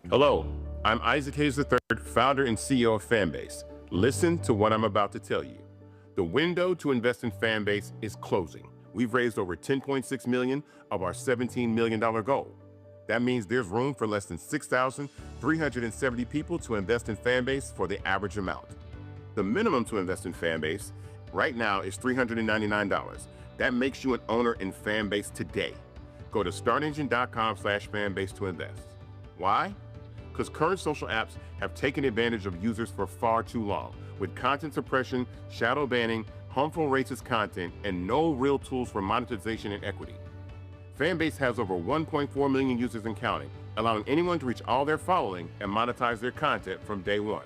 Hello, I'm Isaac Hayes III, founder and CEO of Fanbase. Listen to what I'm about to tell you. The window to invest in Fanbase is closing. We've raised over $10.6 million of our $17 million goal. That means there's room for less than 6,370 people to invest in Fanbase for the average amount. The minimum to invest in Fanbase right now is $399. That makes you an owner in Fanbase today. Go to startengine.com/fanbase to invest. Why? Because current social apps have taken advantage of users for far too long, with content suppression, shadow banning, harmful racist content, and no real tools for monetization and equity. Fanbase has over 1.4 million users and counting, allowing anyone to reach all their following and monetize their content from day one.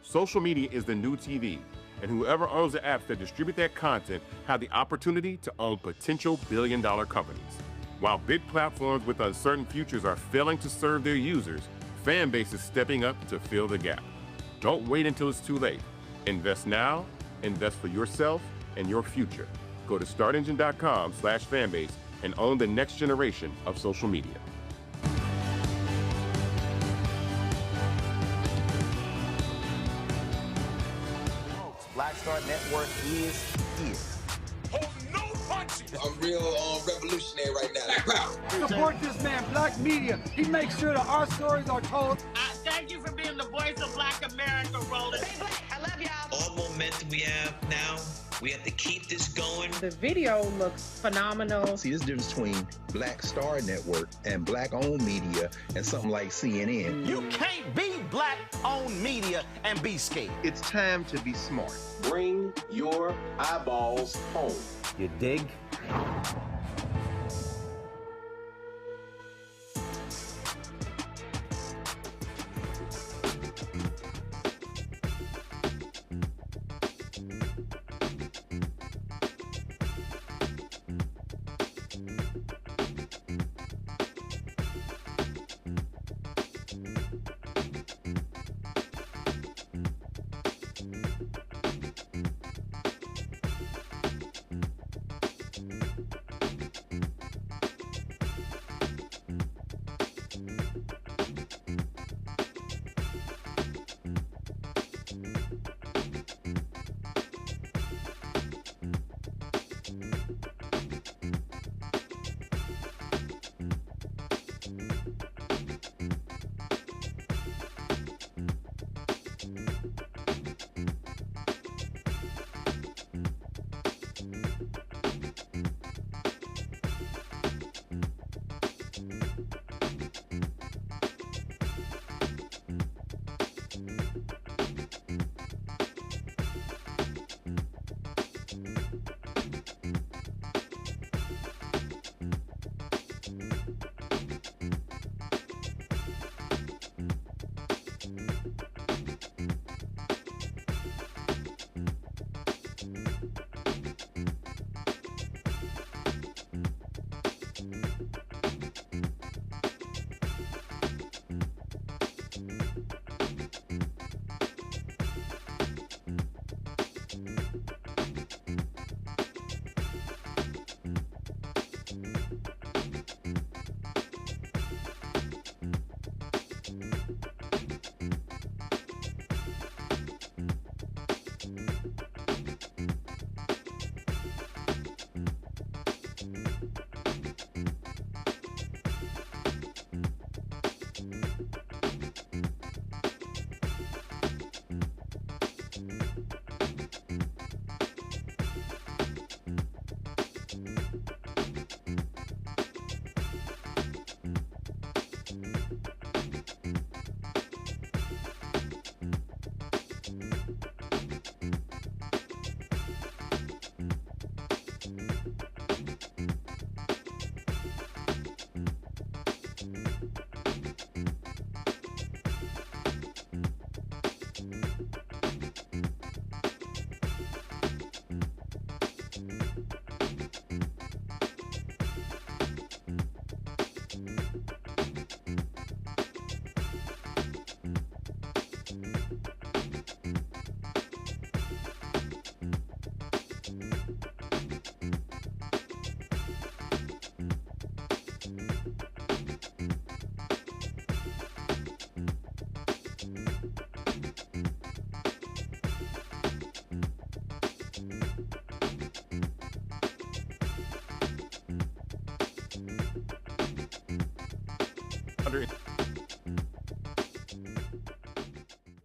Social media is the new TV, and whoever owns the apps that distribute that content have the opportunity to own potential billion-dollar companies. While big platforms with uncertain futures are failing to serve their users, Fanbase is stepping up to fill the gap. Don't wait until it's too late. Invest now, invest for yourself and your future. Go to startengine.com/fanbase and own the next generation of social media. Black Star Network is here. Hold no punches. I'm real revolutionary right now. Support this man, Black Media. He makes sure that our stories are told. Thank you for being the voice of Black America, Roland. Stay black. I love y'all. All momentum we have now, we have to keep this going. The video looks phenomenal. See, this difference between Black Star Network and Black-owned media and something like CNN. You can't be Black-owned media and be scared. It's time to be smart. Bring your eyeballs home. You dig?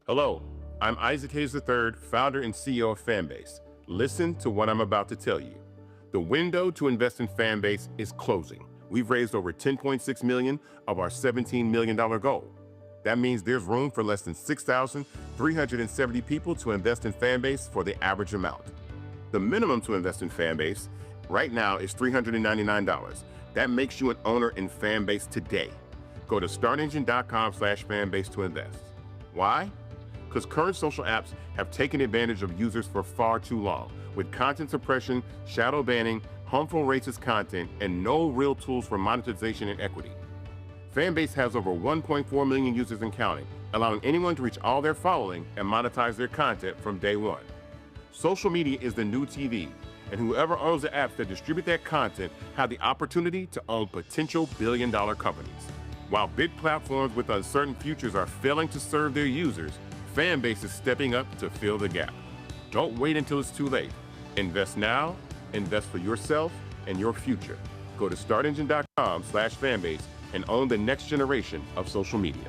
Hello, I'm Isaac Hayes III, founder and CEO of Fanbase. Listen to what I'm about to tell you. The window to invest in Fanbase is closing. We've raised over $10.6 million of our $17 million goal. That means there's room for less than 6,370 people to invest in Fanbase for the average amount. The minimum to invest in Fanbase right now is $399. That makes you an owner in Fanbase today. Go to startengine.com/fanbase to invest. Why? Because current social apps have taken advantage of users for far too long, with content suppression, shadow banning, harmful racist content, and no real tools for monetization and equity. Fanbase has over 1.4 million users and counting, allowing anyone to reach all their following and monetize their content from day one. Social media is the new TV, and whoever owns the apps that distribute that content have the opportunity to own potential billion-dollar companies. While big platforms with uncertain futures are failing to serve their users, Fanbase is stepping up to fill the gap. Don't wait until it's too late. Invest now, invest for yourself and your future. Go to startengine.com/fanbase and own the next generation of social media.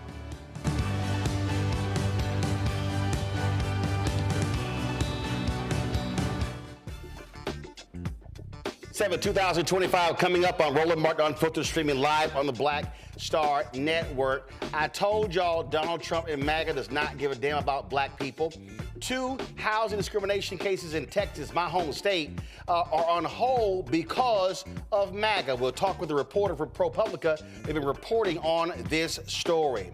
2025 coming up on Roland Martin Unfiltered, streaming live on the Black Star Network. I told y'all Donald Trump and MAGA does not give a damn about black people. 2 housing discrimination cases in Texas, my home state, are on hold because of MAGA. We'll talk with a reporter from ProPublica. They've been reporting on this story.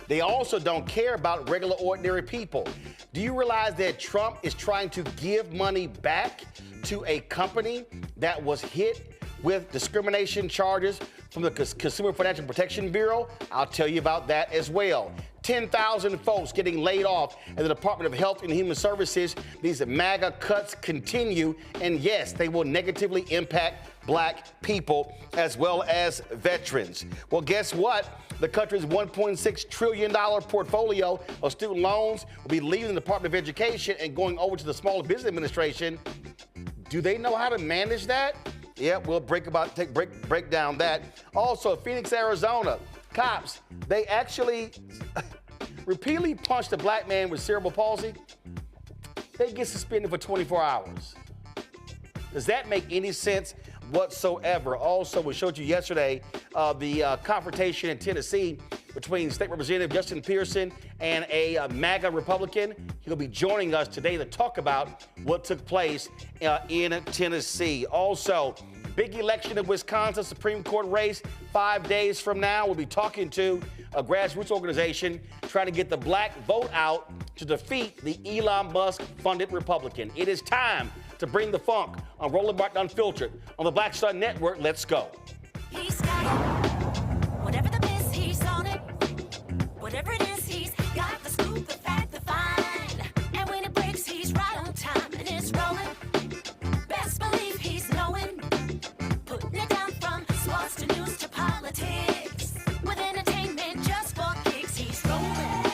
They also don't care about regular, ordinary people. Do you realize that Trump is trying to give money back to a company that was hit with discrimination charges from the Consumer Financial Protection Bureau? I'll tell you about that as well. 10,000 folks getting laid off at the Department of Health and Human Services. These MAGA cuts continue, and yes, they will negatively impact black people as well as veterans. Well, guess what? The country's $1.6 trillion portfolio of student loans will be leaving the Department of Education and going over to the Small Business Administration. Do they know how to manage that? Yeah, we'll break down that. Also, Phoenix, Arizona, cops, they actually repeatedly punched a black man with cerebral palsy. They get suspended for 24 hours. Does that make any sense whatsoever? Also, we showed you yesterday the confrontation in Tennessee between State Representative Justin Pearson and a MAGA Republican. He'll be joining us today to talk about what took place in Tennessee. Also, big election in Wisconsin, Supreme Court race 5 days from now. We'll be talking to a grassroots organization trying to get the black vote out to defeat the Elon Musk-funded Republican. It is time to bring the funk on Roland Martin Unfiltered on the Black Star Network. Let's go. He's got it. Whatever the miss, he's on it. Whatever it is, he's got the scoop, the fact, the find. And when it breaks, he's right on time and it's rolling. Best believe he's knowing. Putting it down from sports to news to politics. With entertainment just for kicks, he's rolling.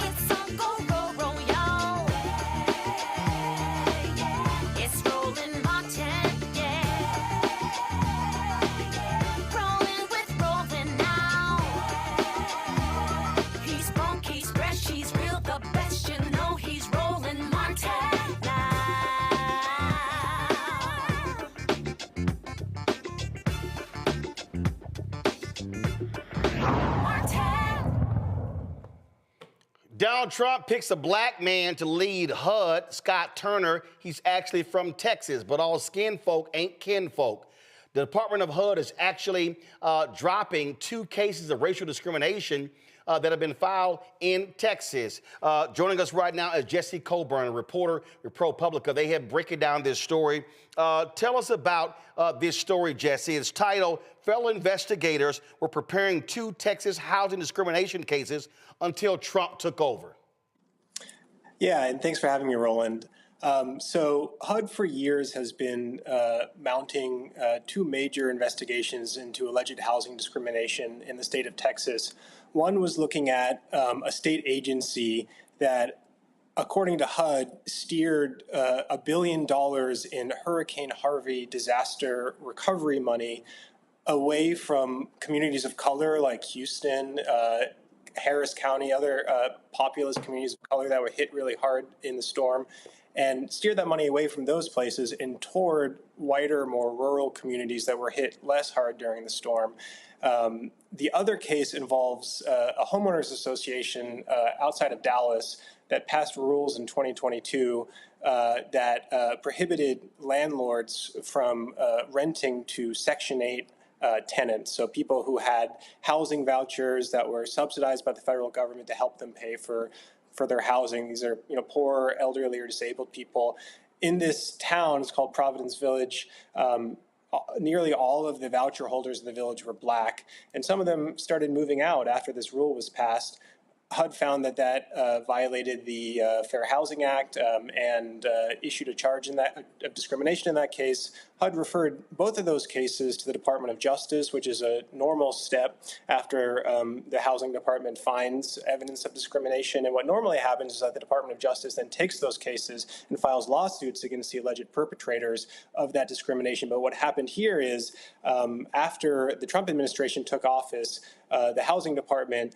It's on go, roll, roll, y'all. It's Roland Martin, yeah. Rolling with Roland now. He's funky, he's fresh, he's real, the best, you know he's Roland Martin now. Donald Trump picks a black man to lead HUD, Scott Turner. He's actually from Texas, but all skin folk ain't kinfolk. The Department of HUD is actually dropping 2 cases of racial discrimination that have been filed in Texas. Joining us right now is Jesse Coburn, a reporter with ProPublica. They have breaking down this story. Tell us about this story, Jesse. It's titled, Federal Investigators Were Preparing 2 Texas Housing Discrimination Cases Until Trump Took Over. Yeah, and thanks for having me, Roland. So HUD for years has been mounting 2 major investigations into alleged housing discrimination in the state of Texas. One was looking at a state agency that, according to HUD, steered $1 billion in Hurricane Harvey disaster recovery money away from communities of color like Houston, Harris County, other populous communities of color that were hit really hard in the storm, and steer that money away from those places and toward whiter, more rural communities that were hit less hard during the storm. The other case involves a homeowners association outside of Dallas that passed rules in 2022 that prohibited landlords from renting to Section 8 tenants, so people who had housing vouchers that were subsidized by the federal government to help them pay for their housing. These are poor, elderly, or disabled people. In this town, it's called Providence Village. Nearly all of the voucher holders in the village were black, and some of them started moving out after this rule was passed. HUD found that violated the Fair Housing Act and issued a charge of discrimination in that case. HUD referred both of those cases to the Department of Justice, which is a normal step after the Housing Department finds evidence of discrimination. And what normally happens is that the Department of Justice then takes those cases and files lawsuits against the alleged perpetrators of that discrimination. But what happened here is after the Trump administration took office, the Housing Department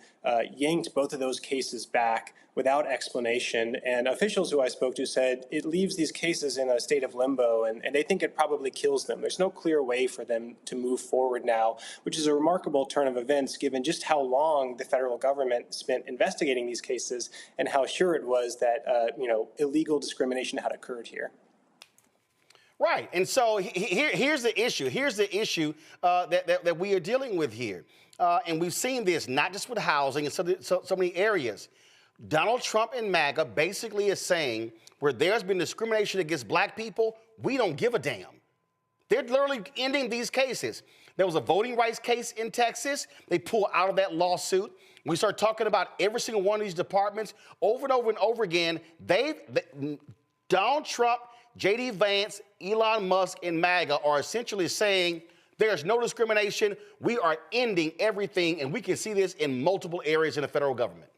yanked both of those cases back without explanation. And officials who I spoke to said it leaves these cases in a state of limbo, and they think it probably kills them. There's no clear way for them to move forward now, which is a remarkable turn of events given just how long the federal government spent investigating these cases and how sure it was that illegal discrimination had occurred here. Right, and so here's the issue. Here's the issue that we are dealing with here. And we've seen this not just with housing and so many areas. Donald Trump and MAGA basically is saying where there's been discrimination against black people, we don't give a damn. They're literally ending these cases. There was a voting rights case in Texas. They pulled out of that lawsuit. We start talking about every single one of these departments over and over and over again. Donald Trump, J.D. Vance, Elon Musk, and MAGA are essentially saying there's no discrimination. We are ending everything, and we can see this in multiple areas in the federal government.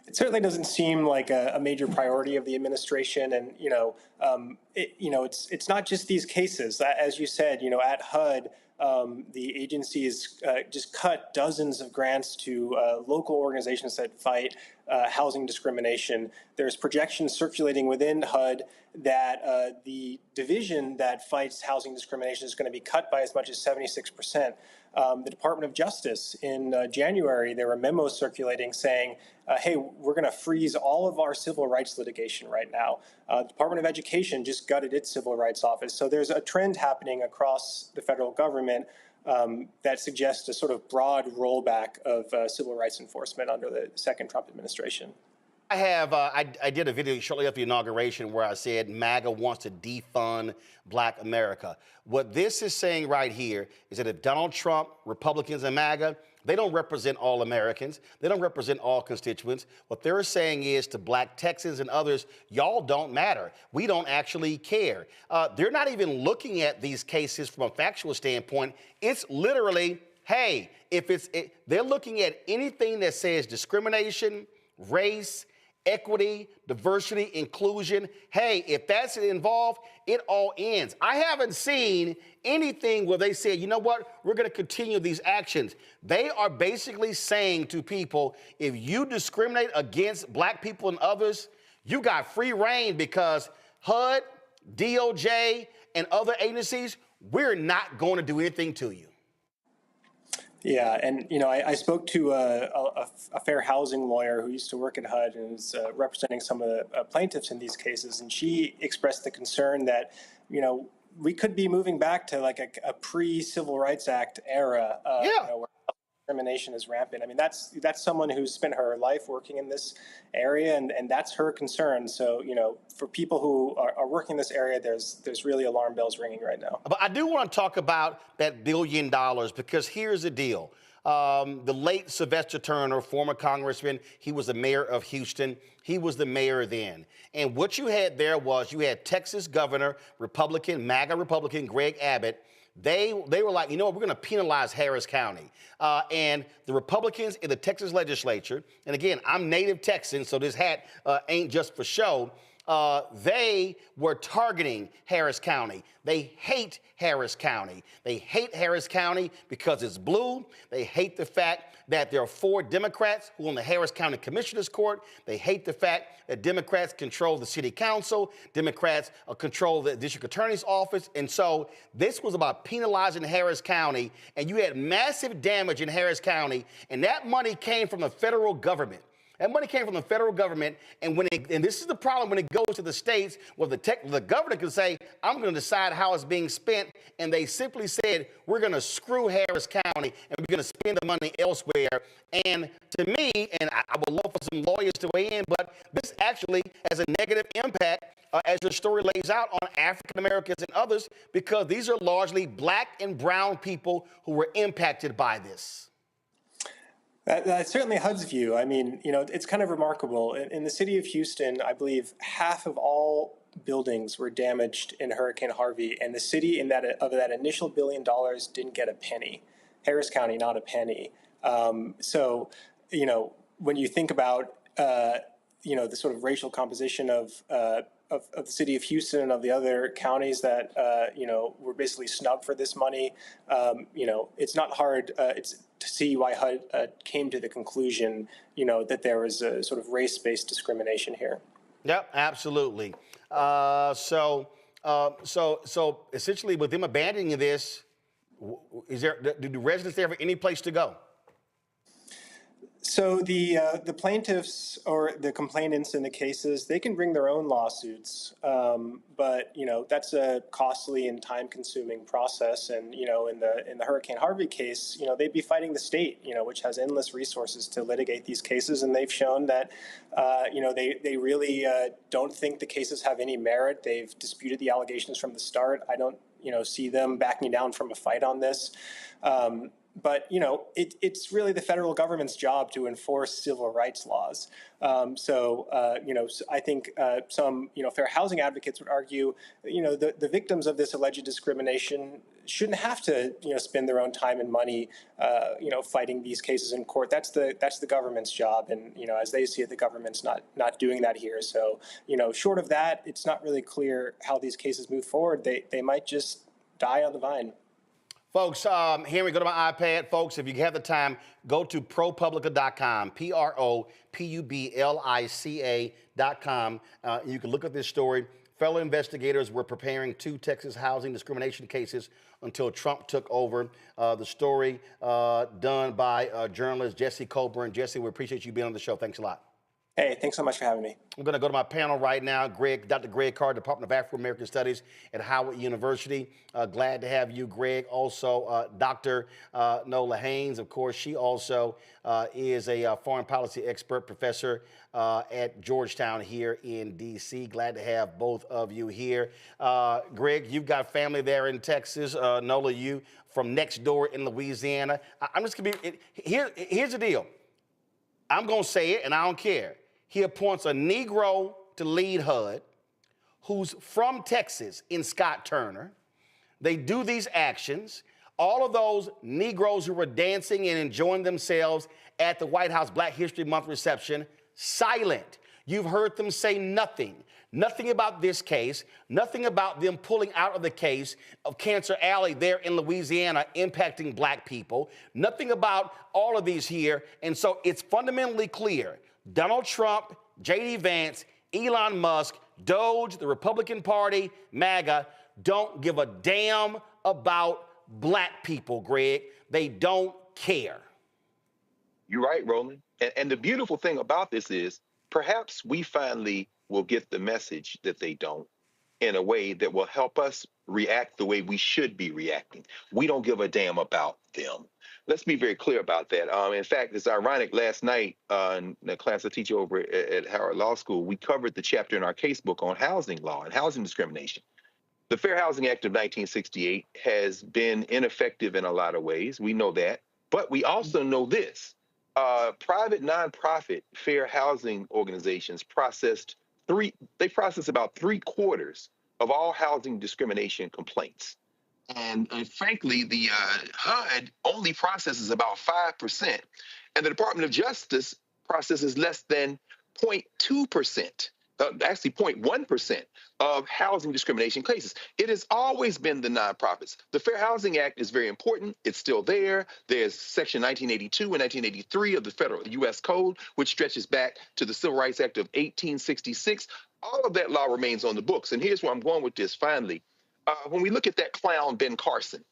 It certainly doesn't seem like a major priority of the administration, and it's not just these cases. As you said, at HUD, the agencies just cut dozens of grants to local organizations that fight housing discrimination. There's projections circulating within HUD that the division that fights housing discrimination is going to be cut by as much as 76%. The Department of Justice in January, there were memos circulating saying, hey, we're going to freeze all of our civil rights litigation right now. The Department of Education just gutted its civil rights office. So there's a trend happening across the federal government that suggests a sort of broad rollback of civil rights enforcement under the second Trump administration. I did a video shortly after the inauguration where I said MAGA wants to defund Black America. What this is saying right here is that if Donald Trump, Republicans, and MAGA, they don't represent all Americans. They don't represent all constituents. What they're saying is to Black Texans and others, y'all don't matter. We don't actually care. They're not even looking at these cases from a factual standpoint. It's literally, hey, they're looking at anything that says discrimination, race, equity, diversity, inclusion. Hey, if that's involved, it all ends. I haven't seen anything where they say, you know what, we're going to continue these actions. They are basically saying to people, if you discriminate against black people and others, you got free reign because HUD, DOJ, and other agencies, we're not going to do anything to you. Yeah, and I spoke to a fair housing lawyer who used to work at HUD and was representing some of the plaintiffs in these cases, and she expressed the concern that we could be moving back to like a pre-Civil Rights Act era, where discrimination is rampant. I mean, that's someone who's spent her life working in this area, and that's her concern. So, for people who are working in this area, there's really alarm bells ringing right now. But I do want to talk about that $1 billion because here's the deal. The late Sylvester Turner, former congressman, he was the mayor of Houston. He was the mayor then. And what you had there was you had Texas governor, Republican, MAGA Republican, Greg Abbott. They were like, you know what, we're going to penalize Harris County. And the Republicans in the Texas legislature, and again, I'm native Texan, so this hat ain't just for show. they were targeting Harris County. They hate Harris County. They hate Harris County because it's blue. They hate the fact that there are 4 Democrats who are on the Harris County Commissioner's Court. They hate the fact that Democrats control the city council. Democrats control the district attorney's office. And so this was about penalizing Harris County, and you had massive damage in Harris County, and that money came from the federal government. That money came from the federal government, and this is the problem when it goes to the states, where the governor can say, I'm going to decide how it's being spent, and they simply said, we're going to screw Harris County, and we're going to spend the money elsewhere. And to me, and I would love for some lawyers to weigh in, but this actually has a negative impact, as your story lays out, on African Americans and others, because these are largely black and brown people who were impacted by this. That's certainly HUD's view. I mean, it's kind of remarkable. In the city of Houston, I believe half of all buildings were damaged in Hurricane Harvey, and the city of that initial $1 billion didn't get a penny. Harris County, not a penny. So, when you think about, the sort of racial composition of the city of Houston and of the other counties that, were basically snubbed for this money, it's not hard to see why HUD came to the conclusion, that there was a sort of race-based discrimination here. Yep, absolutely. So essentially, with them abandoning this, do the residents there have any place to go? So the plaintiffs or the complainants in the cases, they can bring their own lawsuits, but that's a costly and time-consuming process. And in the Hurricane Harvey case, they'd be fighting the state, which has endless resources to litigate these cases, and they've shown that they really don't think the cases have any merit. They've disputed the allegations from the start. I don't see them backing down from a fight on this. But, it's really the federal government's job to enforce civil rights laws. So I think some, fair housing advocates would argue, the victims of this alleged discrimination shouldn't have to, spend their own time and money, fighting these cases in court. That's the government's job. And, as they see it, the government's not doing that here. So, short of that, it's not really clear how these cases move forward. They might just die on the vine. Folks, here we go to my iPad. Folks, if you have the time, go to ProPublica.com, ProPublica.com. You can look at this story. Fellow investigators were preparing 2 Texas housing discrimination cases until Trump took over. The story done by journalist Jesse Coburn. Jesse, we appreciate you being on the show. Thanks a lot. Hey, thanks so much for having me. I'm going to go to my panel right now. Dr. Greg Carr, Department of African American Studies at Howard University. Glad to have you, Greg. Also, Dr. Nola Haynes, of course, she also is a foreign policy expert professor at Georgetown here in D.C. Glad to have both of you here. Greg, you've got family there in Texas. Nola, you from next door in Louisiana. I'm just going to be, here's the deal. I'm going to say it, and I don't care. He appoints a Negro to lead HUD, who's from Texas in Scott Turner. They do these actions. All of those Negroes who were dancing and enjoying themselves at the White House Black History Month reception, silent. You've heard them say nothing. Nothing about this case, nothing about them pulling out of the case of Cancer Alley there in Louisiana impacting black people, nothing about all of these here. And so it's fundamentally clear. Donald Trump, J.D. Vance, Elon Musk, Doge, the Republican Party, MAGA, don't give a damn about black people, Greg. They don't care. You're right, Roland. And the beautiful thing about this is perhaps we finally will get the message that they don't in a way that will help us react the way we should be reacting. We don't give a damn about them. Let's be very clear about that. In fact, it's ironic. Last night in the class I teach over at Howard Law School, we covered the chapter in our casebook on housing law and housing discrimination. The Fair Housing Act of 1968 has been ineffective in a lot of ways. We know that. But we also know this. Private nonprofit fair housing organizations process about 3/4 of all housing discrimination complaints. And frankly, the HUD only processes about 5%, and the Department of Justice processes less than 0.2%. actually 0.1% of housing discrimination cases. It has always been the nonprofits. The Fair Housing Act is very important. It's still there. There's Section 1982 and 1983 of the federal U.S. Code, which stretches back to the Civil Rights Act of 1866. All of that law remains on the books. And here's where I'm going with this finally. When we look at that clown, Ben Carson,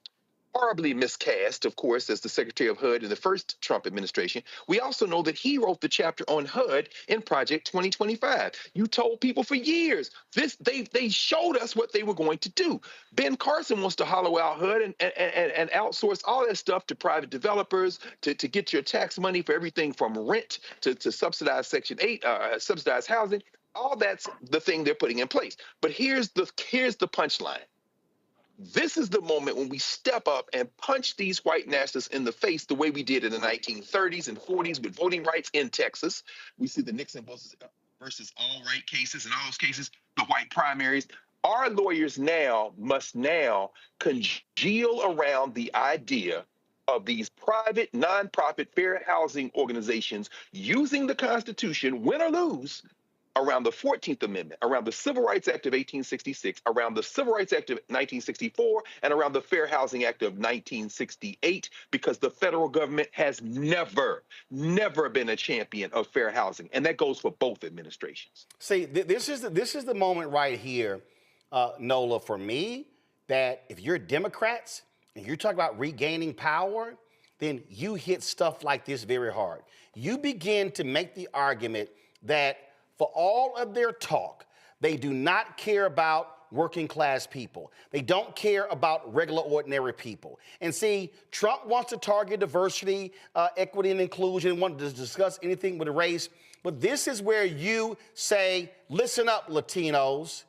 horribly miscast, of course, as the Secretary of HUD in the first Trump administration. We also know that he wrote the chapter on HUD in Project 2025. You told people for years, they showed us what they were going to do. Ben Carson wants to hollow out HUD and outsource all that stuff to private developers to get your tax money for everything from rent to subsidized Section 8, subsidized housing. All that's the thing they're putting in place. But here's the punchline. This is the moment when we step up and punch these white nationalists in the face the way we did in the 1930s and 40s with voting rights in Texas. We see the Nixon versus all right cases, and all those cases, the white primaries. Our lawyers must congeal around the idea of these private, nonprofit, fair housing organizations using the Constitution, win or lose, around the 14th Amendment, around the Civil Rights Act of 1866, around the Civil Rights Act of 1964, and around the Fair Housing Act of 1968, because the federal government has never been a champion of fair housing. And that goes for both administrations. See, this is the moment right here, Nola, for me, that if you're Democrats and you're talking about regaining power, then you hit stuff like this very hard. You begin to make the argument that for all of their talk, they do not care about working class people. They don't care about regular, ordinary people. And see, Trump wants to target diversity, equity, and inclusion, wants to discuss anything with race. But this is where you say, listen up, Latinos.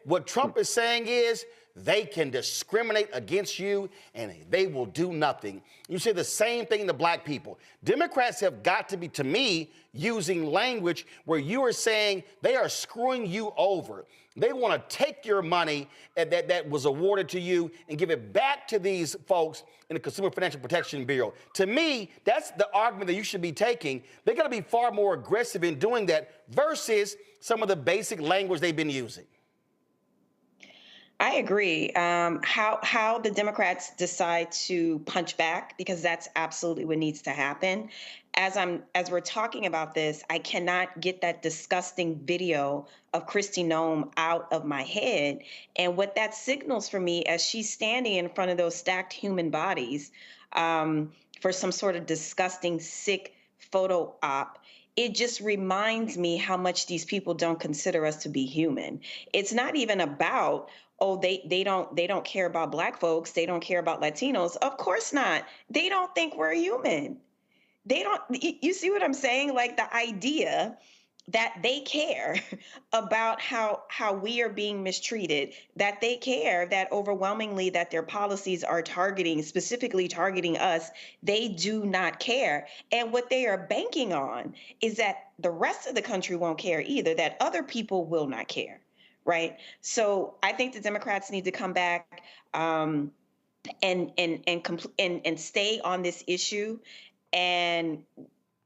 What Trump is saying is, they can discriminate against you and they will do nothing. You say the same thing to black people. Democrats have got to be, to me, using language where you are saying they are screwing you over. They want to take your money that was awarded to you and give it back to these folks in the Consumer Financial Protection Bureau. To me, that's the argument that you should be taking. They're going to be far more aggressive in doing that versus some of the basic language they've been using. I agree. How the Democrats decide to punch back, because that's absolutely what needs to happen. As we're talking about this, I cannot get that disgusting video of Kristi Noem out of my head. And what that signals for me, as she's standing in front of those stacked human bodies for some sort of disgusting, sick photo op, it just reminds me how much these people don't consider us to be human. It's not even about, oh, they don't care about black folks, they don't care about Latinos. Of course not. They don't think we're human. They don't, you see what I'm saying? Like the idea that they care about how we are being mistreated, that they care that overwhelmingly that their policies are specifically targeting us, they do not care. And what they are banking on is that the rest of the country won't care either, that other people will not care. Right. So I think the Democrats need to come back and stay on this issue and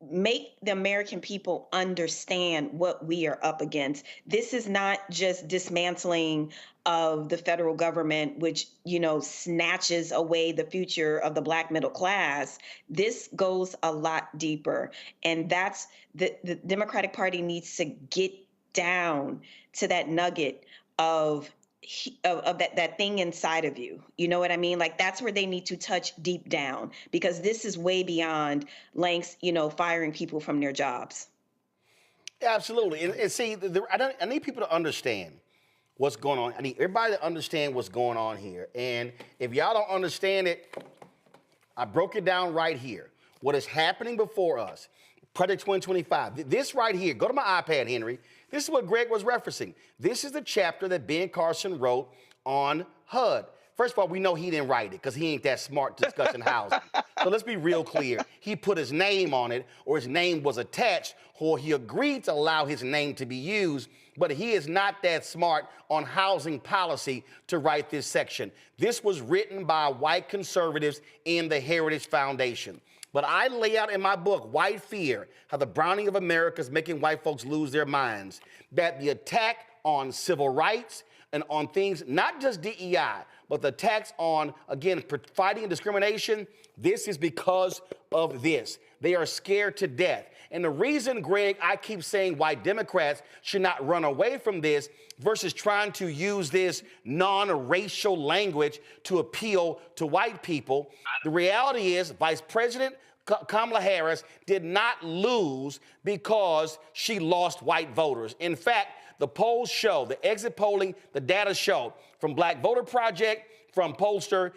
make the American people understand what we are up against. This is not just dismantling of the federal government, which, snatches away the future of the black middle class. This goes a lot deeper. And that's the Democratic Party needs to get down to that nugget of that thing inside of you. You know what I mean? Like that's where they need to touch deep down, because this is way beyond lengths, firing people from their jobs. Absolutely. And see, I need people to understand what's going on. I need everybody to understand what's going on here. And if y'all don't understand it, I broke it down right here. What is happening before us, Project 2025, this right here, go to my iPad, Henry. This is what Greg was referencing. This is the chapter that Ben Carson wrote on HUD. First of all, we know he didn't write it because he ain't that smart discussing housing. So let's be real clear. He put his name on it, or his name was attached, or he agreed to allow his name to be used, but he is not that smart on housing policy to write this section. This was written by white conservatives in the Heritage Foundation. But I lay out in my book, White Fear, how the browning of America is making white folks lose their minds, that the attack on civil rights and on things, not just DEI, but the attacks on, again, fighting discrimination, this is because of this. They are scared to death. And the reason, Greg, I keep saying why Democrats should not run away from this versus trying to use this non-racial language to appeal to white people, the reality is Vice President Kamala Harris did not lose because she lost white voters. In fact, the polls show, the exit polling, the data show from Black Voter Project, from pollster,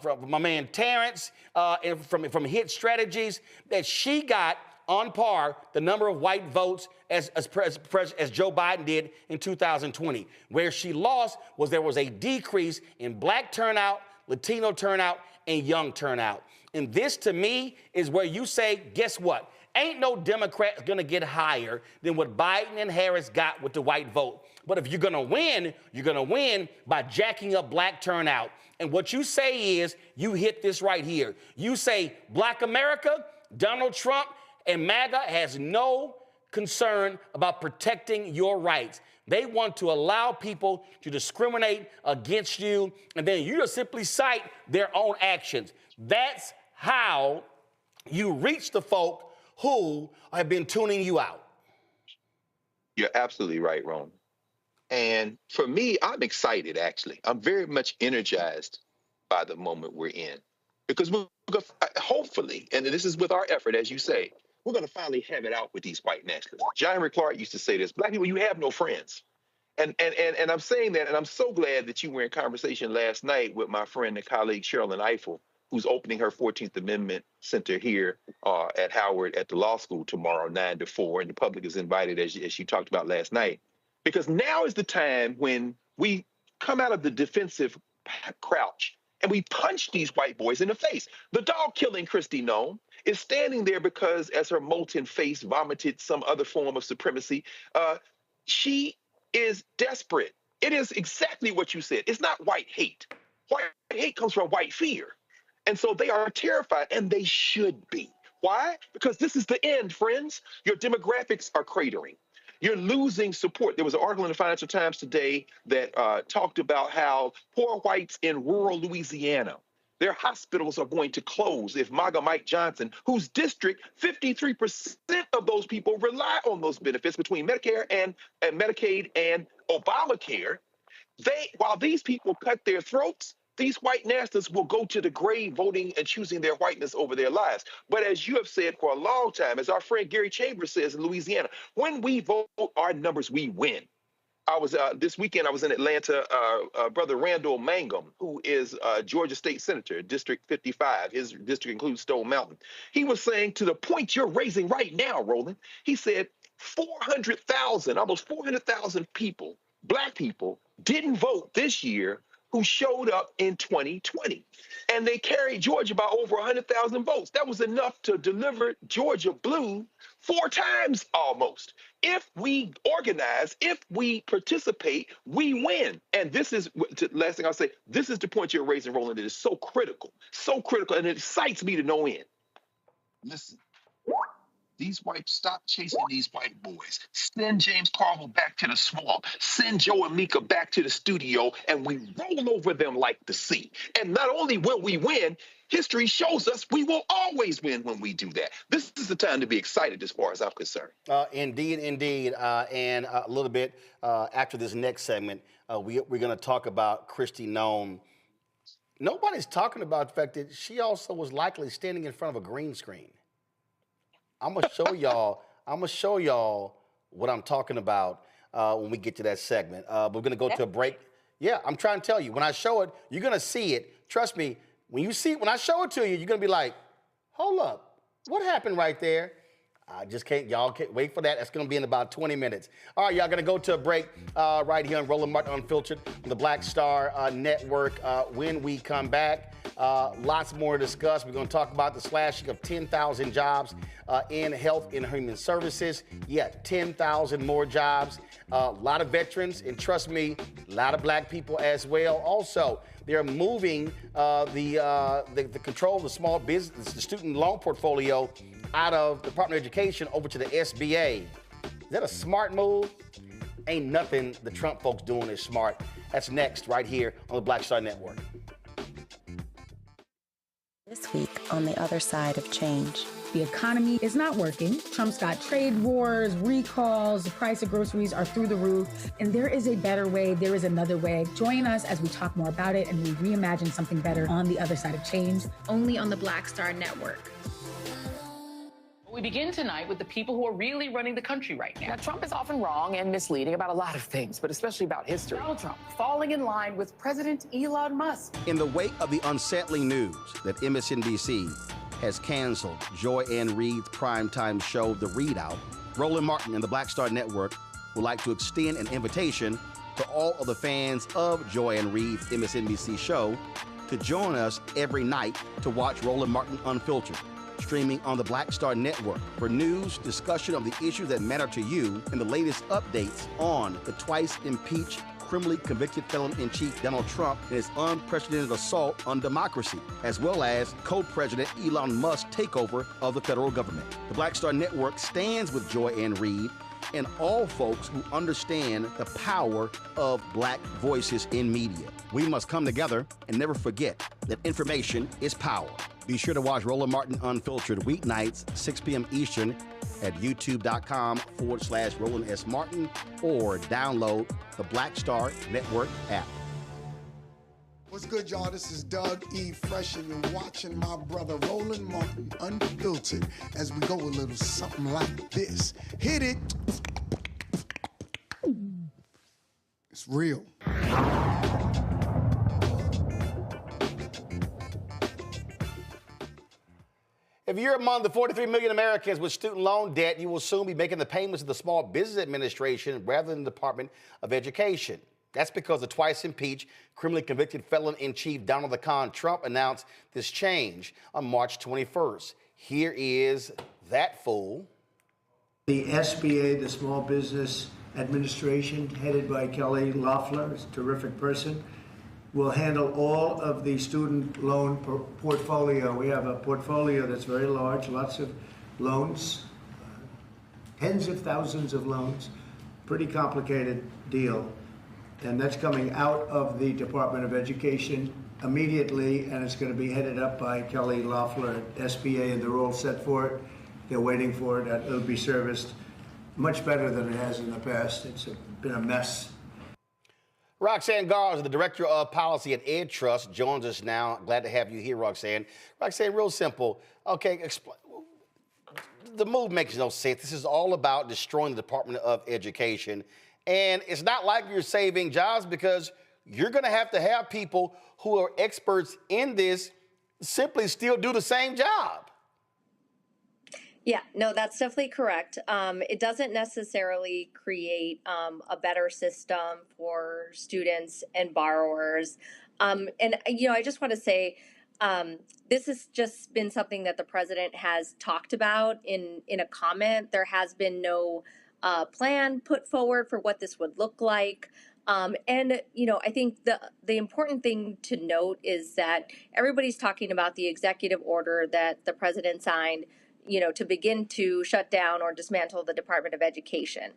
from my man Terrence, and from Hit Strategies, that she got on par the number of white votes as Joe Biden did in 2020. Where she lost was there was a decrease in Black turnout, Latino turnout, and young turnout. And this, to me, is where you say, guess what? Ain't no Democrat gonna get higher than what Biden and Harris got with the white vote. But if you're gonna win by jacking up Black turnout. And what you say is, you hit this right here. You say, Black America, Donald Trump, and MAGA has no concern about protecting your rights. They want to allow people to discriminate against you, and then you just simply cite their own actions. That's how you reach the folk who have been tuning you out. You're absolutely right, Ron. And for me, I'm excited, actually. I'm very much energized by the moment we're in. Because we're gonna, hopefully, and this is with our effort, as you say, we're going to finally have it out with these white nationalists. John Henry Clark used to say this: Black people, you have no friends. And I'm saying that, and I'm so glad that you were in conversation last night with my friend and colleague Sherilyn Ifill, who's opening her 14th Amendment Center here at Howard at the law school tomorrow, 9 to 4, and the public is invited, as she talked about last night. Because now is the time when we come out of the defensive crouch and we punch these white boys in the face. The dog killing Kristi Noem is standing there because, as her molten face vomited some other form of supremacy, she is desperate. It is exactly what you said. It's not white hate. White hate comes from white fear. And so they are terrified, and they should be. Why? Because this is the end, friends. Your demographics are cratering. You're losing support. There was an article in the Financial Times today that talked about how poor whites in rural Louisiana, their hospitals are going to close if MAGA Mike Johnson, whose district 53% of those people rely on those benefits between Medicare and Medicaid and Obamacare, while these people cut their throats, these white nationalists will go to the grave voting and choosing their whiteness over their lives. But as you have said for a long time, as our friend Gary Chambers says in Louisiana, when we vote our numbers, we win. This weekend, I was in Atlanta. Brother Randall Mangum, who is Georgia State Senator, District 55, his district includes Stone Mountain. He was saying, to the point you're raising right now, Roland, he said 400,000, almost 400,000 people, Black people, didn't vote this year who showed up in 2020. And they carried Georgia by over 100,000 votes. That was enough to deliver Georgia blue 4 times almost. If we organize, if we participate, we win. And this is, last thing I'll say, this is the point you're raising, Roland. It is so critical, and it excites me to no end. Listen. These whites, stop chasing these white boys. Send James Carville back to the swamp. Send Joe and Mika back to the studio, and we roll over them like the sea. And not only will we win, history shows us we will always win when we do that. This is the time to be excited as far as I'm concerned. Indeed. And a little bit after this next segment, we're going to talk about Kristi Noem. Nobody's talking about the fact that she also was likely standing in front of a green screen. I'm gonna show y'all what I'm talking about when we get to that segment. We're gonna go to a break. Yeah, I'm trying to tell you. When I show it, you're gonna see it. Trust me. When I show it to you, you're gonna be like, "Hold up, what happened right there?" I just can't. Y'all can't wait for that. That's gonna be in about 20 minutes. All right, y'all gonna go to a break right here on Roland Martin Unfiltered on the Black Star Network. When we come back, lots more to discuss. We're gonna talk about the slashing of 10,000 jobs in health and human services. Yeah, 10,000 more jobs. A lot of veterans, and trust me, a lot of black people as well. Also, they're moving the control of the small business, the student loan portfolio, out of the Department of Education over to the SBA. Is that a smart move? Ain't nothing the Trump folks doing is smart. That's next, right here on the Black Star Network. This week on the other side of change. The economy is not working. Trump's got trade wars, recalls, the price of groceries are through the roof. And there is a better way. There is another way. Join us as we talk more about it and we reimagine something better on the other side of change. Only on the Black Star Network. We begin tonight with the people who are really running the country right now. Now, Trump is often wrong and misleading about a lot of things, but especially about history. Donald Trump falling in line with President Elon Musk. In the wake of the unsettling news that MSNBC has canceled Joy Ann Reid's primetime show, The Readout, Roland Martin and the Black Star Network would like to extend an invitation to all of the fans of Joy Ann Reid's MSNBC show to join us every night to watch Roland Martin Unfiltered, streaming on the Black Star Network for news, discussion of the issues that matter to you, and the latest updates on the twice impeached, criminally convicted felon-in-chief Donald Trump and his unprecedented assault on democracy, as well as co-president Elon Musk's takeover of the federal government. The Black Star Network stands with Joy Ann Reid and all folks who understand the power of black voices in media. We must come together and never forget that information is power. Be sure to watch Roland Martin Unfiltered weeknights, 6 p.m. Eastern at youtube.com/Roland S. Martin or download the Black Star Network app. What's good, y'all? This is Doug E. Fresh, and you're watching my brother Roland Martin Unfiltered as we go a little something like this. Hit it. It's real. If you're among the 43 million Americans with student loan debt, you will soon be making the payments to the Small Business Administration rather than the Department of Education. That's because the twice impeached, criminally convicted felon-in-chief Donald the Con Trump announced this change on March 21st. Here is that fool. The SBA, the Small Business Administration, headed by Kelly Loeffler, is a terrific person, will handle all of the student loan portfolio. We have a portfolio that's very large, lots of loans, tens of thousands of loans, pretty complicated deal. And that's coming out of the Department of Education immediately, and it's going to be headed up by Kelly Loeffler at SBA, and they're all set for it. They're waiting for it. It'll be serviced much better than it has in the past. It's been a mess. Roxanne Garza, the Director of Policy at Ed Trust, joins us now. Glad to have you here, Roxanne. Roxanne, real simple. Okay, the move makes no sense. This is all about destroying the Department of Education. And it's not like you're saving jobs because you're going to have people who are experts in this simply still do the same job. Yeah, no, that's definitely correct. It doesn't necessarily create a better system for students and borrowers. And, I just want to say this has just been something that the president has talked about in a comment. There has been no plan put forward for what this would look like. I think the important thing to note is that everybody's talking about the executive order that the president signed, to begin to shut down or dismantle the Department of Education.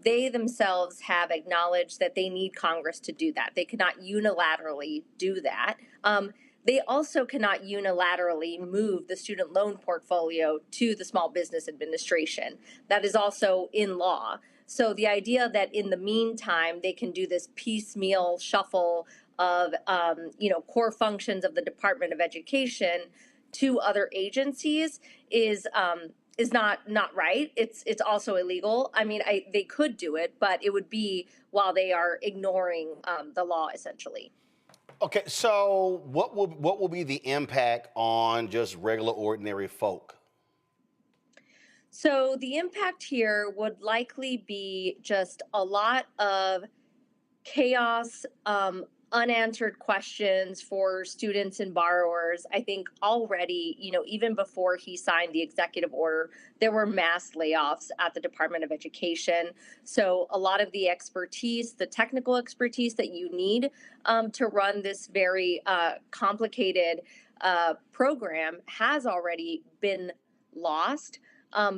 They themselves have acknowledged that they need Congress to do that. They cannot unilaterally do that. They also cannot unilaterally move the student loan portfolio to the Small Business Administration. That is also in law. So the idea that in the meantime they can do this piecemeal shuffle of core functions of the Department of Education to other agencies is not right. It's also illegal. I mean, they could do it, but it would be while they are ignoring the law, essentially. Okay, so what will be the impact on just regular, ordinary folk? So the impact here would likely be just a lot of chaos, unanswered questions for students and borrowers. I think already, even before he signed the executive order, there were mass layoffs at the Department of Education. So a lot of the expertise, the technical expertise that you need to run this very complicated program has already been lost.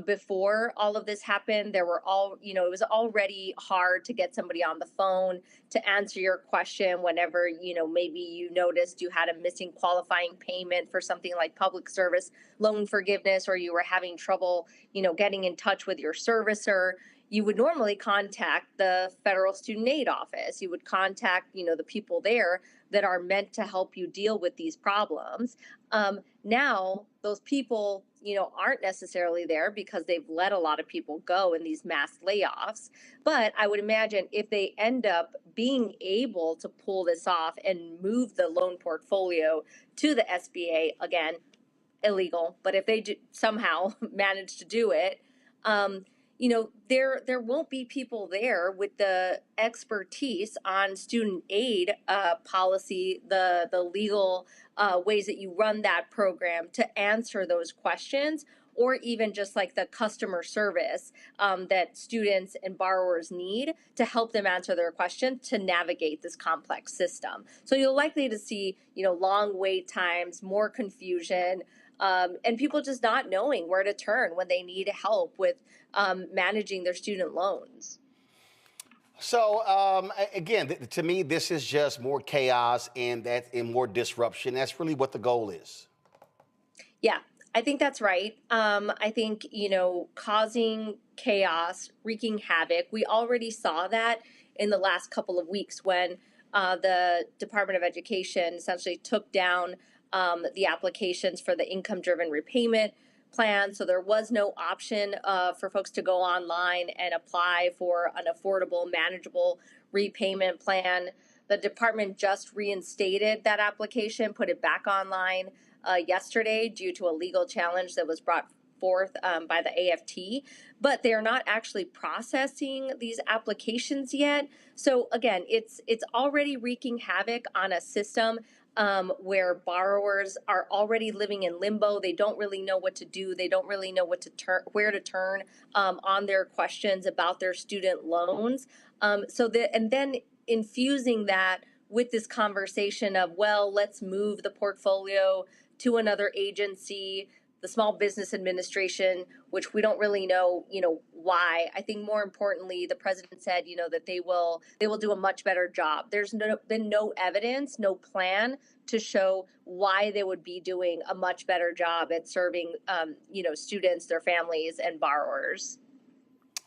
Before all of this happened, it was already hard to get somebody on the phone to answer your question whenever, maybe you noticed you had a missing qualifying payment for something like public service loan forgiveness, or you were having trouble, getting in touch with your servicer. You would normally contact the Federal Student Aid Office. You would contact, the people there that are meant to help you deal with these problems. Now, those people, aren't necessarily there because they've let a lot of people go in these mass layoffs. But I would imagine if they end up being able to pull this off and move the loan portfolio to the SBA, again, illegal, but if they do somehow manage to do it, there won't be people there with the expertise on student aid policy, the legal ways that you run that program to answer those questions, or even just like the customer service that students and borrowers need to help them answer their questions to navigate this complex system. So you're likely to see, long wait times, more confusion, and people just not knowing where to turn when they need help with managing their student loans. So again, to me, this is just more chaos and more disruption. That's really what the goal is. Yeah, I think that's right. I think, causing chaos, wreaking havoc. We already saw that in the last couple of weeks when the Department of Education essentially took down the applications for the income-driven repayment plan. So there was no option for folks to go online and apply for an affordable, manageable repayment plan. The department just reinstated that application, put it back online yesterday due to a legal challenge that was brought forth by the AFT, but they are not actually processing these applications yet. So again, it's already wreaking havoc on a system where borrowers are already living in limbo. They don't really know what to do. They don't really know where to turn on their questions about their student loans. And then infusing that with this conversation of, well, let's move the portfolio to another agency, the Small Business Administration, which we don't really know, why. I think more importantly, the president said, that they will do a much better job. There's been no evidence, no plan to show why they would be doing a much better job at serving, students, their families, and borrowers.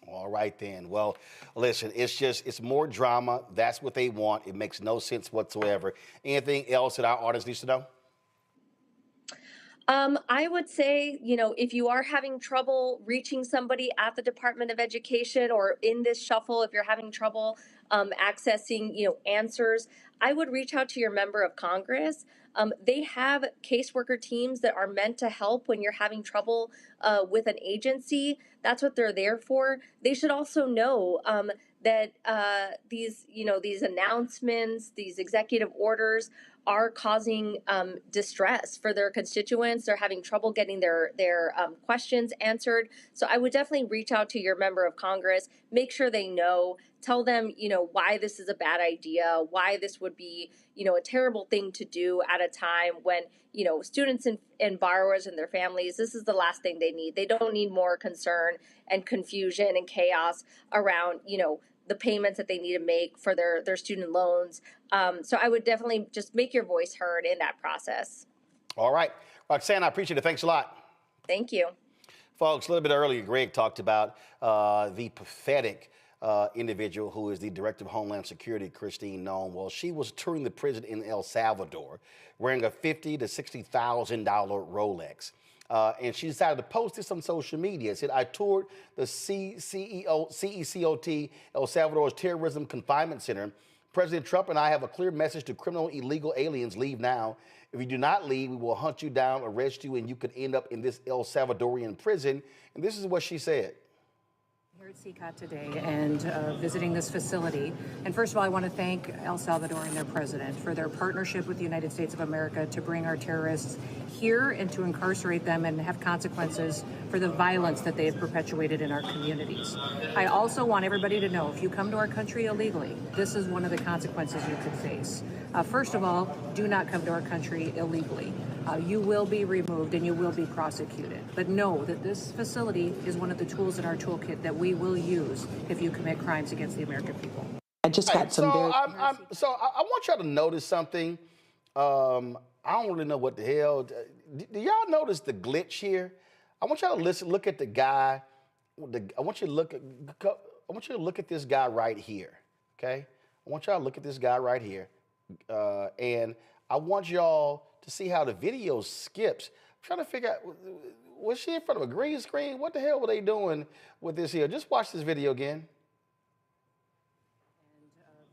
All right, then. Well, listen, it's more drama. That's what they want. It makes no sense whatsoever. Anything else that our audience needs to know? I would say, if you are having trouble reaching somebody at the Department of Education or in this shuffle, if you're having trouble accessing, answers, I would reach out to your member of Congress. They have caseworker teams that are meant to help when you're having trouble with an agency. That's what they're there for. They should also know that these announcements, these executive orders are causing distress for their constituents. They're having trouble getting their questions answered. So I would definitely reach out to your member of Congress, make sure they know, tell them, why this is a bad idea, why this would be, a terrible thing to do at a time when, students and borrowers and their families, this is the last thing they need. They don't need more concern and confusion and chaos around, the payments that they need to make for their student loans. So I would definitely just make your voice heard in that process. All right. Roxanne, I appreciate it. Thanks a lot. Thank you. Folks, a little bit earlier, Greg talked about the pathetic individual who is the Director of Homeland Security, Christine Nome. Well, she was touring the prison in El Salvador wearing a $50,000 to $60,000 Rolex. And she decided to post this on social media. It said, I toured the CECOT, El Salvador's Terrorism Confinement Center. President Trump and I have a clear message to criminal illegal aliens, leave now. If you do not leave, we will hunt you down, arrest you, and you could end up in this El Salvadorian prison. And this is what she said. Here at CCOT today and visiting this facility. And first of all, I want to thank El Salvador and their president for their partnership with the United States of America to bring our terrorists here and to incarcerate them and have consequences for the violence that they have perpetuated in our communities. I also want everybody to know, if you come to our country illegally, this is one of the consequences you could face. First of all, do not come to our country illegally. You will be removed and you will be prosecuted. But know that this facility is one of the tools in our toolkit that we will use if you commit crimes against the American people. I just got some very... So I want y'all to notice something. I don't really know what the hell. Do y'all notice the glitch here? I want y'all to look at the guy. I want you to look at this guy right here. Okay? I want y'all to look at this guy right here. And I want y'all to see how the video skips. I'm trying to figure out, was she in front of a green screen? What the hell were they doing with this here? Just watch this video again.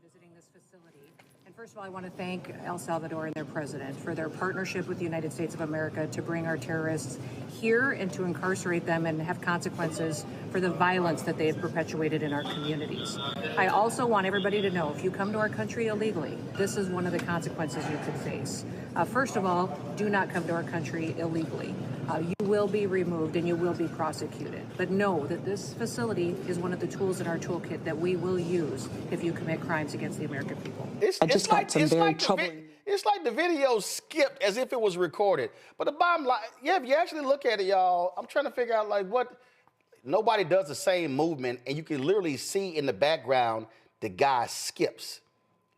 Visiting this facility. And first of all, I want to thank El Salvador and their president for their partnership with the United States of America to bring our terrorists here and to incarcerate them and have consequences for the violence that they have perpetuated in our communities. I also want everybody to know, if you come to our country illegally, this is one of the consequences you could face. First of all, do not come to our country illegally. You will be removed and you will be prosecuted. But know that this facility is one of the tools in our toolkit that we will use if you commit crimes against the American people. It's like the video skipped as if it was recorded. But the bottom line, yeah, if you actually look at it, y'all, I'm trying to figure out like what, nobody does the same movement, and you can literally see in the background the guy skips.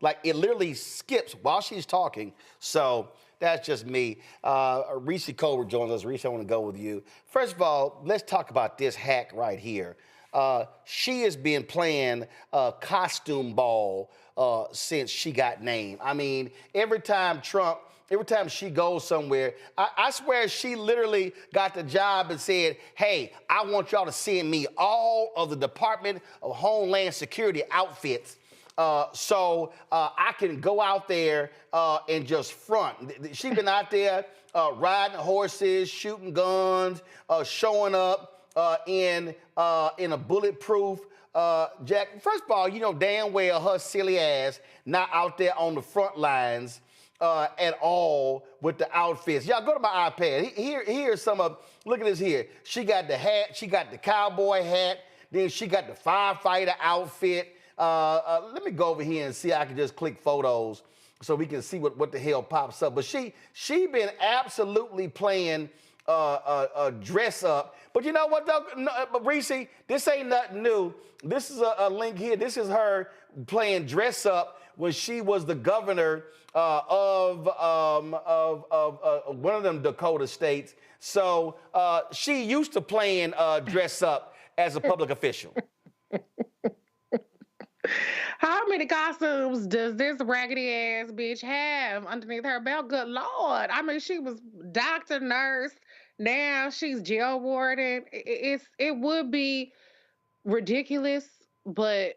Like it literally skips while she's talking. So that's just me. Jesse Coburn joins us. Jesse, I want to go with you. First of all, let's talk about this hack right here. She has been playing costume ball since she got named. I mean, every time she goes somewhere, I swear she literally got the job and said, hey, I want y'all to send me all of the Department of Homeland Security outfits so I can go out there and just front. She's been out there riding horses, shooting guns, showing up in a bulletproof jacket. First of all, you know damn well her silly ass not out there on the front lines at all with the outfits. Y'all go to my iPad. Here's some of, look at this here. She got the hat, she got the cowboy hat, then she got the firefighter outfit. Let me go over here and see if I can just click photos so we can see what the hell pops up. But she been absolutely playing dress up. But you know what, though, Reese, this ain't nothing new. This is a link here. This is her playing dress up when she was the governor of one of them Dakota states. So she used to playing dress up as a public official. How many costumes does this raggedy ass bitch have underneath her belt? Good Lord. I mean, she was doctor, nurse. Now she's jail warden. It would be ridiculous, but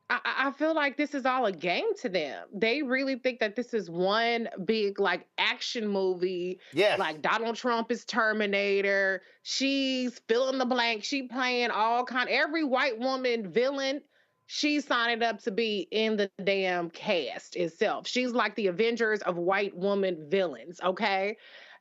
I feel like this is all a game to them. They really think that this is one big like action movie. Yes. Like Donald Trump is Terminator. She's fill in the blank. She playing every white woman villain. She's signed up to be in the damn cast itself. She's like the Avengers of white woman villains, okay?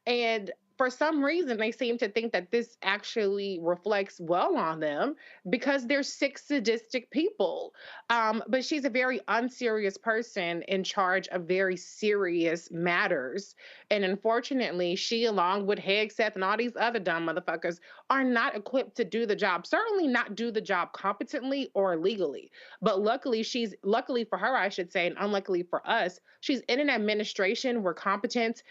And for some reason, they seem to think that this actually reflects well on them because they're sick, sadistic people. But she's a very unserious person in charge of very serious matters. And unfortunately, she, along with Hegseth and all these other dumb motherfuckers, are not equipped to do the job. Certainly not do the job competently or legally. But luckily for her, I should say, and unluckily for us, she's in an administration where competence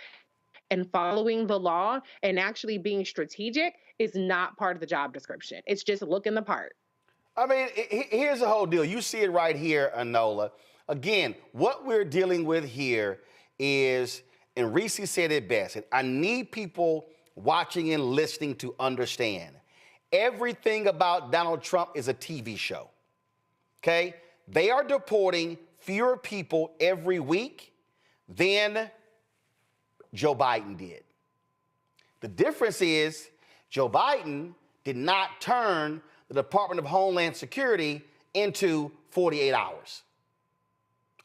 and following the law and actually being strategic is not part of the job description. It's just looking the part. I mean, here's the whole deal. You see it right here, Anola. Again, what we're dealing with here is, and Reese said it best, and I need people watching and listening to understand, everything about Donald Trump is a TV show, okay? They are deporting fewer people every week than Joe Biden did. The difference is Joe Biden did not turn the Department of Homeland Security into 48 hours.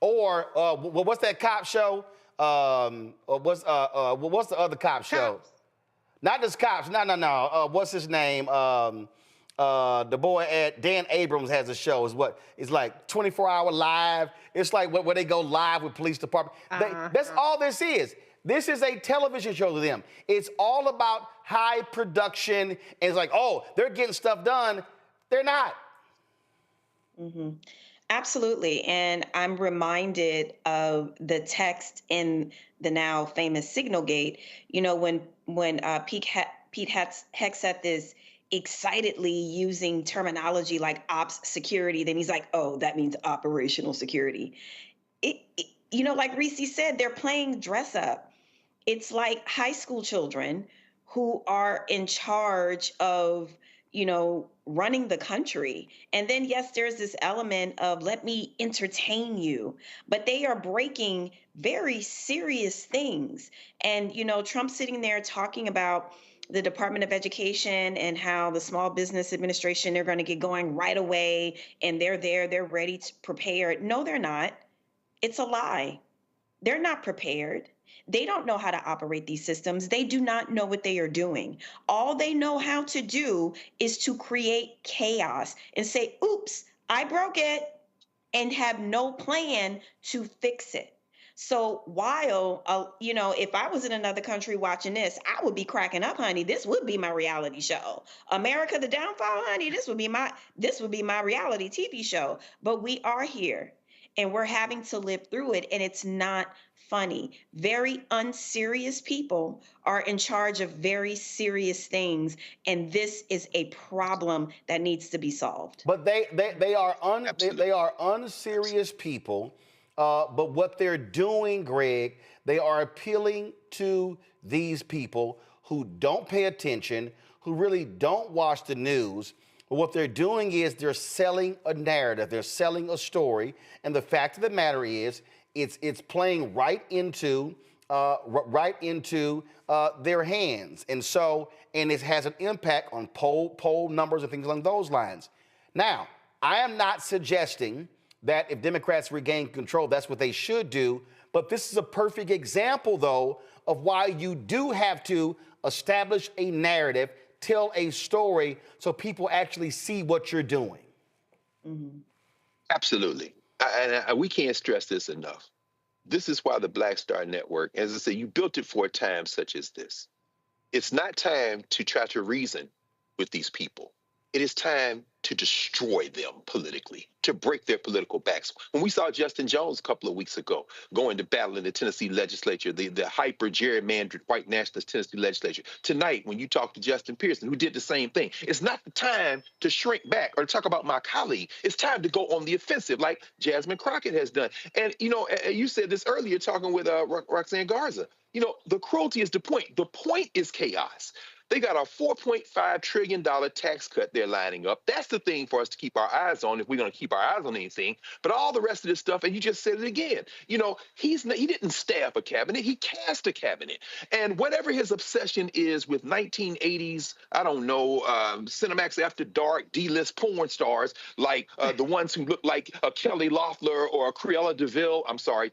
Or what's that cop show? What's the other cop show? Not just cops. No. What's his name? The boy at Dan Abrams has a show. It's like 24-hour live. It's like where they go live with police department. That's all this is. This is a television show to them. It's all about high production. And it's like, oh, they're getting stuff done. They're not. Mm-hmm. Absolutely. And I'm reminded of the text in the now famous Signalgate, you know, when Pete Hegseth is excitedly using terminology like ops security, then he's like, oh, that means operational security. You know, like Reese said, they're playing dress up. It's like high school children who are in charge of, you know, running the country. And then, yes, there's this element of let me entertain you, but they are breaking very serious things. And, you know, Trump sitting there talking about the Department of Education and how the Small Business Administration, they're going to get going right away and they're there, they're ready to prepare. No, they're not. It's a lie. They're not prepared. They don't know how to operate these systems. They do not know what they are doing. All they know how to do is to create chaos and say, oops, I broke it, and have no plan to fix it. So while, you know, if I was in another country watching this, I would be cracking up, honey. This would be my reality show. America the Downfall, honey, this would be my reality TV show. But we are here and we're having to live through it, and it's not funny. Very unserious people are in charge of very serious things, and this is a problem that needs to be solved. But they are unserious people. But what they're doing, Greg, they are appealing to these people who don't pay attention, who really don't watch the news. But what they're doing is they're selling a narrative, they're selling a story, and the fact of the matter is, it's playing right into their hands, and it has an impact on poll numbers and things along those lines. Now, I am not suggesting that if Democrats regain control, that's what they should do. But this is a perfect example, though, of why you do have to establish a narrative, tell a story, so people actually see what you're doing. Mm-hmm. Absolutely. And we can't stress this enough. This is why the Black Star Network, as I say, you built it for a time such as this. It's not time to try to reason with these people. It is time to destroy them politically, to break their political backs. When we saw Justin Jones a couple of weeks ago going to battle in the Tennessee legislature, the hyper-gerrymandered white nationalist Tennessee legislature, tonight when you talk to Justin Pearson, who did the same thing, it's not the time to shrink back or to talk about my colleague. It's time to go on the offensive like Jasmine Crockett has done. And, you know, you said this earlier talking with Roxanne Garza. You know, the cruelty is the point. The point is chaos. They got a $4.5 trillion tax cut they're lining up. That's the thing for us to keep our eyes on if we're going to keep our eyes on anything. But all the rest of this stuff, and you just said it again, you know, he didn't staff a cabinet. He cast a cabinet. And whatever his obsession is with 1980s, I don't know, Cinemax After Dark, D-list porn stars, like the ones who look like Kelly Loeffler or Cruella DeVille,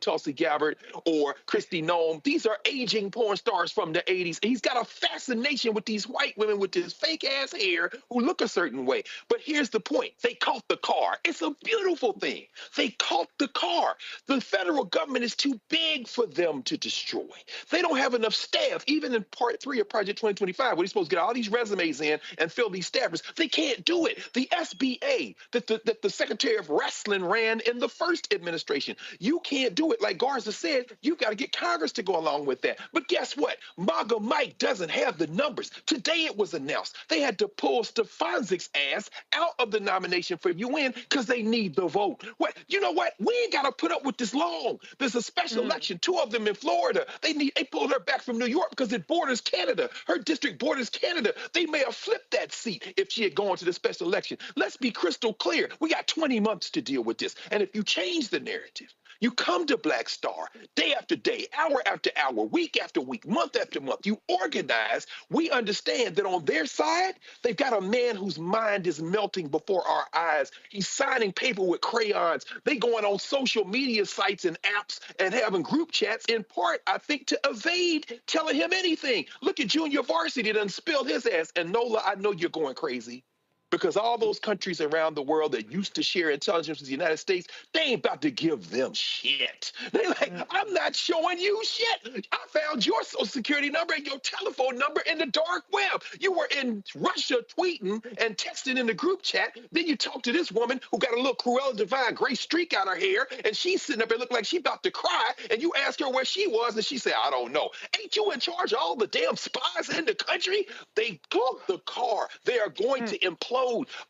Tulsi Gabbard or Christy Nome. These are aging porn stars from the 80s. And he's got a fascination with these white women with this fake ass hair who look a certain way. But here's the point. They caught the car. It's a beautiful thing. They caught the car. The federal government is too big for them to destroy. They don't have enough staff. Even in part 3 of Project 2025, where you're supposed to get all these resumes in and fill these staffers, they can't do it. The SBA that the Secretary of Wrestling ran in the first administration, you can't do it. Like Garza said, you've got to get Congress to go along with that. But guess what? MAGA Mike doesn't have the numbers. Today it was announced they had to pull Stefansik's ass out of the nomination for UN because they need the vote. What? You know what? We ain't got to put up with this long. There's a special election, 2 of them in Florida. They pulled her back from New York because it borders Canada. Her district borders Canada. They may have flipped that seat if she had gone to the special election. Let's be crystal clear. We got 20 months to deal with this. And if you change the narrative, You come to Black Star day after day, hour after hour, week after week, month after month. You organize. We understand that on their side, they've got a man whose mind is melting before our eyes. He's signing paper with crayons. They going on social media sites and apps and having group chats, in part, I think, to evade telling him anything. Look at Junior Varsity done spilled his ass. And Nola, I know you're going crazy, because all those countries around the world that used to share intelligence with the United States, they ain't about to give them shit. They like, I'm not showing you shit. I found your social security number and your telephone number in the dark web. You were in Russia tweeting and texting in the group chat. Then you talk to this woman who got a little Cruella Divine gray streak out her hair, and she's sitting up there looking like she about to cry, and you ask her where she was, and she said, I don't know. Ain't you in charge of all the damn spies in the country? They took the car. They are going to implode.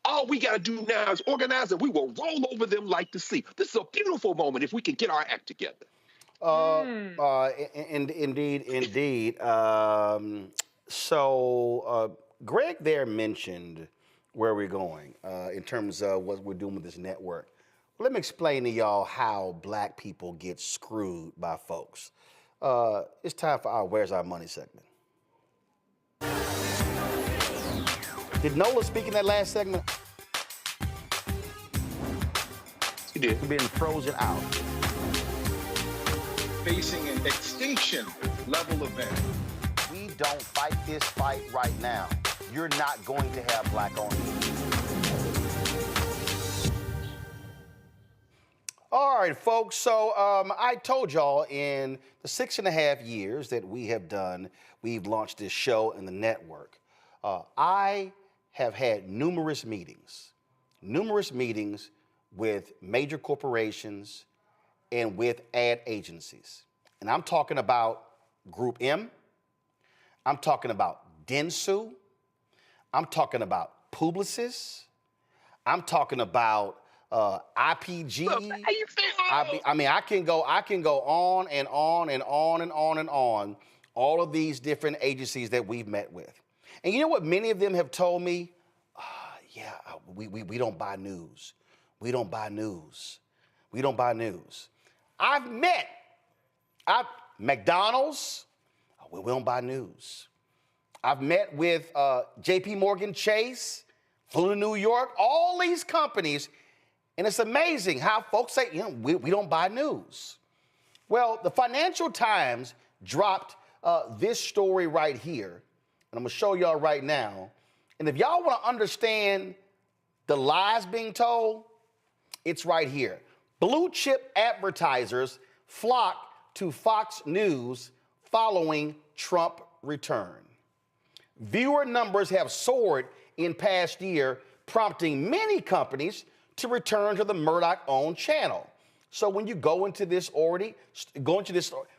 All we got to do now is organize, and we will roll over them like the sea. This is a beautiful moment if we can get our act together. Indeed. So Greg there mentioned where we're going in terms of what we're doing with this network. Let me explain to y'all how Black people get screwed by folks. It's time for our Where's Our Money segment. Did Nola speak in that last segment? He did. He's been frozen out. Facing an extinction level event. We don't fight this fight right now. You're not going to have Black-owned media. All right, folks. So I told y'all in the 6.5 years that we have done, we've launched this show and the network. I have had numerous meetings with major corporations and with ad agencies. And I'm talking about Group M, I'm talking about Dentsu, I'm talking about Publicis, I'm talking about IPG. I mean, I can go on and on and on and on and on, all of these different agencies that we've met with. And you know what many of them have told me? We don't buy news. We don't buy news. We don't buy news. I've met McDonald's. We don't buy news. I've met with JP Morgan Chase, flew to New York, all these companies. And it's amazing how folks say, we don't buy news. Well, the Financial Times dropped this story right here. And I'm going to show y'all right now. And if y'all want to understand the lies being told, it's right here. Blue chip advertisers flock to Fox News following Trump return. Viewer numbers have soared in past year, prompting many companies to return to the Murdoch-owned channel. So when you go into this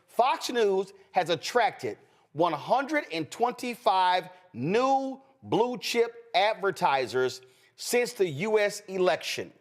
Fox News has attracted 125 new blue chip advertisers since the U.S. election.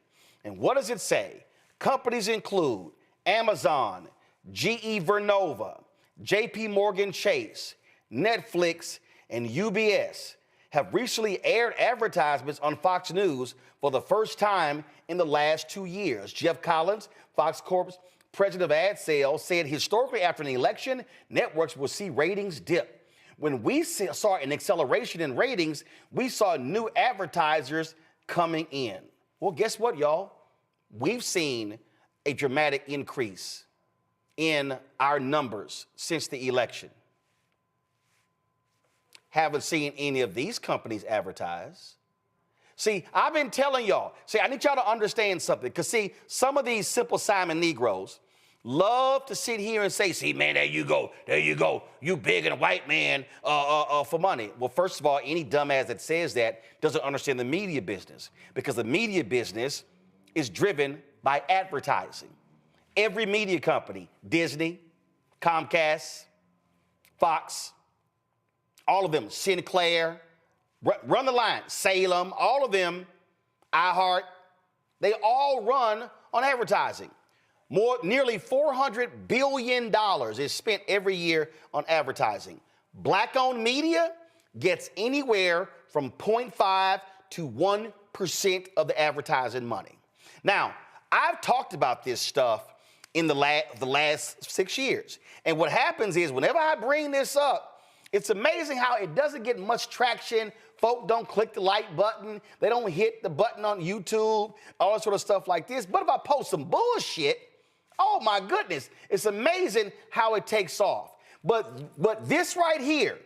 And what does it say? Companies include Amazon, GE Vernova, JP Morgan Chase, Netflix, and UBS have recently aired advertisements on Fox News for the first time in the last 2 years. Jeff Collins, Fox Corp's president of ad sales, said historically after an election, networks will see ratings dip. When we saw an acceleration in ratings, we saw new advertisers coming in. Well, guess what, y'all? We've seen a dramatic increase in our numbers since the election. Haven't seen any of these companies advertise. See, I've been telling y'all, I need y'all to understand something, because some of these Simple Simon Negroes love to sit here and say, man, there you go, you big and white man for money. Well, first of all, any dumbass that says that doesn't understand the media business, because the media business is driven by advertising. Every media company, Disney, Comcast, Fox, all of them, Sinclair, run the line, Salem, all of them, iHeart, they all run on advertising. Nearly $400 billion is spent every year on advertising. Black-owned media gets anywhere from 0.5 to 1% of the advertising money. Now, I've talked about this stuff in the last 6 years. And what happens is whenever I bring this up, it's amazing how it doesn't get much traction. Folk don't click the like button. They don't hit the button on YouTube, all that sort of stuff like this. But if I post some bullshit, oh my goodness, it's amazing how it takes off. But this right here,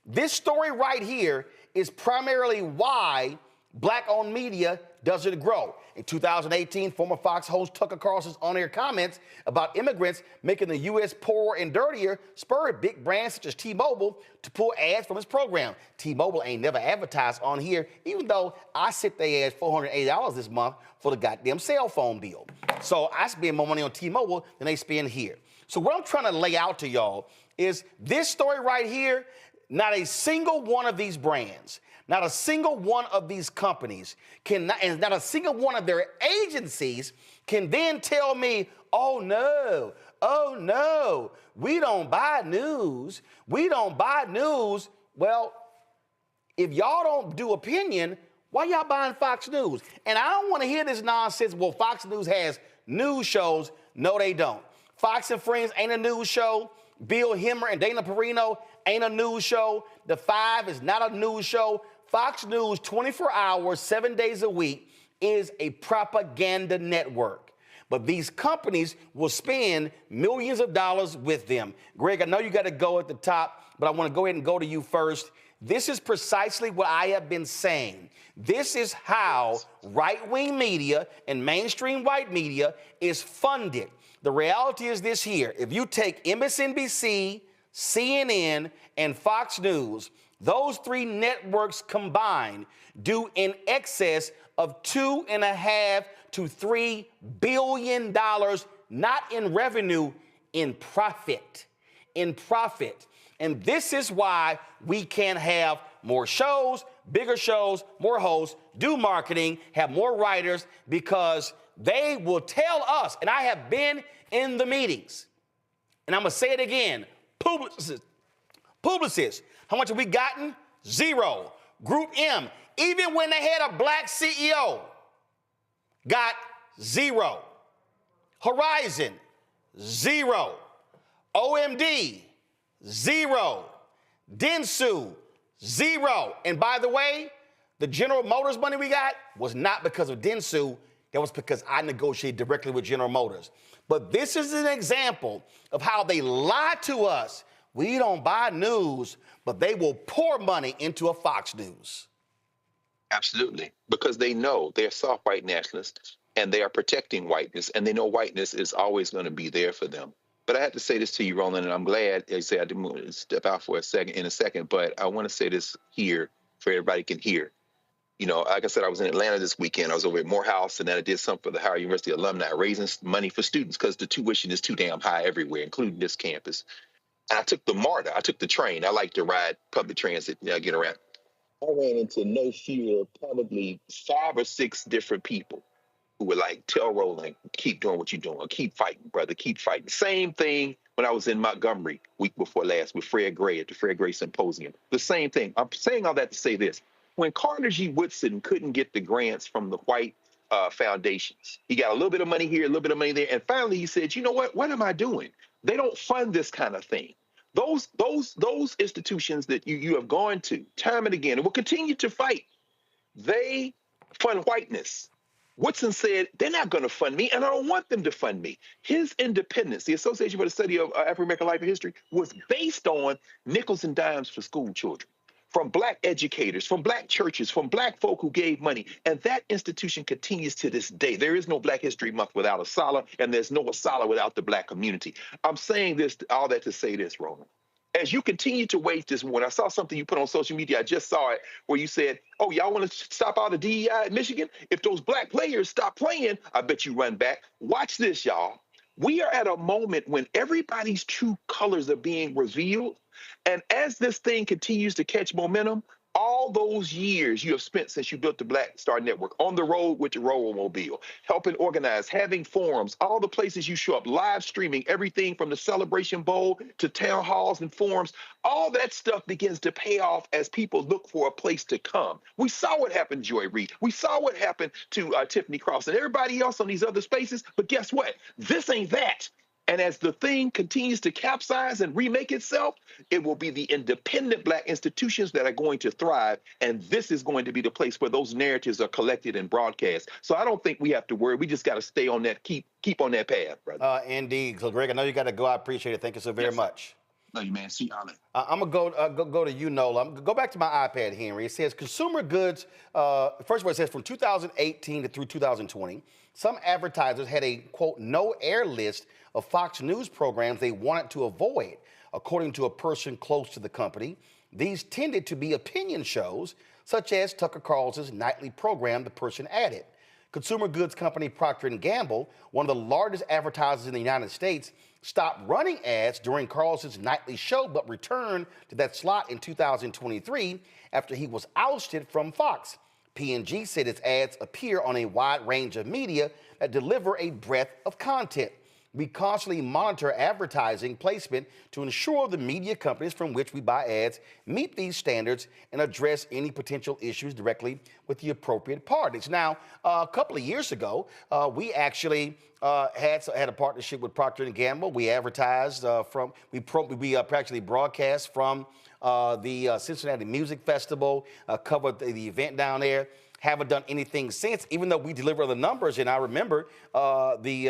this story right here is primarily why black-owned media doesn't grow. In 2018, former Fox host Tucker Carlson's on-air comments about immigrants making the U.S. poorer and dirtier spurred big brands such as T-Mobile to pull ads from its program. T-Mobile ain't never advertised on here, even though I sent their ads $480 this month for the goddamn cell phone bill. So I spend more money on T-Mobile than they spend here. So what I'm trying to lay out to y'all is this story right here. Not a single one of these brands, not a single one of these companies and not a single one of their agencies can then tell me, oh no, we don't buy news. We don't buy news. Well, if y'all don't do opinion, why y'all buying Fox News? And I don't want to hear this nonsense, well, Fox News has news shows. No, they don't. Fox and Friends ain't a news show. Bill Hemmer and Dana Perino ain't a news show. The Five is not a news show. Fox News, 24 hours, 7 days a week, is a propaganda network. But these companies will spend millions of dollars with them. Greg, I know you got to go at the top, but I want to go ahead and go to you first. This is precisely what I have been saying. This is how right-wing media and mainstream white media is funded. The reality is this here. If you take MSNBC, CNN, and Fox News, those three networks combined do in excess of $2.5 to $3 billion, not in revenue, in profit. In profit. And this is why we can't have more shows, bigger shows, more hosts, do marketing, have more writers, because they will tell us, and I have been in the meetings, and I'm going to say it again, Publicists, how much have we gotten? Zero. Group M, even when they had a black CEO, got zero. Horizon, zero. OMD, zero. Dentsu, zero. And by the way, the General Motors money we got was not because of Dentsu. That was because I negotiated directly with General Motors. But this is an example of how they lie to us. We don't buy news, but they will pour money into a Fox News. Absolutely, because they know they're soft white nationalists and they are protecting whiteness, and they know whiteness is always going to be there for them. But I had to say this to you, Roland, and I'm glad you say I didn't step out for a second, but I want to say this here for everybody can hear. You know, like I said, I was in Atlanta this weekend. I was over at Morehouse, and then I did something for the Howard University alumni, raising money for students because the tuition is too damn high everywhere, including this campus. And I took the MARTA. I took the train. I like to ride public transit. Get around. I ran into no fewer, probably 5 or 6 different people who were like, tell Roland, keep doing what you're doing. Keep fighting, brother. Keep fighting. Same thing when I was in Montgomery week before last with Fred Gray at the Fred Gray Symposium. The same thing. I'm saying all that to say this. When Carter G. Woodson couldn't get the grants from the white foundations, he got a little bit of money here, a little bit of money there. And finally he said, you know what am I doing? They don't fund this kind of thing. Those institutions that you have gone to time and again and will continue to fight, they fund whiteness. Woodson said, they're not going to fund me, and I don't want them to fund me. His independence, the Association for the Study of African-American Life and History, was based on nickels and dimes for school children, from black educators, from black churches, from black folk who gave money. And that institution continues to this day. There is no Black History Month without Asala, and there's no Asala without the black community. I'm saying this, all that to say this, Roland. As you continue to wage this war, and I saw something you put on social media, I just saw it, where you said, oh, y'all want to stop all the DEI at Michigan? If those black players stop playing, I bet you run back. Watch this, y'all. We are at a moment when everybody's true colors are being revealed. And as this thing continues to catch momentum, all those years you have spent since you built the Black Star Network, on the road with the Roll-O-Mobile, helping organize, having forums, all the places you show up, live streaming, everything from the Celebration Bowl to town halls and forums, all that stuff begins to pay off as people look for a place to come. We saw what happened to Joy Reid. We saw what happened to Tiffany Cross and everybody else on these other spaces. But guess what? This ain't that. And as the thing continues to capsize and remake itself, it will be the independent Black institutions that are going to thrive. And this is going to be the place where those narratives are collected and broadcast. So I don't think we have to worry. We just got to stay on that, keep on that path, brother. Indeed. So, Greg, I know you got to go. I appreciate it. Thank you so very much. Love you, man. See y'all later. I'm going to go to you, Nola. Go back to my iPad, Henry. It says consumer goods, first of all, it says from 2018 to through 2020, some advertisers had a, quote, no air list of Fox News programs they wanted to avoid. According to a person close to the company, these tended to be opinion shows, such as Tucker Carlson's nightly program, the person added. Consumer goods company Procter & Gamble, one of the largest advertisers in the United States, stopped running ads during Carlson's nightly show, but returned to that slot in 2023 after he was ousted from Fox. P&G said its ads appear on a wide range of media that deliver a breadth of content. We constantly monitor advertising placement to ensure the media companies from which we buy ads meet these standards and address any potential issues directly with the appropriate parties. Now, a couple of years ago, we actually had a partnership with Procter & Gamble. We advertised we actually broadcast from the Cincinnati Music Festival, covered the event down there. Haven't done anything since, even though we deliver the numbers. And I remember the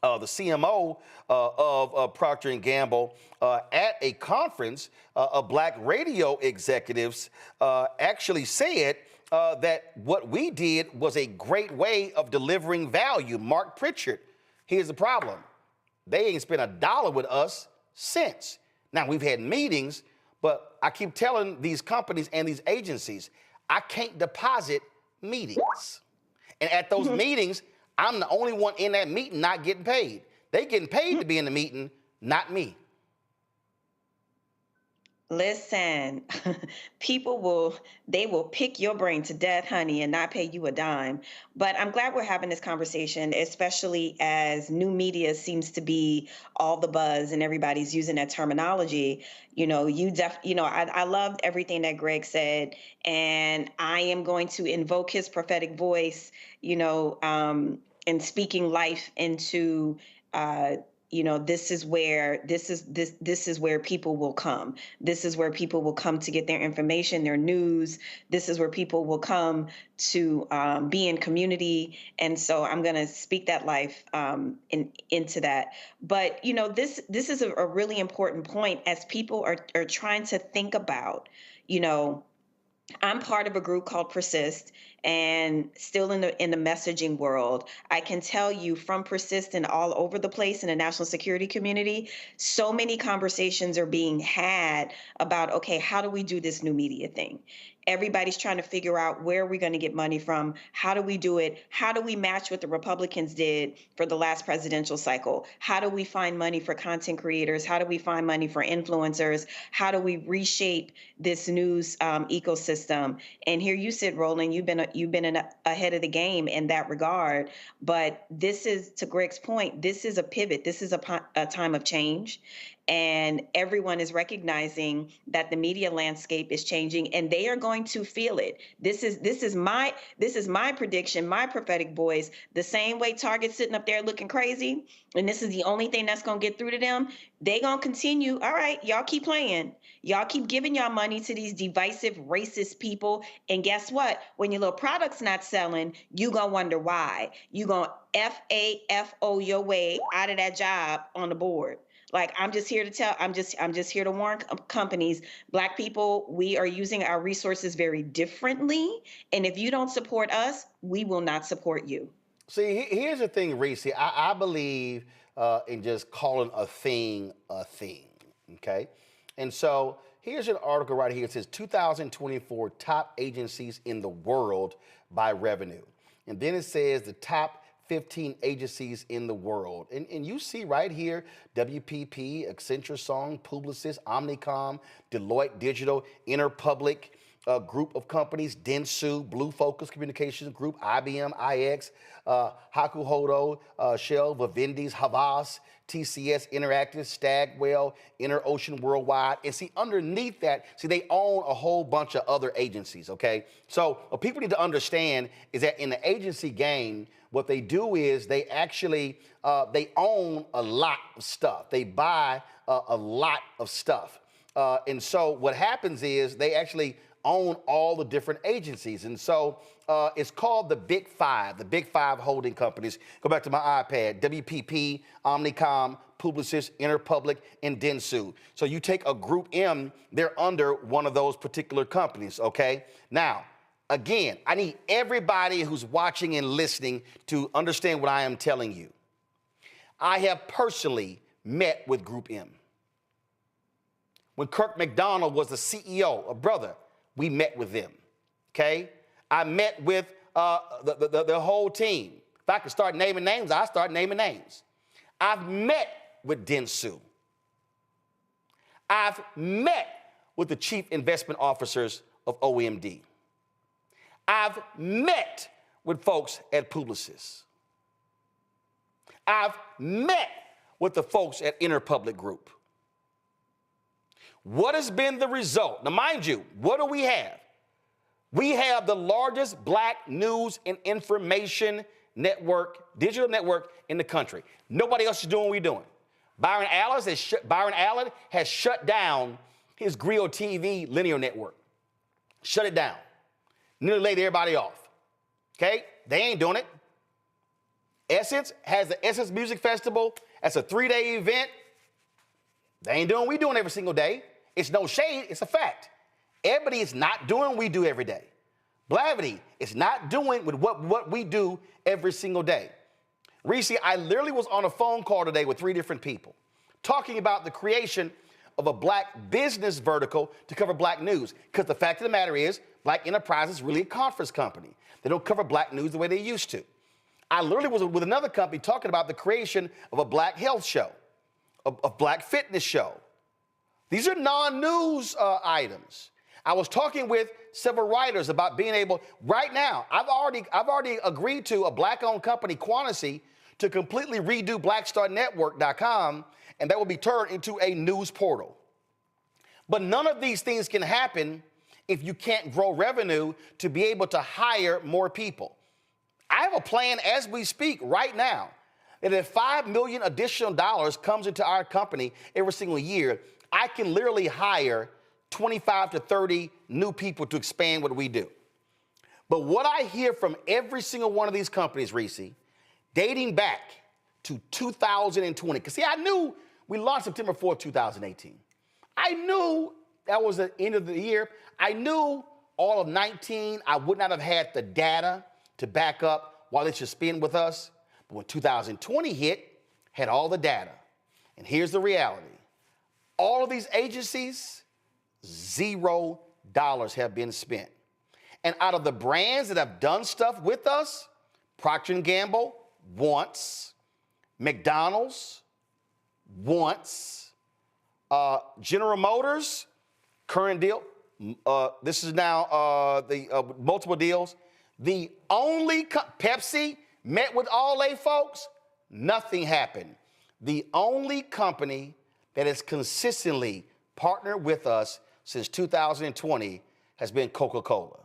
CMO of Procter & Gamble at a conference of Black radio executives actually said that what we did was a great way of delivering value. Mark Pritchard, here's the problem. They ain't spent $1 with us since. Now, we've had meetings, but I keep telling these companies and these agencies, I can't deposit meetings. And at those meetings, I'm the only one in that meeting not getting paid. They getting paid to be in the meeting, not me. Listen, people will pick your brain to death, honey, and not pay you a dime. But I'm glad we're having this conversation, especially as new media seems to be all the buzz and everybody's using that terminology. You know, I loved everything that Greg said, and I am going to invoke his prophetic voice, and speaking life into this is where people will come. This is where people will come to get their information, their news. This is where people will come to be in community. And so I'm going to speak that life into that. But, this is a really important point as people are trying to think about, I'm part of a group called Persist, and still in the messaging world. I can tell you from Persist and all over the place in the national security community, so many conversations are being had about, okay, how do we do this new media thing? Everybody's trying to figure out where we're going to get money from. How do we do it? How do we match what the Republicans did for the last presidential cycle? How do we find money for content creators? How do we find money for influencers? How do we reshape this news ecosystem? And here you sit, Roland, you've been ahead of the game in that regard. But this is, to Greg's point, this is a pivot. This is a time of change. And everyone is recognizing that the media landscape is changing, and they are going to feel it. This is my prediction, my prophetic voice. The same way Target's sitting up there looking crazy, and this is the only thing that's gonna get through to them. They gonna continue. All right, y'all keep playing. Y'all keep giving y'all money to these divisive, racist people, and guess what? When your little product's not selling, you gonna wonder why. You gonna FAFO your way out of that job on the board. Like, I'm just here to warn companies, Black people, we are using our resources very differently. And if you don't support us, we will not support you. See, here's the thing, Reese. I believe in just calling a thing, okay? And so here's an article right here. It says 2024 top agencies in the world by revenue. And then it says the top 15 agencies in the world. And you see right here, WPP, Accenture Song, Publicis, Omnicom, Deloitte Digital, Interpublic, group of companies, Dentsu, Blue Focus Communications Group, IBM, IX, Hakuhodo, Shell, Vivendi's, Havas, TCS, Interactive, Stagwell, InterOcean Worldwide. And see, underneath that, see, they own a whole bunch of other agencies, okay? So what people need to understand is that in the agency game, what they do is they actually, they own a lot of stuff. They buy a lot of stuff. And so what happens is they actually own all the different agencies. And so it's called the Big Five holding companies. Go back to my iPad, WPP, Omnicom, Publicis, Interpublic, and Dentsu. So you take a Group M, they're under one of those particular companies, okay? Now, again, I need everybody who's watching and listening to understand what I am telling you. I have personally met with Group M. When Kirk McDonald was the CEO, a brother, we met with them, okay? I met with the whole team. If I could start naming names, I'd start naming names. I've met with Dentsu. I've met with the chief investment officers of OMD. I've met with folks at Publicis. I've met with the folks at Interpublic Group. What has been the result? Now, mind you, what do we have? We have the largest black news and information network, digital network in the country. Nobody else is doing what we're doing. Byron Allen has shut down his Grio TV linear network. Shut it down. Nearly laid everybody off. Okay? They ain't doing it. Essence has the Essence Music Festival. That's a 3-day event. They ain't doing what we doing every single day. It's no shade, it's a fact. Ebony is not doing what we do every day. Blavity is not doing with what we do every single day. Reese, I literally was on a phone call today with 3 different people talking about the creation of a black business vertical to cover black news. Because the fact of the matter is, Black Enterprise is really a conference company. They don't cover black news the way they used to. I literally was with another company talking about the creation of a black health show, a black fitness show. These are non-news items. I was talking with several writers about being able, right now, I've already agreed to a black-owned company, Quantasy, to completely redo blackstarnetwork.com, and that will be turned into a news portal. But none of these things can happen if you can't grow revenue to be able to hire more people. I have a plan as we speak right now that if $5 million additional dollars comes into our company every single year, I can literally hire 25 to 30 new people to expand what we do. But what I hear from every single one of these companies, Reese, dating back to 2020, because see, I knew we launched September 4th, 2018. I knew that was the end of the year. I knew all of 19, I would not have had the data to back up why they should spend with us. But when 2020 hit, had all the data. And here's the reality. All of these agencies, $0 have been spent. And out of the brands that have done stuff with us, Procter & Gamble, once, McDonald's, once, General Motors, current deal, this is now the multiple deals. The only, Pepsi met with all they folks, nothing happened. The only company that has consistently partnered with us since 2020 has been Coca-Cola.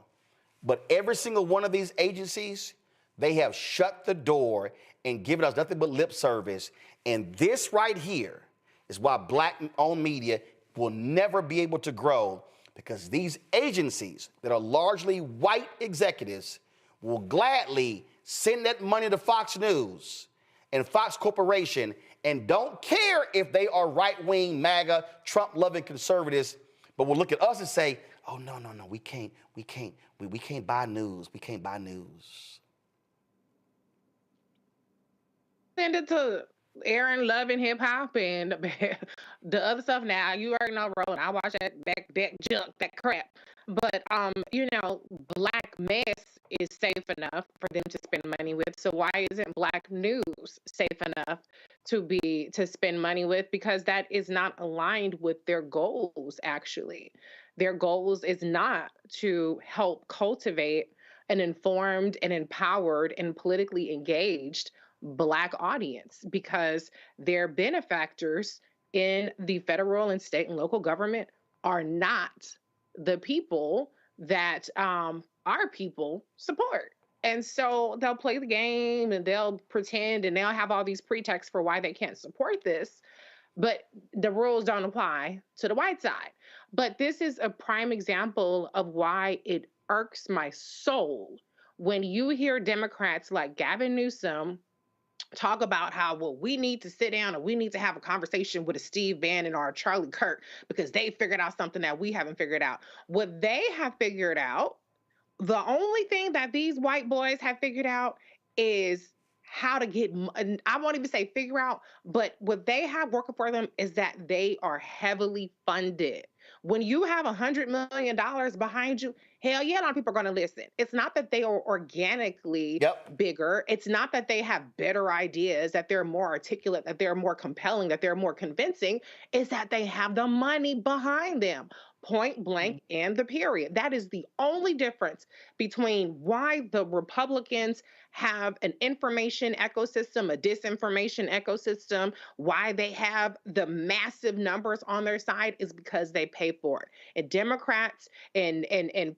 But every single one of these agencies, they have shut the door and given us nothing but lip service. And this right here is why black-owned media will never be able to grow, because these agencies that are largely white executives will gladly send that money to Fox News and Fox Corporation and don't care if they are right-wing, MAGA, Trump-loving conservatives, but will look at us and say, oh, no, we can't buy news. We can't buy news. Send it to Aaron Loving Hip Hop and the other stuff. Now you already know, Roland. I watch that junk, that crap. But Black Mess is safe enough for them to spend money with. So why isn't Black News safe enough to spend money with? Because that is not aligned with their goals, actually. Their goals is not to help cultivate an informed and empowered and politically engaged Black audience, because their benefactors in the federal and state and local government are not the people that our people support. And so they'll play the game and they'll pretend and they'll have all these pretexts for why they can't support this, but the rules don't apply to the white side. But this is a prime example of why it irks my soul when you hear Democrats like Gavin Newsom talk about how, well, we need to sit down and we need to have a conversation with a Steve Bannon or a Charlie Kirk because they figured out something that we haven't figured out. What they have figured out, the only thing that these white boys have figured out is how to get, I won't even say figure out, but what they have working for them is that they are heavily funded. When you have $100 million behind you, hell yeah, a lot of people are going to listen. It's not that they are organically bigger. It's not that they have better ideas, that they're more articulate, that they're more compelling, that they're more convincing. It's that they have the money behind them. Point blank and the period. That is the only difference between why the Republicans have an information ecosystem, a disinformation ecosystem, why they have the massive numbers on their side is because they pay for it. And Democrats and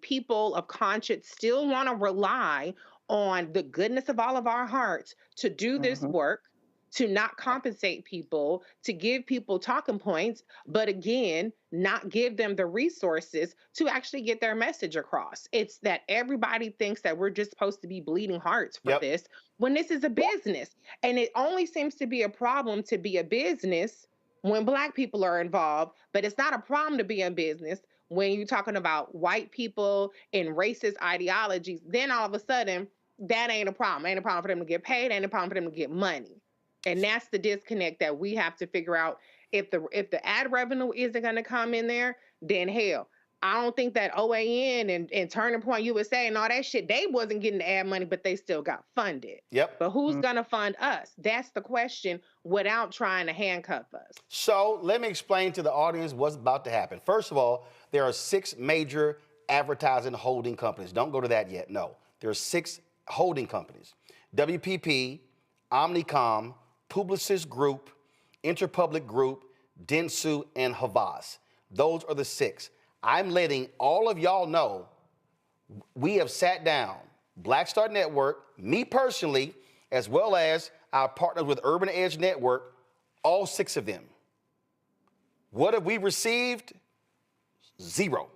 people of conscience still want to rely on the goodness of all of our hearts to do this work, to not compensate people, to give people talking points, but again, not give them the resources to actually get their message across. It's that everybody thinks that we're just supposed to be bleeding hearts for this, when this is a business. And it only seems to be a problem to be a business when Black people are involved, but it's not a problem to be in business when you're talking about white people and racist ideologies. Then all of a sudden, that ain't a problem. Ain't a problem for them to get paid, ain't a problem for them to get money. And that's the disconnect that we have to figure out. If the ad revenue isn't going to come in there, then hell, I don't think that OAN and Turning Point USA and all that shit, they wasn't getting the ad money, but they still got funded. But who's going to fund us? That's the question, without trying to handcuff us. So let me explain to the audience what's about to happen. First of all, there are 6 major advertising holding companies. Don't go to that yet. No, there are 6 holding companies: WPP, Omnicom, Publicis Group, Interpublic Group, Dentsu, and Havas. Those are the 6. I'm letting all of y'all know we have sat down, Black Star Network, me personally, as well as our partners with Urban Edge Network, all 6 of them. What have we received? 0.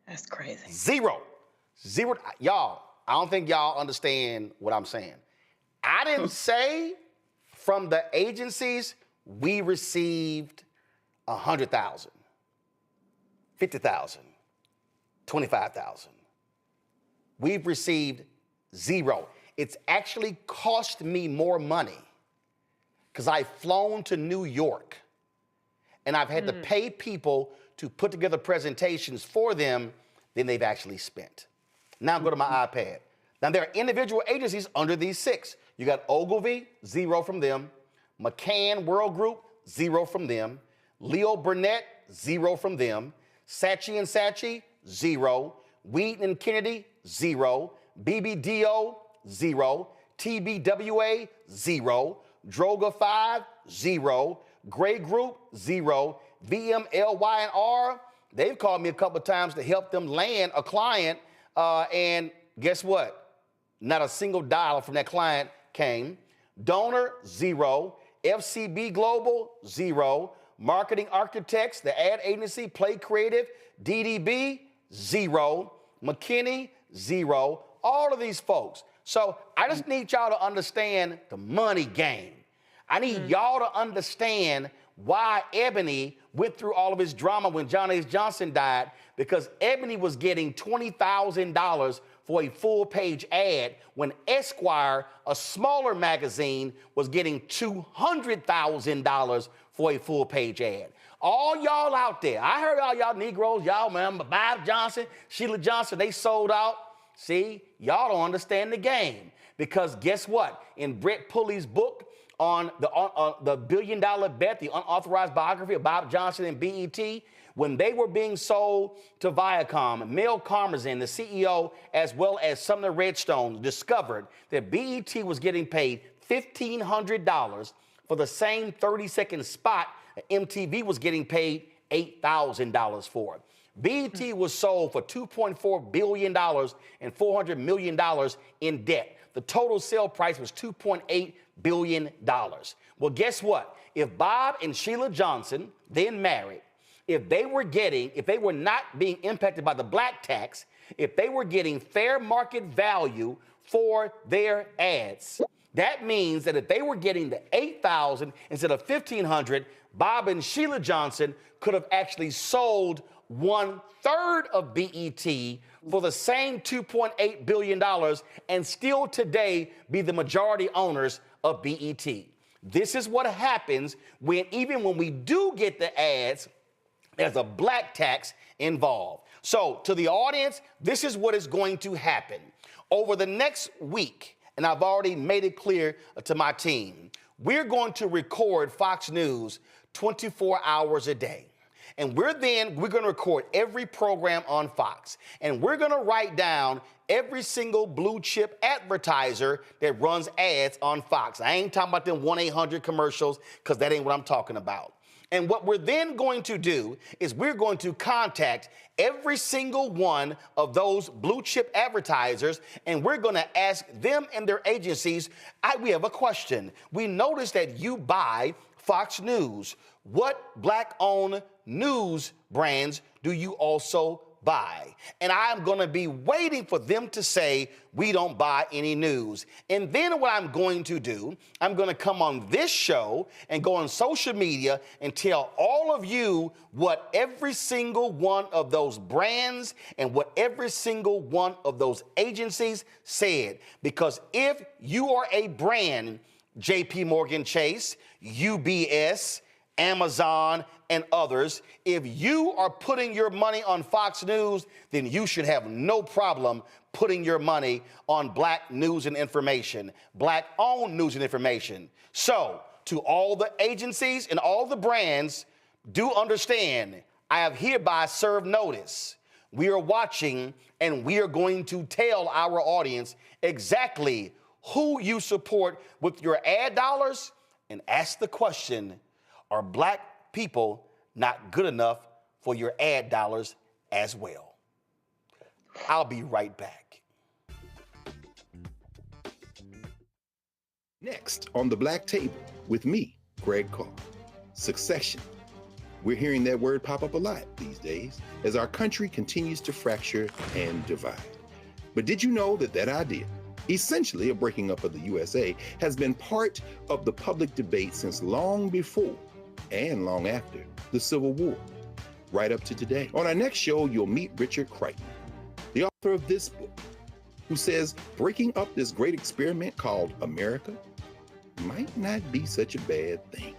That's crazy. 0. Y'all, I don't think y'all understand what I'm saying. I didn't say from the agencies we received 100,000, 50,000, 25,000. We've received 0. It's actually cost me more money because I've flown to New York and I've had to pay people to put together presentations for them than they've actually spent. Now go to my iPad. Now there are individual agencies under these 6. You got Ogilvy, 0 from them. McCann World Group, 0 from them. Leo Burnett, 0 from them. Saatchi & Saatchi, 0. Wheaton and Kennedy, 0. BBDO, 0. TBWA, 0. Droga 5, 0. Gray Group, 0. VMLY&R, they've called me a couple of times to help them land a client, and guess what? Not a single dollar from that client came. Donor, 0. FCB Global, 0. Marketing Architects, the ad agency, Play Creative, DDB, 0. McKinney, 0. All of these folks. So I just need y'all to understand the money game. I need y'all to understand why Ebony went through all of his drama when John H. Johnson died, because Ebony was getting $20,000 for a full-page ad when Esquire, a smaller magazine, was getting $200,000 for a full-page ad. All y'all out there, I heard all y'all Negroes, y'all remember Bob Johnson, Sheila Johnson, they sold out. See, y'all don't understand the game, because guess what? In Brett Pulley's book, on the billion-dollar bet, the unauthorized biography of Bob Johnson and BET, when they were being sold to Viacom, Mel Karmazin, the CEO, as well as Sumner Redstone, discovered that BET was getting paid $1,500 for the same 30-second spot that MTV was getting paid $8,000 for. BET was sold for $2.4 billion and $400 million in debt. The total sale price was $2.8 billion. Well, guess what? If Bob and Sheila Johnson, then married, if they were not being impacted by the black tax, if they were getting fair market value for their ads, that means that if they were getting the $8,000 instead of $1,500, Bob and Sheila Johnson could have actually sold 1/3 of BET for the same $2.8 billion and still today be the majority owners of BET. This is what happens even when we do get the ads, there's a black tax involved. So to the audience, this is what is going to happen. Over the next week, and I've already made it clear to my team, we're going to record Fox News 24 hours a day. And we're going to record every program on Fox. And we're going to write down every single blue chip advertiser that runs ads on Fox. I ain't talking about them 1-800 commercials, because that ain't what I'm talking about. And what we're then going to do is we're going to contact every single one of those blue chip advertisers, and we're going to ask them and their agencies, we have a question. We noticed that you buy Fox News. What black-owned news brands do you also buy? And I'm going to be waiting for them to say, we don't buy any news. And then what I'm going to do, I'm going to come on this show and go on social media and tell all of you what every single one of those brands and what every single one of those agencies said. Because if you are a brand, JP Morgan Chase, UBS, Amazon, and others, if you are putting your money on Fox News, then you should have no problem putting your money on black news and information, black-owned news and information. So, to all the agencies and all the brands, do understand, I have hereby served notice. We are watching, and we are going to tell our audience exactly who you support with your ad dollars, and ask the question, are black people not good enough for your ad dollars as well? I'll be right back. Next on the Black Table with me, Greg Carr. Succession. We're hearing that word pop up a lot these days as our country continues to fracture and divide. But did you know that idea, essentially a breaking up of the USA, has been part of the public debate since long before and long after the Civil War, right up to today? On our next show, you'll meet Richard Crichton, the author of this book, who says breaking up this great experiment called America might not be such a bad thing.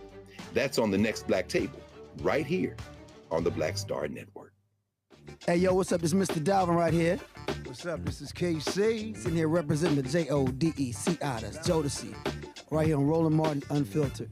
That's on the next Black Table, right here on the Black Star Network. Hey, yo, what's up? It's Mr. Dalvin right here. What's up? This is KC, sitting here representing the JODECI, that's Jodeci, right here on Roland Martin Unfiltered.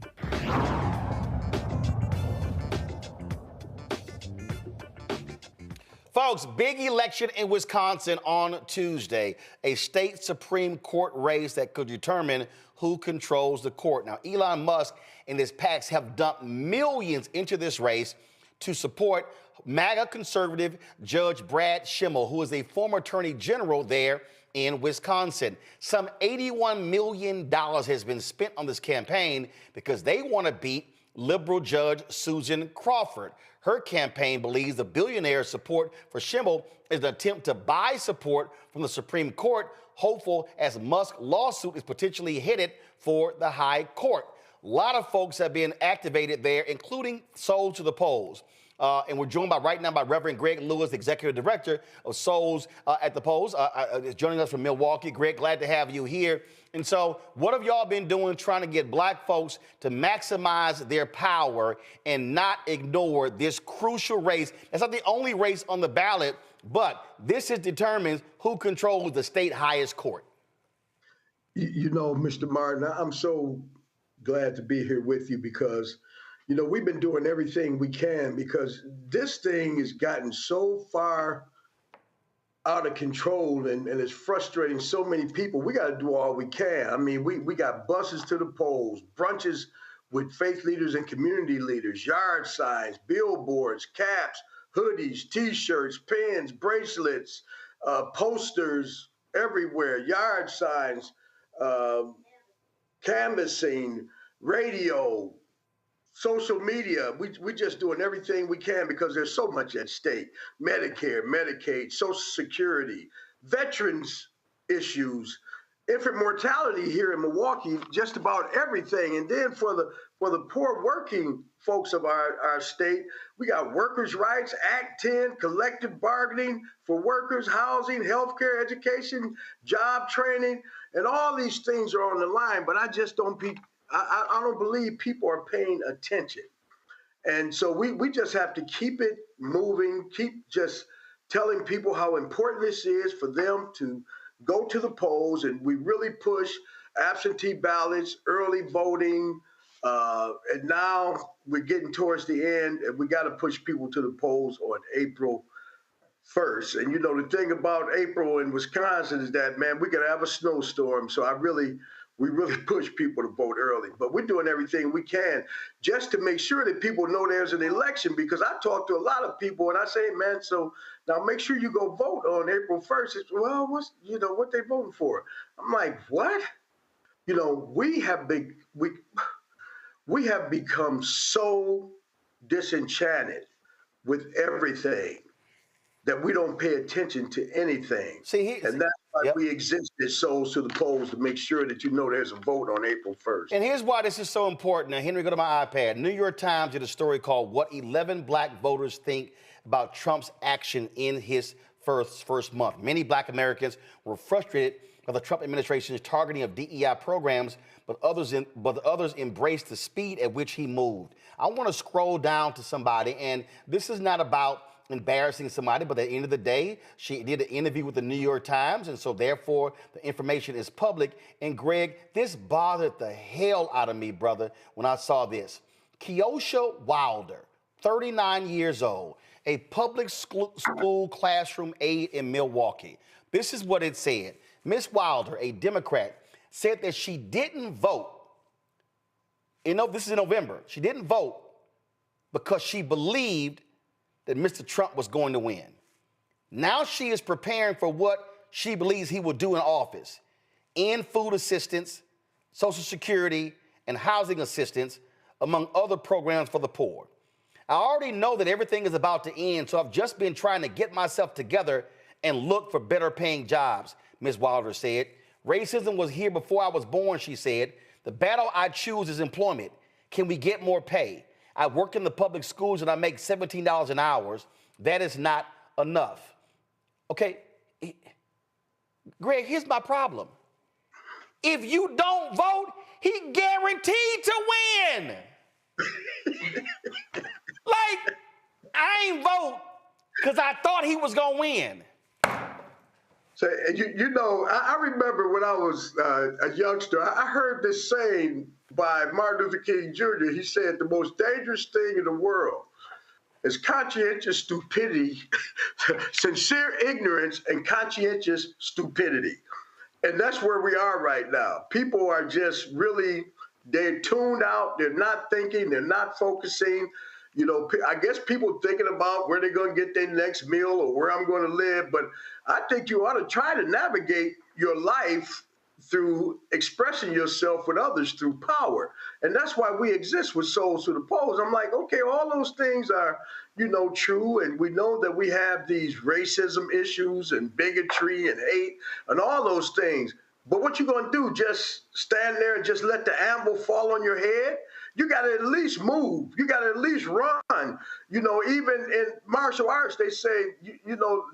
Folks, big election in Wisconsin on Tuesday, a state Supreme Court race that could determine who controls the court. Now, Elon Musk and his PACs have dumped millions into this race to support MAGA conservative Judge Brad Schimmel, who is a former attorney general there in Wisconsin. Some $81 million has been spent on this campaign because they want to beat liberal Judge Susan Crawford. Her campaign believes the billionaire's support for Schimmel is an attempt to buy support from the Supreme Court, hopeful as Musk's lawsuit is potentially headed for the High Court. A lot of folks have been activated there, including Souls to the Polls. And we're joined right now by Reverend Greg Lewis, Executive Director of Souls at the Polls, joining us from Milwaukee. Greg, glad to have you here. And so what have y'all been doing trying to get black folks to maximize their power and not ignore this crucial race? It's not the only race on the ballot, but this determines who controls the state highest court. You know, Mr. Martin, I'm so glad to be here with you because, you know, we've been doing everything we can because this thing has gotten so far out of control and it's frustrating so many people. We got to do all we can. I mean, we got buses to the polls, brunches with faith leaders and community leaders, yard signs, billboards, caps, hoodies, T-shirts, pins, bracelets, posters everywhere, yard signs, canvassing, radio, social media. We just doing everything we can because there's so much at stake. Medicare, Medicaid, Social Security, veterans issues, infant mortality here in Milwaukee, just about everything. And then for the poor working folks of our state, we got workers' rights, Act 10, collective bargaining for workers, housing, healthcare, education, job training, and all these things are on the line. But I just don't I don't believe people are paying attention. And so we just have to keep it moving, keep just telling people how important this is for them to go to the polls, and we really push absentee ballots, early voting, and now we're getting towards the end, and we got to push people to the polls on April 1st. And you know, the thing about April in Wisconsin is that, man, we're gonna have a snowstorm, so we really push people to vote early. But we're doing everything we can just to make sure that people know there's an election, because I talk to a lot of people and I say, man, so now make sure you go vote on April 1st. It's, well, what they voting for? I'm like, what? You know, we have become so disenchanted with everything that we don't pay attention to anything. And that's why we exist as souls to the polls, to make sure that you know there's a vote on April 1st. And here's why this is so important. Now, Henry, go to my iPad. New York Times did a story called What 11 Black Voters Think About Trump's Action in His First Month. Many Black Americans were frustrated by the Trump administration's targeting of DEI programs, but others embraced the speed at which he moved. I want to scroll down to somebody, and this is not about embarrassing somebody, but at the end of the day, she did an interview with the New York Times, and so therefore the information is public. And Greg, this bothered the hell out of me, brother, when I saw this. Keosha Wilder, 39 years old, a public school classroom aide in Milwaukee. This is what it said. Miss Wilder, a Democrat, said that she didn't vote. This is in November. She didn't vote because she believed that Mr. Trump was going to win. Now she is preparing for what she believes he will do in office. End food assistance, Social Security, and housing assistance, among other programs for the poor. I already know that everything is about to end, so I've just been trying to get myself together and look for better paying jobs, Ms. Wilder said. Racism was here before I was born, she said. The battle I choose is employment. Can we get more pay? I work in the public schools and I make $17 an hour. That is not enough. Okay, Greg, here's my problem. If you don't vote, he guaranteed to win. Like, I ain't vote because I thought he was gonna win. So, you know, I remember when I was a youngster, I heard this saying by Martin Luther King Jr. He said, the most dangerous thing in the world is conscientious stupidity, sincere ignorance, and conscientious stupidity. And that's where we are right now. People are just really, they're tuned out. They're not thinking. They're not focusing. You know, I guess people thinking about where they're going to get their next meal or where I'm going to live. But I think you ought to try to navigate your life through expressing yourself with others through power. And that's why we exist with Souls to the Polls. I'm like, okay, all those things are, you know, true. And we know that we have these racism issues and bigotry and hate and all those things. But what you going to do, just stand there and just let the anvil fall on your head? You got to at least move. You got to at least run. You know, even in martial arts, they say, you know,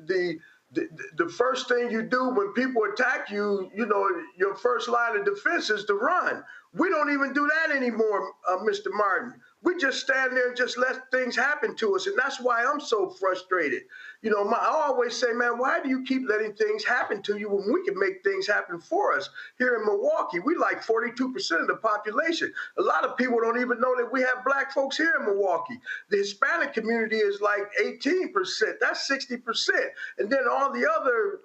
the first thing you do when people attack you, you know, your first line of defense is to run. We don't even do that anymore, Mr. Martin. We just stand there and just let things happen to us. And that's why I'm so frustrated. You know, I always say, man, why do you keep letting things happen to you when we can make things happen for us? Here in Milwaukee, we like 42% of the population. A lot of people don't even know that we have black folks here in Milwaukee. The Hispanic community is like 18%. That's 60%. And then all the other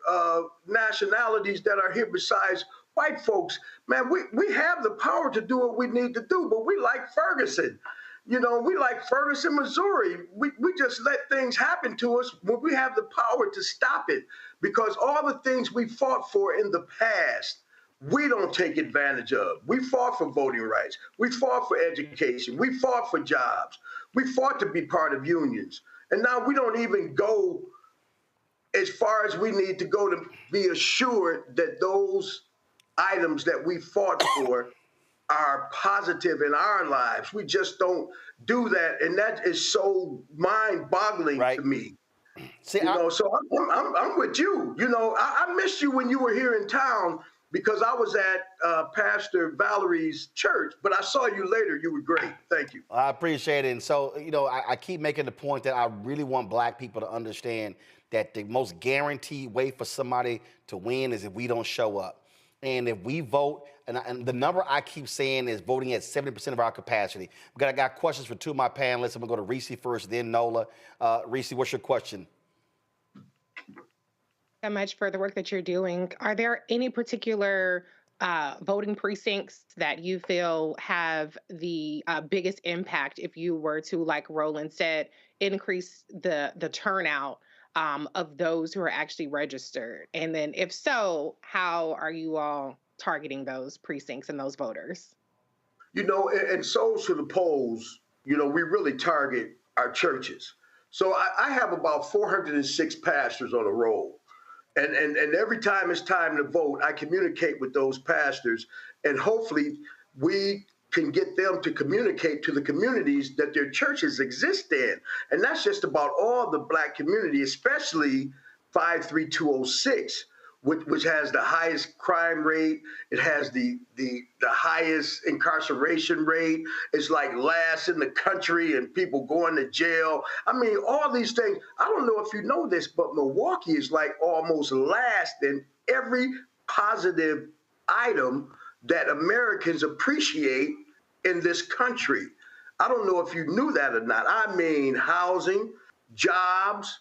nationalities that are here besides white folks, man, we have the power to do what we need to do, but we like Ferguson. You know, we like Ferguson, Missouri. We just let things happen to us when we have the power to stop it, because all the things we fought for in the past, we don't take advantage of. We fought for voting rights. We fought for education. We fought for jobs. We fought to be part of unions. And now we don't even go as far as we need to go to be assured that those items that we fought for are positive in our lives. We just don't do that, and that is so mind-boggling to me. See, So I'm with you. You know, I missed you when you were here in town because I was at Pastor Valerie's church, but I saw you later. You were great. Thank you. I appreciate it. And so, you know, I keep making the point that I really want black people to understand that the most guaranteed way for somebody to win is if we don't show up. And if we vote, and the number I keep saying is voting at 70% of our capacity. I got questions for two of my panelists. I'm going to go to Reese first, then Nola. Reese, what's your question? So much for the work that you're doing. Are there any particular voting precincts that you feel have the biggest impact if you were to, like Roland said, increase the turnout of those who are actually registered? And then if so, how are you all targeting those precincts and those voters? You know, and so to the polls, you know, we really target our churches. So I have about 406 pastors on a roll. And every time it's time to vote, I communicate with those pastors, and hopefully we can get them to communicate to the communities that their churches exist in. And that's just about all the black community, especially 53206, which has the highest crime rate. It has the highest incarceration rate. It's like last in the country and people going to jail. I mean, all these things. I don't know if you know this, but Milwaukee is like almost last in every positive item that Americans appreciate in this country. I don't know if you knew that or not. I mean, housing, jobs,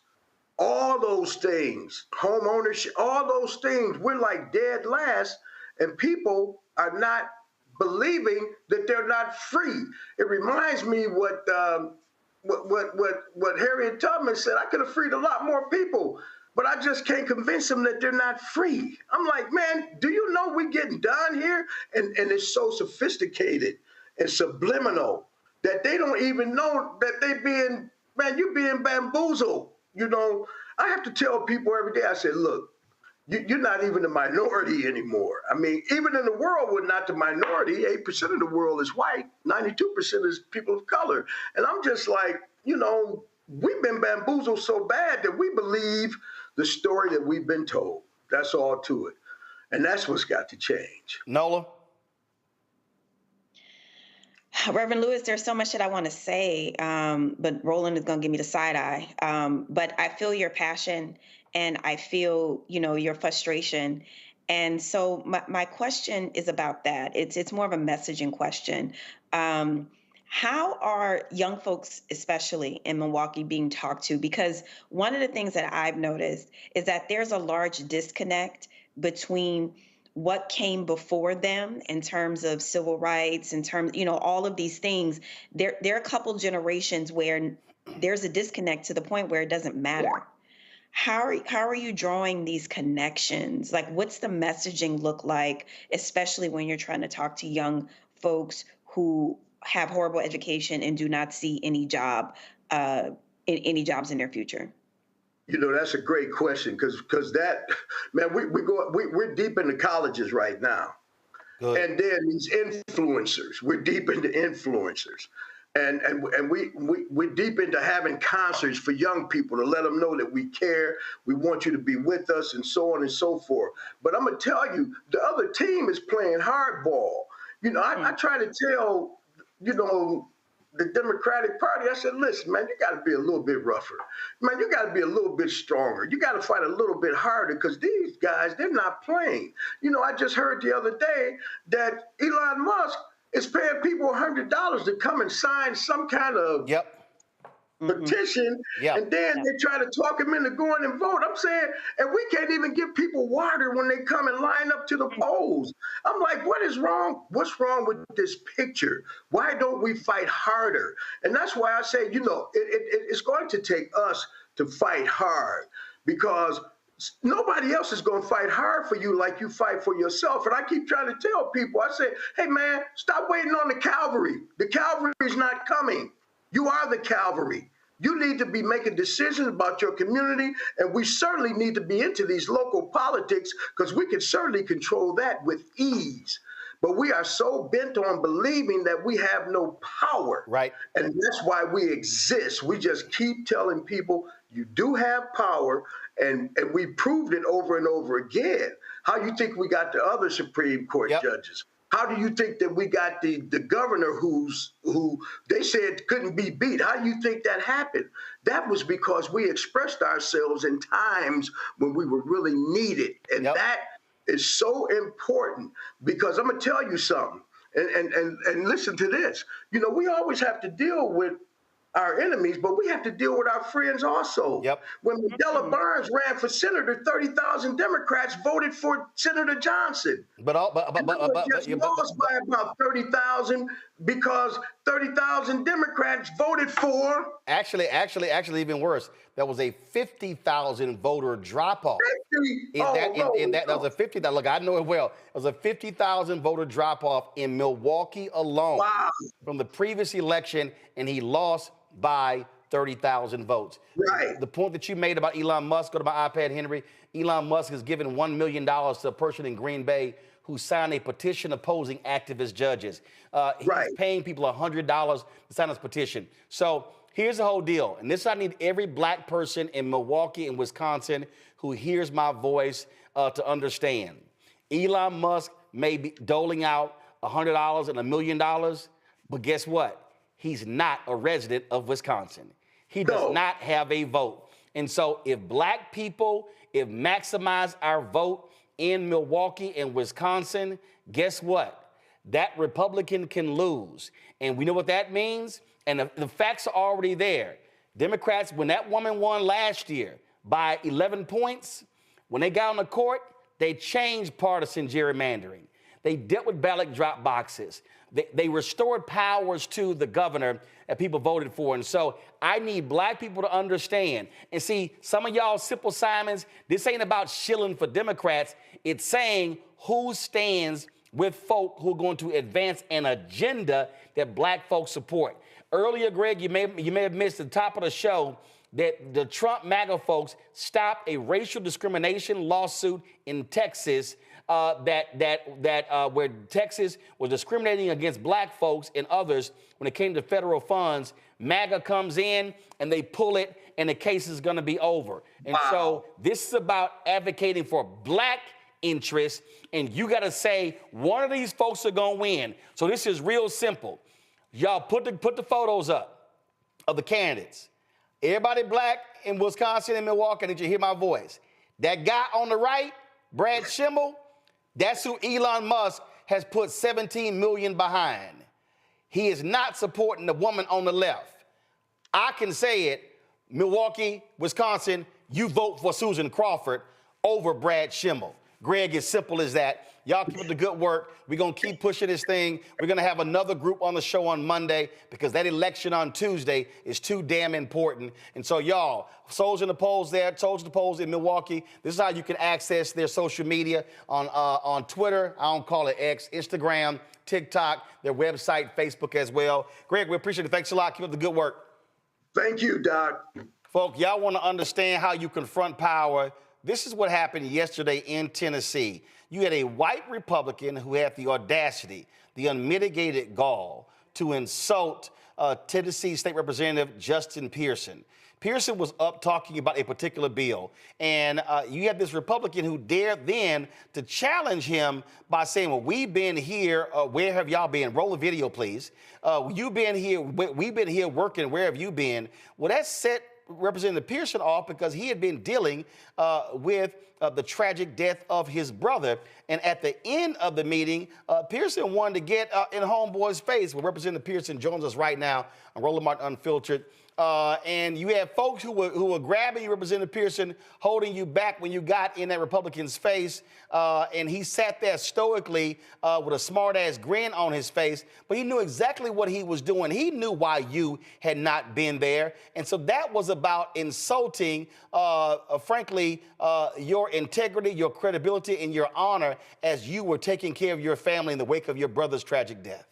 all those things, homeownership, all those things, we're like dead last, and people are not believing that they're not free. It reminds me what Harriet Tubman said. I could have freed a lot more people, but I just can't convince them that they're not free. I'm like, man, do you know we're getting done here? And it's so sophisticated and subliminal that they don't even know that you're being bamboozled. You know, I have to tell people every day, I say, look, you're not even the minority anymore. I mean, even in the world, we're not the minority. 8% of the world is white, 92% is people of color. And I'm just like, you know, we've been bamboozled so bad that we believe the story that we've been told. That's all to it. And that's what's got to change. Nola? Reverend Lewis, there's so much that I want to say, but Roland is going to give me the side eye. But I feel your passion, and I feel, you know, your frustration. And so my question is about that. It's more of a messaging question. How are young folks, especially in Milwaukee, being talked to? Because one of the things that I've noticed is that there's a large disconnect between what came before them in terms of civil rights, in terms, you know, all of these things. There are a couple generations where there's a disconnect to the point where it doesn't matter. How are you drawing these connections? Like, what's the messaging look like, especially when you're trying to talk to young folks who have horrible education and do not see any job, any jobs in their future? You know, that's a great question because that, man, we're deep into colleges right now. Good. And then these influencers, we're deep into influencers. And we're deep into having concerts for young people to let them know that we care, we want you to be with us, and so on and so forth. But I'm going to tell you, the other team is playing hardball. You know, I try to tell, you know, the Democratic Party, I said, listen, man, you got to be a little bit rougher. Man, you got to be a little bit stronger. You got to fight a little bit harder because these guys, they're not playing. You know, I just heard the other day that Elon Musk is paying people $100 to come and sign some kind of petition, and then they try to talk him into going and vote. I'm saying, and we can't even give people water when they come and line up to the polls. I'm like, what is wrong? What's wrong with this picture? Why don't we fight harder? And that's why I say, you know, it's going to take us to fight hard because nobody else is going to fight hard for you like you fight for yourself. And I keep trying to tell people, I say, hey, man, stop waiting on the cavalry. The cavalry is not coming. You are the cavalry. You need to be making decisions about your community, and we certainly need to be into these local politics because we can certainly control that with ease. But we are so bent on believing that we have no power. Right. And that's why we exist. We just keep telling people you do have power, and we proved it over and over again. How you think we got the other Supreme Court judges? How do you think that we got the governor who they said couldn't be beat? How do you think that happened? That was because we expressed ourselves in times when we were really needed. And that is so important because I'm going to tell you something. And listen to this. You know, we always have to deal with our enemies, but we have to deal with our friends also. When Mandela Barnes ran for senator, 30,000 Democrats voted for Senator Johnson. But lost by about 30,000 because 30,000 Democrats voted for. Actually, even worse. That was a 50,000 voter drop off. That was a 50,000. Look, I know it well. It was a 50,000 voter drop off in Milwaukee alone from the previous election, and he lost by 30,000 votes. Right. The point that you made about Elon Musk, go to my iPad, Henry. Elon Musk has given $1 million to a person in Green Bay who signed a petition opposing activist judges. He's paying people $100 to sign this petition. So here's the whole deal. And this, I need every black person in Milwaukee and Wisconsin who hears my voice to understand. Elon Musk may be doling out $100 and $1 million, but guess what? He's not a resident of Wisconsin. He does not have a vote. And so if black people, maximize our vote in Milwaukee and Wisconsin, guess what? That Republican can lose. And we know what that means. And the facts are already there. Democrats, when that woman won last year by 11 points, when they got on the court, they changed partisan gerrymandering. They dealt with ballot drop boxes. They restored powers to the governor that people voted for. And so I need black people to understand. And see, some of y'all Simple Simons, this ain't about shilling for Democrats. It's saying who stands with folk who are going to advance an agenda that black folks support. Earlier, Greg, you may have missed the top of the show that the Trump MAGA folks stopped a racial discrimination lawsuit in Texas where Texas was discriminating against black folks and others when it came to federal funds. MAGA comes in and they pull it and the case is going to be over. And so this is about advocating for black interests, and you got to say one of these folks are going to win. So this is real simple. Y'all put the photos up of the candidates. Everybody black in Wisconsin and Milwaukee, I need you to hear my voice. That guy on the right, Brad Schimmel, that's who Elon Musk has put $17 million behind. He is not supporting the woman on the left. I can say it, Milwaukee, Wisconsin, you vote for Susan Crawford over Brad Schimmel. Greg, as simple as that. Y'all keep up the good work. We're going to keep pushing this thing. We're going to have another group on the show on Monday because that election on Tuesday is too damn important. And so, y'all, Soldier in the Polls there, Soldier in the Polls in Milwaukee. This is how you can access their social media on Twitter. I don't call it X, Instagram, TikTok, their website, Facebook as well. Greg, we appreciate it. Thanks a lot. Keep up the good work. Thank you, Doc. Folks, y'all want to understand how you confront power. This is what happened yesterday in Tennessee. You had a white Republican who had the audacity, the unmitigated gall to insult Tennessee State Representative Justin Pearson. Pearson was up talking about a particular bill, and you had this Republican who dared then to challenge him by saying, well, we've been here, where have y'all been? Roll a video, please. You've been here, we've been here working, where have you been? Well, that set Representative Pearson off because he had been dealing with the tragic death of his brother. And at the end of the meeting, Pearson wanted to get in homeboy's face. Well, Representative Pearson joins us right now on Roland Martin Unfiltered. And you had folks who were grabbing you, Representative Pearson, holding you back when you got in that Republican's face. And he sat there stoically with a smart-ass grin on his face. But he knew exactly what he was doing. He knew why you had not been there. And so that was about insulting, frankly, your integrity, your credibility, and your honor as you were taking care of your family in the wake of your brother's tragic death.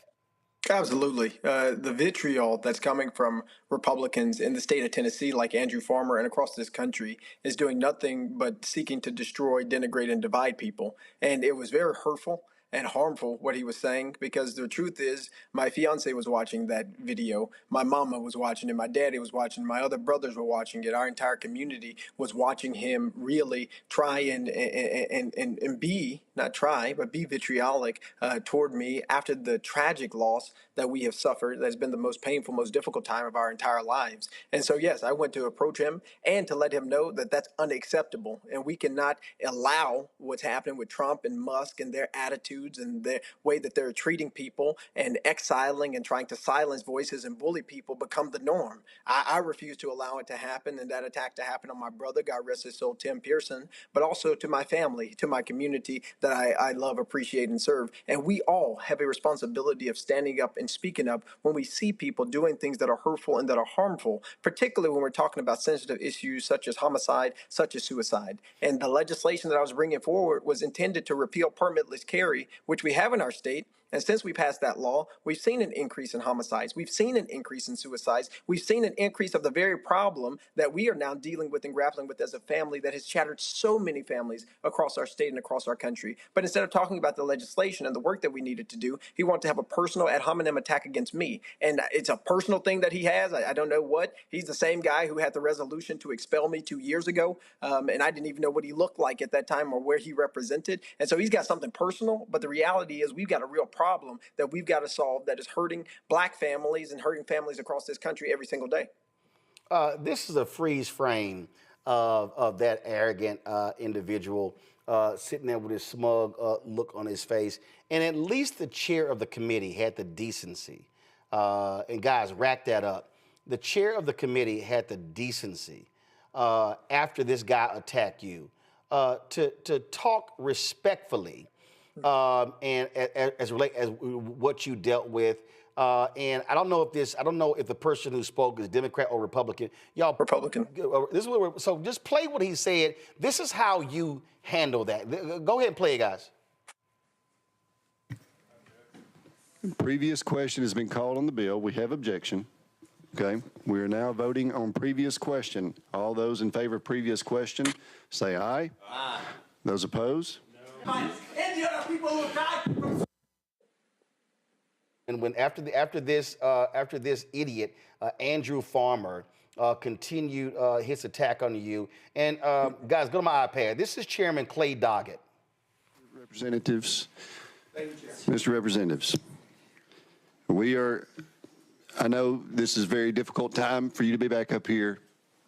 Absolutely. The vitriol that's coming from Republicans in the state of Tennessee, like Andrew Farmer, and across this country, is doing nothing but seeking to destroy, denigrate, and divide people. And it was very hurtful and harmful what he was saying, because the truth is my fiance was watching that video, my mama was watching it, my daddy was watching it, my other brothers were watching it, our entire community was watching him really try and be, not try, but be vitriolic toward me after the tragic loss that we have suffered. That's been the most painful, most difficult time of our entire lives. And so, yes, I went to approach him and to let him know that that's unacceptable. And we cannot allow what's happening with Trump and Musk and their attitudes and the way that they're treating people and exiling and trying to silence voices and bully people become the norm. I refuse to allow it to happen, and that attack to happen on my brother, God rest his soul, Tim Pearson, but also to my family, to my community that I love, appreciate, and serve. And we all have a responsibility of standing up and speaking up when we see people doing things that are hurtful and that are harmful, particularly when we're talking about sensitive issues such as homicide, such as suicide. And the legislation that I was bringing forward was intended to repeal permitless carry, which we have in our state. And since we passed that law, we've seen an increase in homicides. We've seen an increase in suicides. We've seen an increase of the very problem that we are now dealing with and grappling with as a family that has shattered so many families across our state and across our country. But instead of talking about the legislation and the work that we needed to do, he wanted to have a personal ad hominem attack against me. And it's a personal thing that he has. I don't know what. He's the same guy who had the resolution to expel me 2 years ago. And I didn't even know what he looked like at that time or where he represented. And so he's got something personal. But the reality is we've got a real problem that we've got to solve that is hurting black families and hurting families across this country every single day. This is a freeze frame of that arrogant individual sitting there with his smug look on his face. And at least the chair of the committee had the decency, and guys, rack that up. The chair of the committee had the decency after this guy attacked you to talk respectfully and as what you dealt with. And I don't know if the person who spoke is Democrat or Republican. Y'all, Republican. This is what so just play what he said. This is how you handle that. Go ahead and play it, guys. Previous question has been called on the bill. We have objection. Okay. We are now voting on previous question. All those in favor of previous question, say aye. Aye. Those opposed? No. And the other people who died. And when after this idiot, Andrew Farmer, continued his attack on you. And guys, go to my iPad. This is Chairman Clay Doggett. Representatives, Mr. Representatives, I know this is a very difficult time for you to be back up here.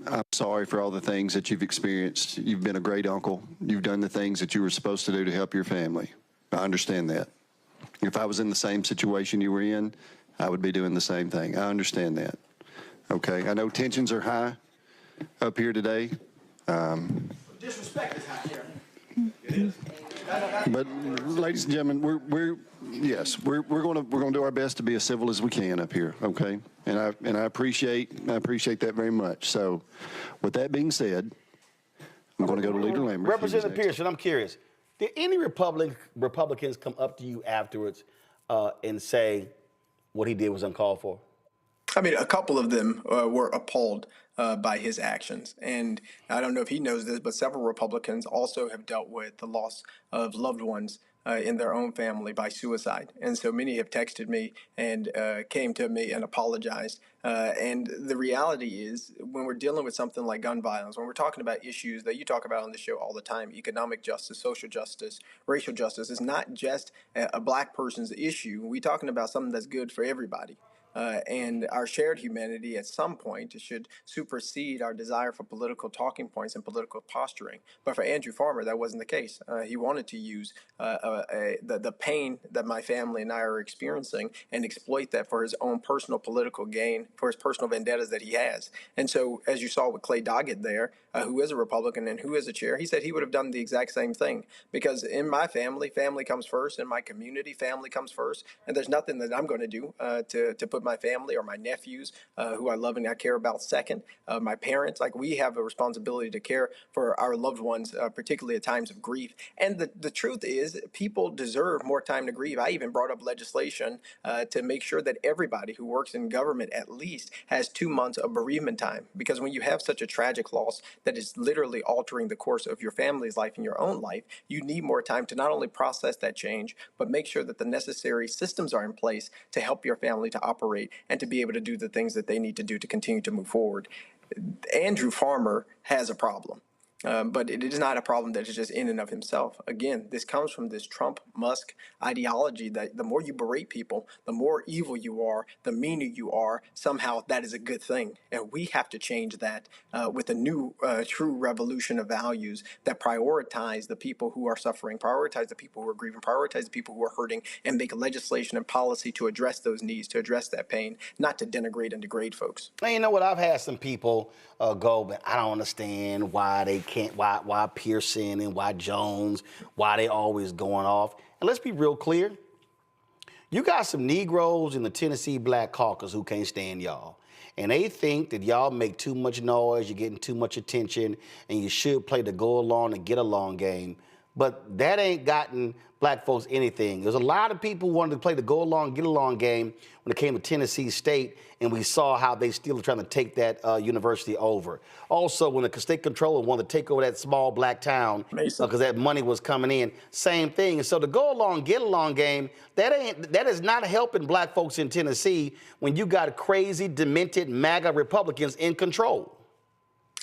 I'm sorry for all the things that you've experienced. You've been a great uncle. You've done the things that you were supposed to do to help your family. I understand that. If I was in the same situation you were in, I would be doing the same thing. I understand that. Okay, I know tensions are high up here today. Disrespect is high here. It is. But, ladies and gentlemen, we're going to do our best to be as civil as we can up here. Okay, and I appreciate that very much. So, with that being said, I'm going to go to Leader Lambert. Representative Pearson, I'm curious. Did any Republicans come up to you afterwards and say what he did was uncalled for? I mean, a couple of them were appalled by his actions. And I don't know if he knows this, but several Republicans also have dealt with the loss of loved ones in their own family by suicide. And so many have texted me and came to me and apologized. And the reality is, when we're dealing with something like gun violence, when we're talking about issues that you talk about on the show all the time, economic justice, social justice, racial justice, is not just a black person's issue. We're talking about something that's good for everybody. And our shared humanity at some point should supersede our desire for political talking points and political posturing. But for Andrew Farmer, that wasn't the case. He wanted to use the pain that my family and I are experiencing and exploit that for his own personal political gain, for his personal vendettas that he has. And so, as you saw with Clay Doggett there, who is a Republican and who is a chair, he said he would have done the exact same thing. Because in my family, family comes first. In my community, family comes first. And there's nothing that I'm going to do to put my family or my nephews, who I love and I care about, second. My parents, like, we have a responsibility to care for our loved ones, particularly at times of grief. And the truth is, people deserve more time to grieve. I even brought up legislation to make sure that everybody who works in government at least has 2 months of bereavement time. Because when you have such a tragic loss that is literally altering the course of your family's life and your own life, you need more time to not only process that change, but make sure that the necessary systems are in place to help your family to operate and to be able to do the things that they need to do to continue to move forward. Andrew Farmer has a problem. But it is not a problem that is just in and of himself. Again, this comes from this Trump-Musk ideology that the more you berate people, the more evil you are, the meaner you are, somehow that is a good thing. And we have to change that with a new true revolution of values that prioritize the people who are suffering, prioritize the people who are grieving, prioritize the people who are hurting, and make legislation and policy to address those needs, to address that pain, not to denigrate and degrade folks. And you know what? I've had some people go, but I don't understand why they can't, why Pearson and why Jones, why they always going off. And let's be real clear. You got some Negroes in the Tennessee Black Caucus who can't stand y'all. And they think that y'all make too much noise, you're getting too much attention, and you should play the go along and get along game. But that ain't gotten black folks anything. There's a lot of people who wanted to play the go along, get along game when it came to Tennessee State, and we saw how they still are trying to take that university over. Also, when the state controller wanted to take over that small black town because that money was coming in, same thing. And so the go along, get along game, that is not helping black folks in Tennessee when you got crazy, demented MAGA Republicans in control.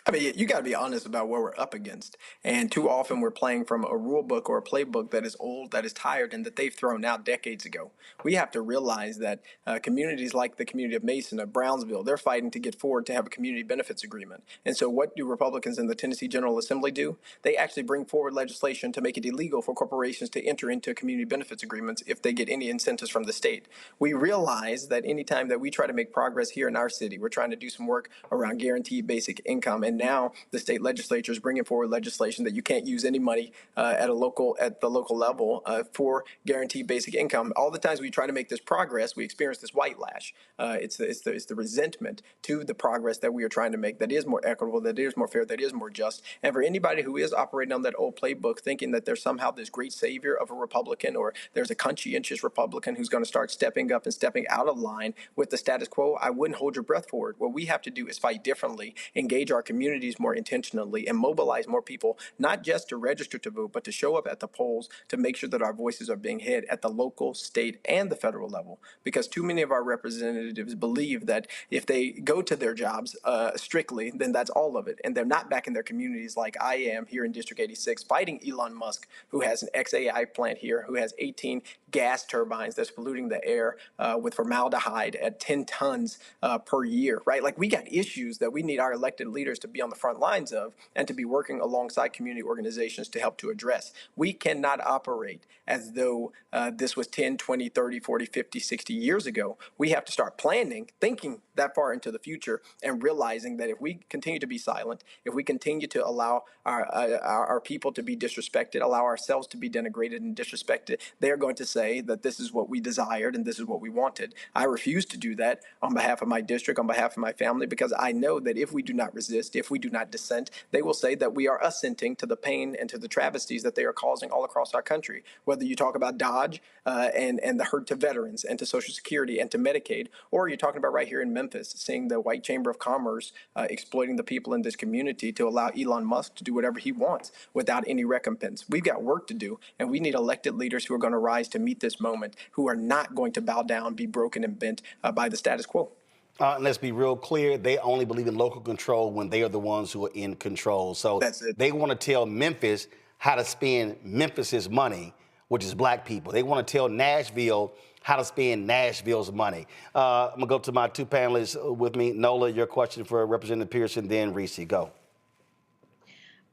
I mean, you got to be honest about what we're up against. And too often we're playing from a rule book or a playbook that is old, that is tired, and that they've thrown out decades ago. We have to realize that communities like the community of Mason, of Brownsville, they're fighting to get forward to have a community benefits agreement. And so what do Republicans in the Tennessee General Assembly do? They actually bring forward legislation to make it illegal for corporations to enter into community benefits agreements if they get any incentives from the state. We realize that anytime that we try to make progress here in our city, we're trying to do some work around guaranteed basic income, and now the state legislature is bringing forward legislation that you can't use any money at the local level for guaranteed basic income. All the times we try to make this progress, we experience this white lash. It's the resentment to the progress that we are trying to make that is more equitable, that is more fair, that is more just. And for anybody who is operating on that old playbook, thinking that there's somehow this great savior of a Republican, or there's a conscientious Republican who's going to start stepping up and stepping out of line with the status quo, I wouldn't hold your breath for it. What we have to do is fight differently, engage our communities more intentionally, and mobilize more people, not just to register to vote, but to show up at the polls to make sure that our voices are being heard at the local, state, and the federal level. Because too many of our representatives believe that if they go to their jobs strictly, then that's all of it. And they're not back in their communities like I am here in District 86, fighting Elon Musk, who has an XAI plant here, who has 18 gas turbines that's polluting the air with formaldehyde at 10 tons per year, right? Like, we got issues that we need our elected leaders to be on the front lines of and to be working alongside community organizations to help to address. We cannot operate as though this was 10, 20, 30, 40, 50, 60 years ago. We have to start planning, thinking that far into the future, and realizing that if we continue to be silent, if we continue to allow our people to be disrespected, allow ourselves to be denigrated and disrespected, they're going to say that this is what we desired and this is what we wanted. I refuse to do that on behalf of my district, on behalf of my family, because I know that if we do not resist, if if we do not dissent, they will say that we are assenting to the pain and to the travesties that they are causing all across our country. Whether you talk about Dodge and the hurt to veterans and to Social Security and to Medicaid, or you're talking about right here in Memphis, seeing the White Chamber of Commerce exploiting the people in this community to allow Elon Musk to do whatever he wants without any recompense. We've got work to do, and we need elected leaders who are going to rise to meet this moment, who are not going to bow down, be broken and bent by the status quo. And let's be real clear, they only believe in local control when they are the ones who are in control. So they want to tell Memphis how to spend Memphis's money, which is black people. They want to tell Nashville how to spend Nashville's money. I'm going to go to my two panelists with me. Nola, your question for Representative Pearson, then Reese, go.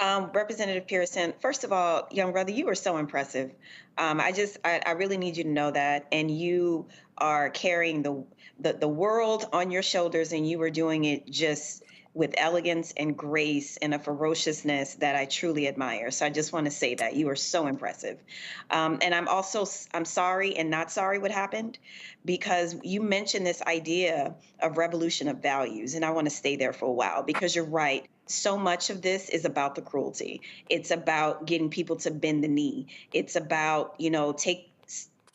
Representative Pearson, first of all, young brother, you were so impressive. I really need you to know that. And you are carrying the world on your shoulders, and you were doing it just with elegance and grace and a ferociousness that I truly admire. So I just want to say that you are so impressive. And I'm sorry and not sorry what happened, because you mentioned this idea of revolution of values. And I want to stay there for a while, because you're right. So much of this is about the cruelty. It's about getting people to bend the knee. It's about,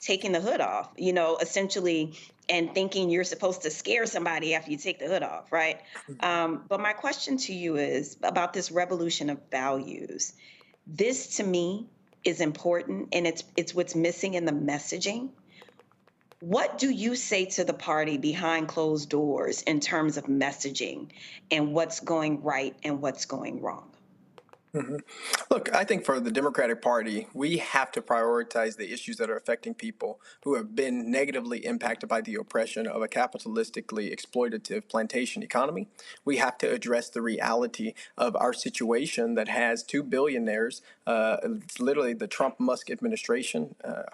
taking the hood off, essentially, and thinking you're supposed to scare somebody after you take the hood off, right? But my question to you is about this revolution of values. This, to me, is important, and it's what's missing in the messaging. What do you say to the party behind closed doors in terms of messaging and what's going right and what's going wrong? Mm-hmm. Look, I think for the Democratic Party, we have to prioritize the issues that are affecting people who have been negatively impacted by the oppression of a capitalistically exploitative plantation economy. We have to address the reality of our situation that has two billionaires, it's literally the Trump-Musk administration,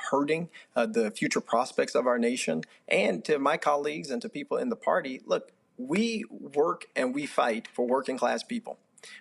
hurting the future prospects of our nation. And to my colleagues and to people in the party, look, we work and we fight for working class people.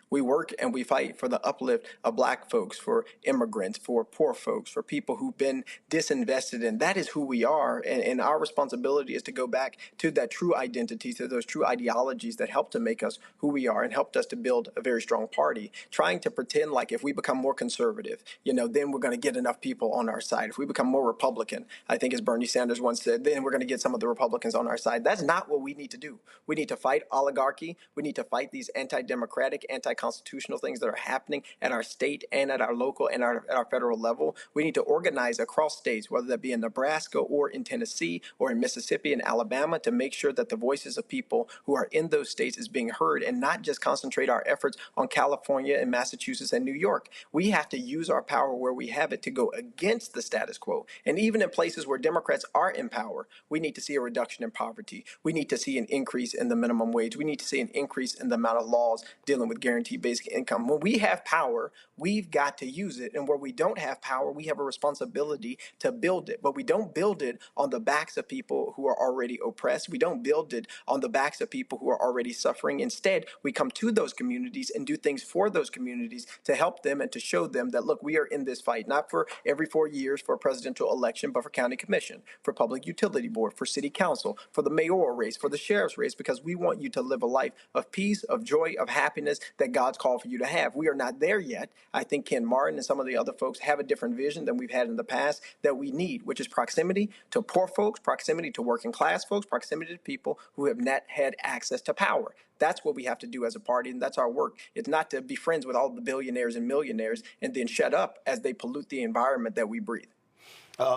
We work and we fight for the uplift of black folks, for immigrants, for poor folks, for people who've been disinvested in. That is who we are. And our responsibility is to go back to that true identity, to those true ideologies that helped to make us who we are and helped us to build a very strong party. Trying to pretend like if we become more conservative, then we're going to get enough people on our side. If we become more Republican, I think as Bernie Sanders once said, then we're going to get some of the Republicans on our side. That's not what we need to do. We need to fight oligarchy. We need to fight these anti-democratic, anti-constitutional things that are happening at our state and at our local and at our federal level. We need to organize across states, whether that be in Nebraska or in Tennessee or in Mississippi and Alabama, to make sure that the voices of people who are in those states is being heard, and not just concentrate our efforts on California and Massachusetts and New York. We have to use our power where we have it to go against the status quo. And even in places where Democrats are in power, we need to see a reduction in poverty. We need to see an increase in the minimum wage. We need to see an increase in the amount of laws dealing with guaranteed basic income. When we have power, we've got to use it. And where we don't have power, we have a responsibility to build it. But we don't build it on the backs of people who are already oppressed. We don't build it on the backs of people who are already suffering. Instead, we come to those communities and do things for those communities to help them and to show them that, look, we are in this fight, not for every 4 years for a presidential election, but for county commission, for public utility board, for city council, for the mayoral race, for the sheriff's race, because we want you to live a life of peace, of joy, of happiness that God's called for you to have. We are not there yet. I think Ken Martin and some of the other folks have a different vision than we've had in the past that we need, which is proximity to poor folks, proximity to working class folks, proximity to people who have not had access to power. That's what we have to do as a party, and that's our work. It's not to be friends with all the billionaires and millionaires and then shut up as they pollute the environment that we breathe.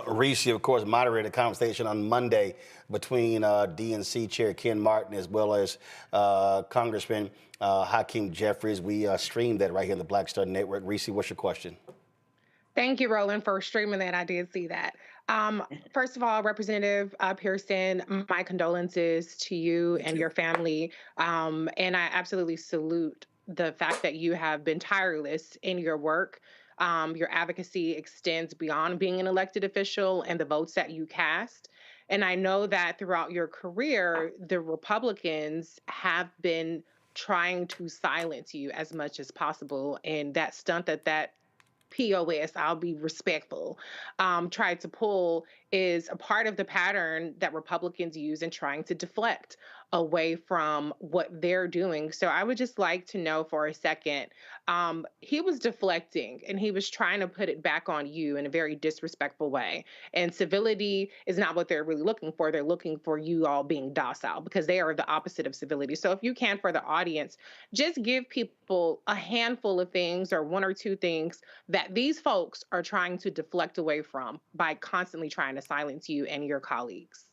Reese, of course, moderated a conversation on Monday between DNC Chair Ken Martin as well as Congressman Hakeem Jeffries. We streamed that right here on the Black Star Network. Reese, what's your question? Thank you, Roland, for streaming that. I did see that. First of all, Representative Pearson, my condolences to you and your family. And I absolutely salute the fact that you have been tireless in your work. Your advocacy extends beyond being an elected official and the votes that you cast. And I know that throughout your career, the Republicans have been trying to silence you as much as possible. And that stunt that POS, I'll be respectful, tried to pull is a part of the pattern that Republicans use in trying to deflect away from what they're doing. So I would just like to know for a second, he was deflecting and he was trying to put it back on you in a very disrespectful way. And civility is not what they're really looking for. They're looking for you all being docile because they are the opposite of civility. So if you can, for the audience, just give people a handful of things or one or two things that these folks are trying to deflect away from by constantly trying to silence you and your colleagues.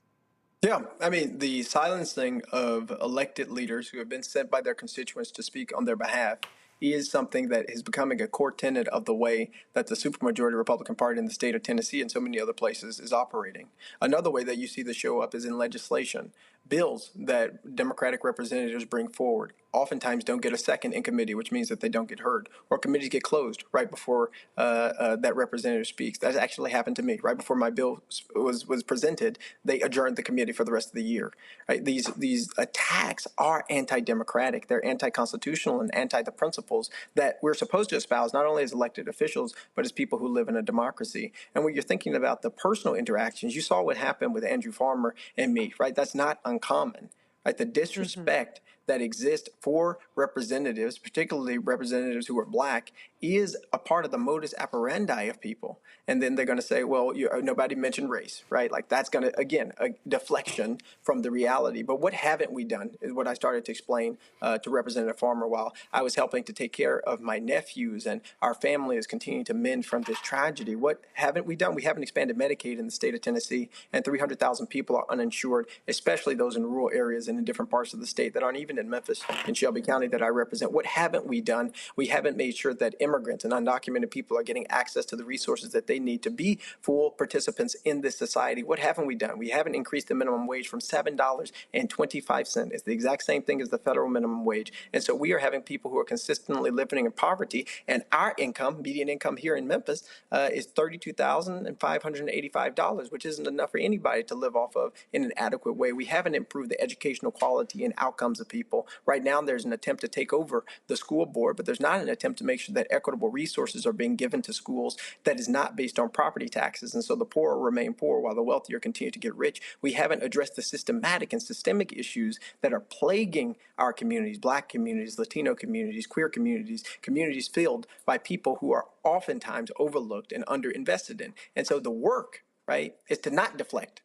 Yeah, I mean, the silencing of elected leaders who have been sent by their constituents to speak on their behalf is something that is becoming a core tenet of the way that the supermajority Republican Party in the state of Tennessee and so many other places is operating. Another way that you see this show up is in legislation. Bills that Democratic representatives bring forward oftentimes don't get a second in committee, which means that they don't get heard, or committees get closed right before that representative speaks. That's actually happened to me. Right before my bill was presented, they adjourned the committee for the rest of the year. Right? These attacks are anti-democratic. They're anti-constitutional and anti the principles that we're supposed to espouse, not only as elected officials, but as people who live in a democracy. And when you're thinking about the personal interactions, you saw what happened with Andrew Farmer and me, right? That's not uncommon, right? The disrespect that exists for representatives, particularly representatives who are black, is a part of the modus operandi of people. And then they're going to say, well, nobody mentioned race, right? Like that's going to, again, a deflection from the reality. But what haven't we done is what I started to explain to Representative Farmer while I was helping to take care of my nephews and our family is continuing to mend from this tragedy. What haven't we done? We haven't expanded Medicaid in the state of Tennessee, and 300,000 people are uninsured, especially those in rural areas and in different parts of the state that aren't even in Memphis and Shelby County that I represent. What haven't we done? We haven't made sure that immigrants and undocumented people are getting access to the resources that they need to be full participants in this society. What haven't we done? We haven't increased the minimum wage from $7.25. It's the exact same thing as the federal minimum wage. And so we are having people who are consistently living in poverty, and our income, median income here in Memphis, is $32,585, which isn't enough for anybody to live off of in an adequate way. We haven't improved the educational quality and outcomes of people. Right now, there's an attempt to take over the school board, but there's not an attempt to make sure that equitable resources are being given to schools that is not based on property taxes. And so the poor remain poor while the wealthier continue to get rich. We haven't addressed the systematic and systemic issues that are plaguing our communities, black communities, Latino communities, queer communities, communities filled by people who are oftentimes overlooked and underinvested in. And so the work, right, is to not deflect.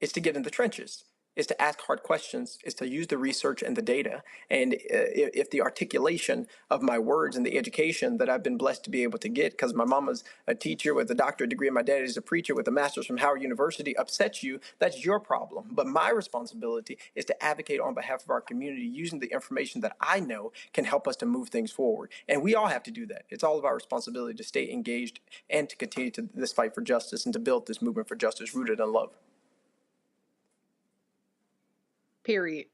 It's to get in the trenches. Is to ask hard questions, is to use the research and the data. And if the articulation of my words and the education that I've been blessed to be able to get, because my mama's a teacher with a doctorate degree and my dad is a preacher with a master's from Howard University, upsets you, that's your problem. But my responsibility is to advocate on behalf of our community using the information that I know can help us to move things forward. And we all have to do that. It's all of our responsibility to stay engaged and to continue to this fight for justice and to build this movement for justice rooted in love. Period.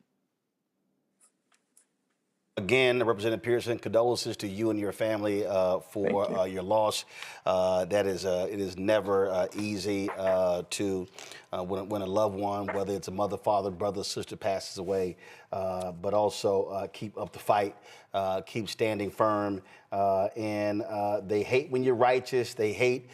Again, Representative Pearson, condolences to you and your family for your loss. It is never easy to when a loved one, whether it's a mother, father, brother, sister, passes away, but also keep up the fight, keep standing firm. And they hate when you're righteous. They hate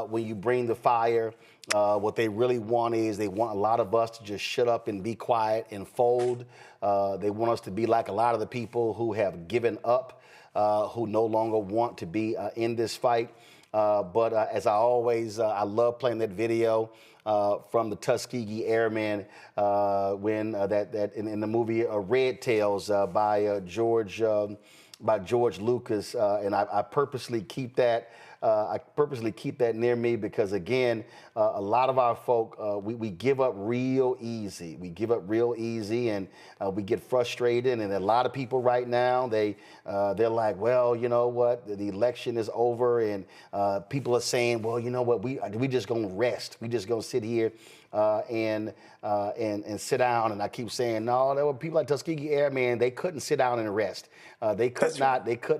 when you bring the fire. What they really want is they want a lot of us to just shut up and be quiet and fold. They want us to be like a lot of the people who have given up, who no longer want to be in this fight. But as I always, I love playing that video from the Tuskegee Airmen when that in the movie Red Tails by George Lucas, and I purposely keep that. I purposely keep that near me because, again, a lot of our folk, we give up real easy. We give up real easy, and we get frustrated. And a lot of people right now, they're like, well, you know what? The election is over, and people are saying, well, you know what? We just gonna rest. We just gonna sit here and sit down. And I keep saying, no, there were people like Tuskegee Airmen. They couldn't sit down and rest. They could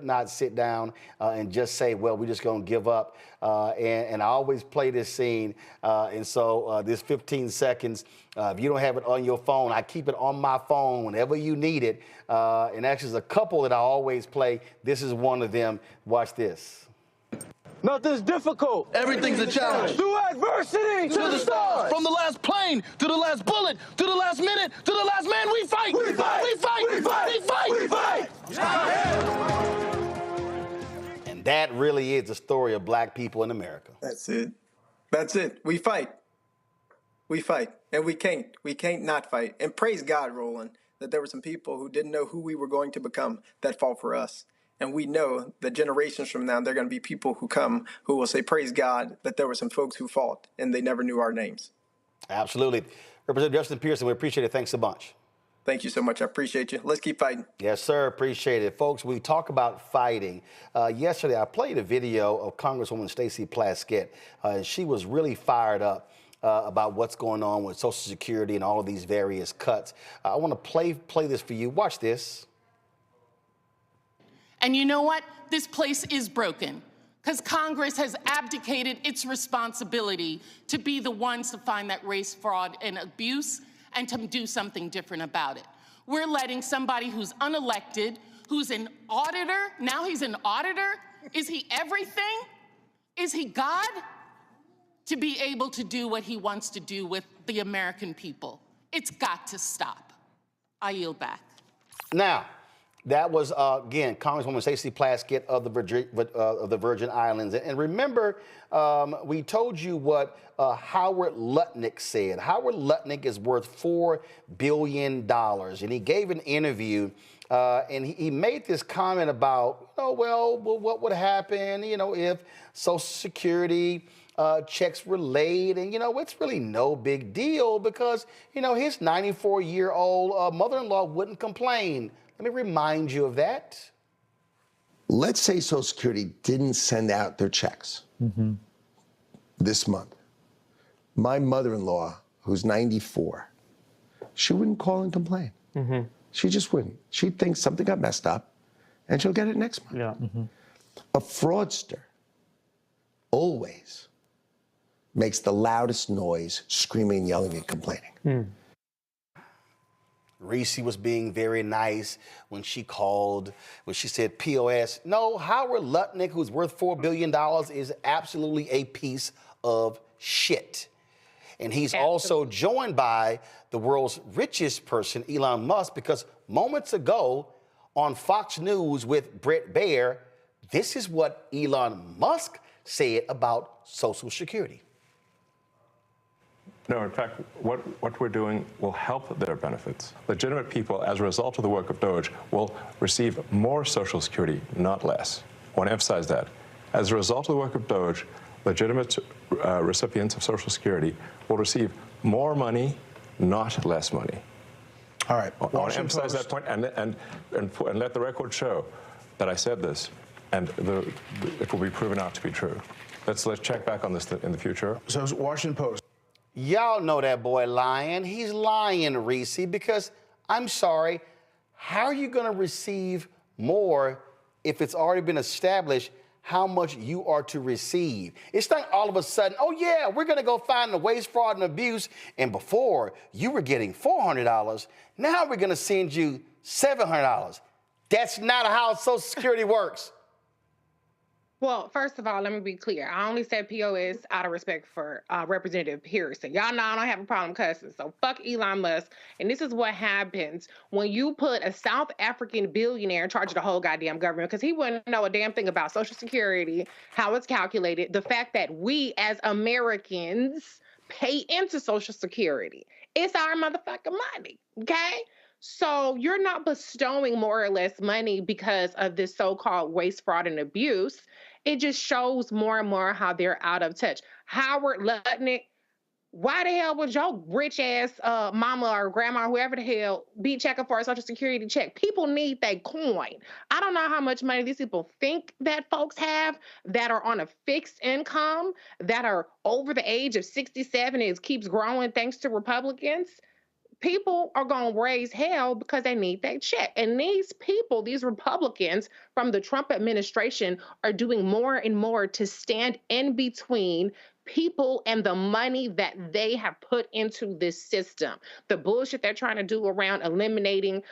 not sit down and just say, well, we're just gonna give up. And I always play this scene. And so this 15 seconds, if you don't have it on your phone, I keep it on my phone whenever you need it. And actually, there's a couple that I always play. This is one of them. Watch this. Nothing's difficult. Everything's a challenge. Through adversity to the stars. From the last plane to the last bullet to the last minute to the last man, we fight. We fight. We fight. We fight. We fight. We fight. And that really is the story of black people in America. That's it. That's it. We fight. We fight. And we can't not fight. And praise God, Roland, that there were some people who didn't know who we were going to become that fought for us. And we know that generations from now, there are going to be people who come who will say, praise God, that there were some folks who fought and they never knew our names. Absolutely. Representative Justin Pearson, we appreciate it. Thanks a bunch. Thank you so much. I appreciate you. Let's keep fighting. Yes, sir. Appreciate it. Folks, we talk about fighting. Yesterday, I played a video of Congresswoman Stacey Plaskett. She was really fired up about what's going on with Social Security and all of these various cuts. I want to play this for you. Watch this. And you know what? This place is broken because Congress has abdicated its responsibility to be the ones to find that race, fraud, and abuse and to do something different about it. We're letting somebody who's unelected, who's an auditor, now he's an auditor. Is he everything? Is he God? To be able to do what he wants to do with the American people. It's got to stop. I yield back. Now, that was, again, Congresswoman Stacey Plaskett of the Virgin Islands. And remember, we told you what Howard Lutnick said. Howard Lutnick is worth $4 billion. And he gave an interview, and he made this comment about, well, what would happen, if Social Security checks were laid, and it's really no big deal because his 94-year-old mother-in-law wouldn't complain. Let me remind you of that. Let's say Social Security didn't send out their checks this month. My mother-in-law, who's 94, she wouldn't call and complain. She just wouldn't. She'd think something got messed up, and she'll get it next month. A fraudster always makes the loudest noise, screaming, yelling, and complaining. Reese was being very nice when she called, when she said POS. No, Howard Lutnick, who's worth $4 billion, is absolutely a piece of shit. And he's also joined by the world's richest person, Elon Musk, because moments ago on Fox News with Bret Baier, this is what Elon Musk said about Social Security. No, in fact, what we're doing will help their benefits. Legitimate people, as a result of the work of DOGE, will receive more Social Security, not less. I want to emphasize that. As a result of the work of DOGE, legitimate recipients of Social Security will receive more money, not less money. All right. I want to emphasize that point and let the record show that I said this, and it will be proven out to be true. Let's check back on this in the future. So Washington Post. Y'all know that boy lying. He's lying, Reese, because I'm sorry, how are you going to receive more if it's already been established how much you are to receive? It's not all of a sudden, oh yeah, we're going to go find the waste, fraud, and abuse. And before you were getting $400, now we're going to send you $700. That's not how Social Security works. Well, first of all, let me be clear. I only said POS out of respect for Representative Pearson. Y'all know I don't have a problem cussing, so fuck Elon Musk. And this is what happens when you put a South African billionaire in charge of the whole goddamn government, because he wouldn't know a damn thing about Social Security, how it's calculated, the fact that we as Americans pay into Social Security. It's our motherfucking money, okay? So you're not bestowing more or less money because of this so-called waste, fraud, and abuse. It just shows more and more how they're out of touch. Howard Lutnick, why the hell would your rich ass mama or grandma, whoever the hell, be checking for a Social Security check? People need that coin. I don't know how much money these people think that folks have that are on a fixed income, that are over the age of 67. It keeps growing thanks to Republicans. People are going to raise hell because they need that check. And these people, these Republicans from the Trump administration, are doing more and more to stand in between people and the money that they have put into this system. The bullshit they're trying to do around eliminating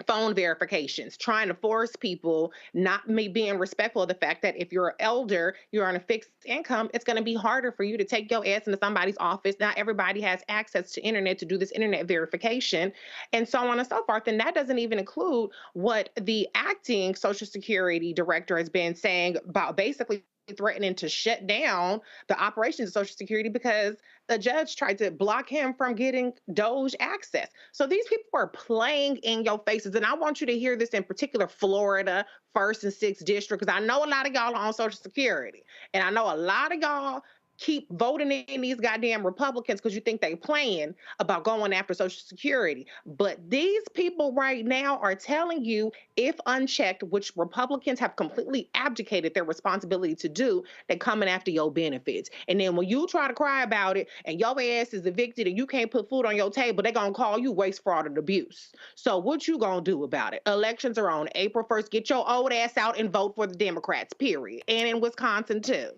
phone verifications, trying to force people, not me being respectful of the fact that if you're elder, you're on a fixed income, it's going to be harder for you to take your ass into somebody's office. Not everybody has access to internet to do this internet verification, and so on and so forth. And that doesn't even include what the acting Social Security director has been saying about basically threatening to shut down the operations of Social Security because the judge tried to block him from getting Doge access. So these people are playing in your faces. And I want you to hear this in particular, Florida, 1st and 6th District, because I know a lot of y'all are on Social Security. And I know a lot of y'all keep voting in these goddamn Republicans because you think they playing about going after Social Security. But these people right now are telling you, if unchecked, which Republicans have completely abdicated their responsibility to do, they're coming after your benefits. And then when you try to cry about it and your ass is evicted and you can't put food on your table, they're going to call you waste, fraud, and abuse. So what you going to do about it? Elections are on April 1st. Get your old ass out and vote for the Democrats, period. And in Wisconsin, too.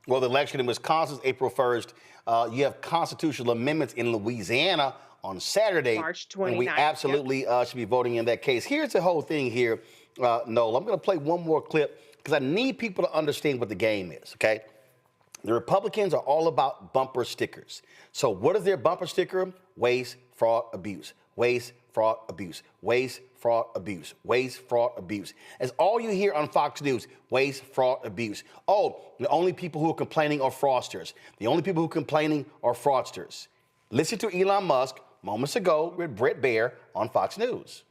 Well, the election in Wisconsin is April 1st. You have constitutional amendments in Louisiana on Saturday. March 29th. And we absolutely should be voting in that case. Here's the whole thing here, Noel. I'm going to play one more clip because I need people to understand what the game is, okay? The Republicans are all about bumper stickers. So what is their bumper sticker? Waste, fraud, abuse. Waste, fraud, abuse. Waste, fraud, abuse. Waste, fraud, abuse. That's all you hear on Fox News. Waste, fraud, abuse. Oh, the only people who are complaining are fraudsters. The only people who are complaining are fraudsters. Listen to Elon Musk moments ago with Brett Baer on Fox News.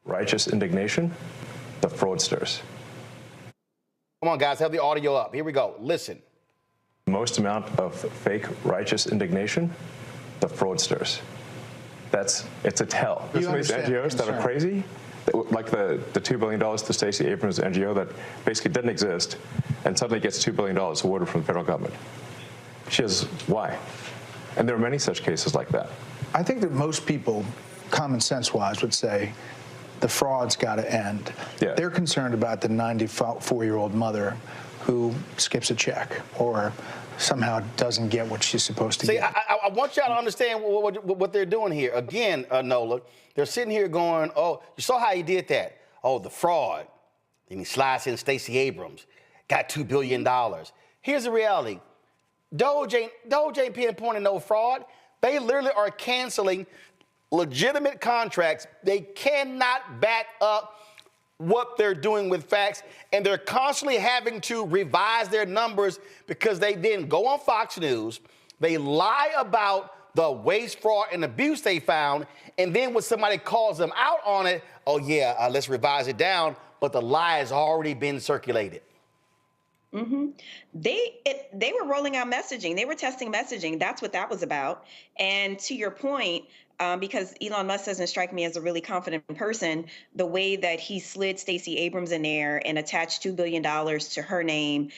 Righteous indignation, the fraudsters. Come on, guys, have the audio up. Here we go. Listen. Most amount of fake righteous indignation, the fraudsters. It's a tell. There's some of these NGOs that are crazy, like the $2 billion to Stacey Abrams' NGO that basically didn't exist and suddenly gets $2 billion awarded from the federal government. She has, why? And there are many such cases like that. I think that most people, common sense-wise, would say the fraud's got to end. Yeah. They're concerned about the 94-year-old mother who skips a check or somehow doesn't get what she's supposed to get. See, I want y'all to understand what they're doing here. Again, Nola, they're sitting here going, oh, you saw how he did that. Oh, the fraud. Then he slides in Stacey Abrams, got $2 billion. Here's the reality. Doge ain't pinpointing no fraud. They literally are canceling legitimate contracts. They cannot back up what they're doing with facts, and they're constantly having to revise their numbers because they then go on Fox News, they lie about the waste, fraud, and abuse they found, and then when somebody calls them out on it, oh yeah, let's revise it down, but the lie has already been circulated. Mm-hmm. They were rolling out messaging. They were testing messaging. That's what that was about. And to your point, because Elon Musk doesn't strike me as a really confident person, the way that he slid Stacey Abrams in there and attached $2 billion to her name,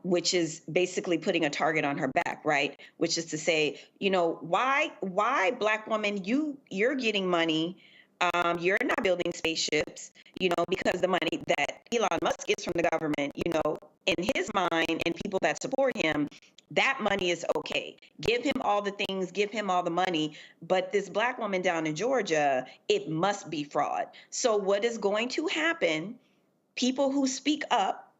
which is basically putting a target on her back, right? Which is to say, why Black woman, you're getting money, you're not building spaceships, because the money that Elon Musk gets from the government, in his mind and people that support him, that money is okay. Give him all the things, give him all the money. But this Black woman down in Georgia, it must be fraud. So what is going to happen? People who speak up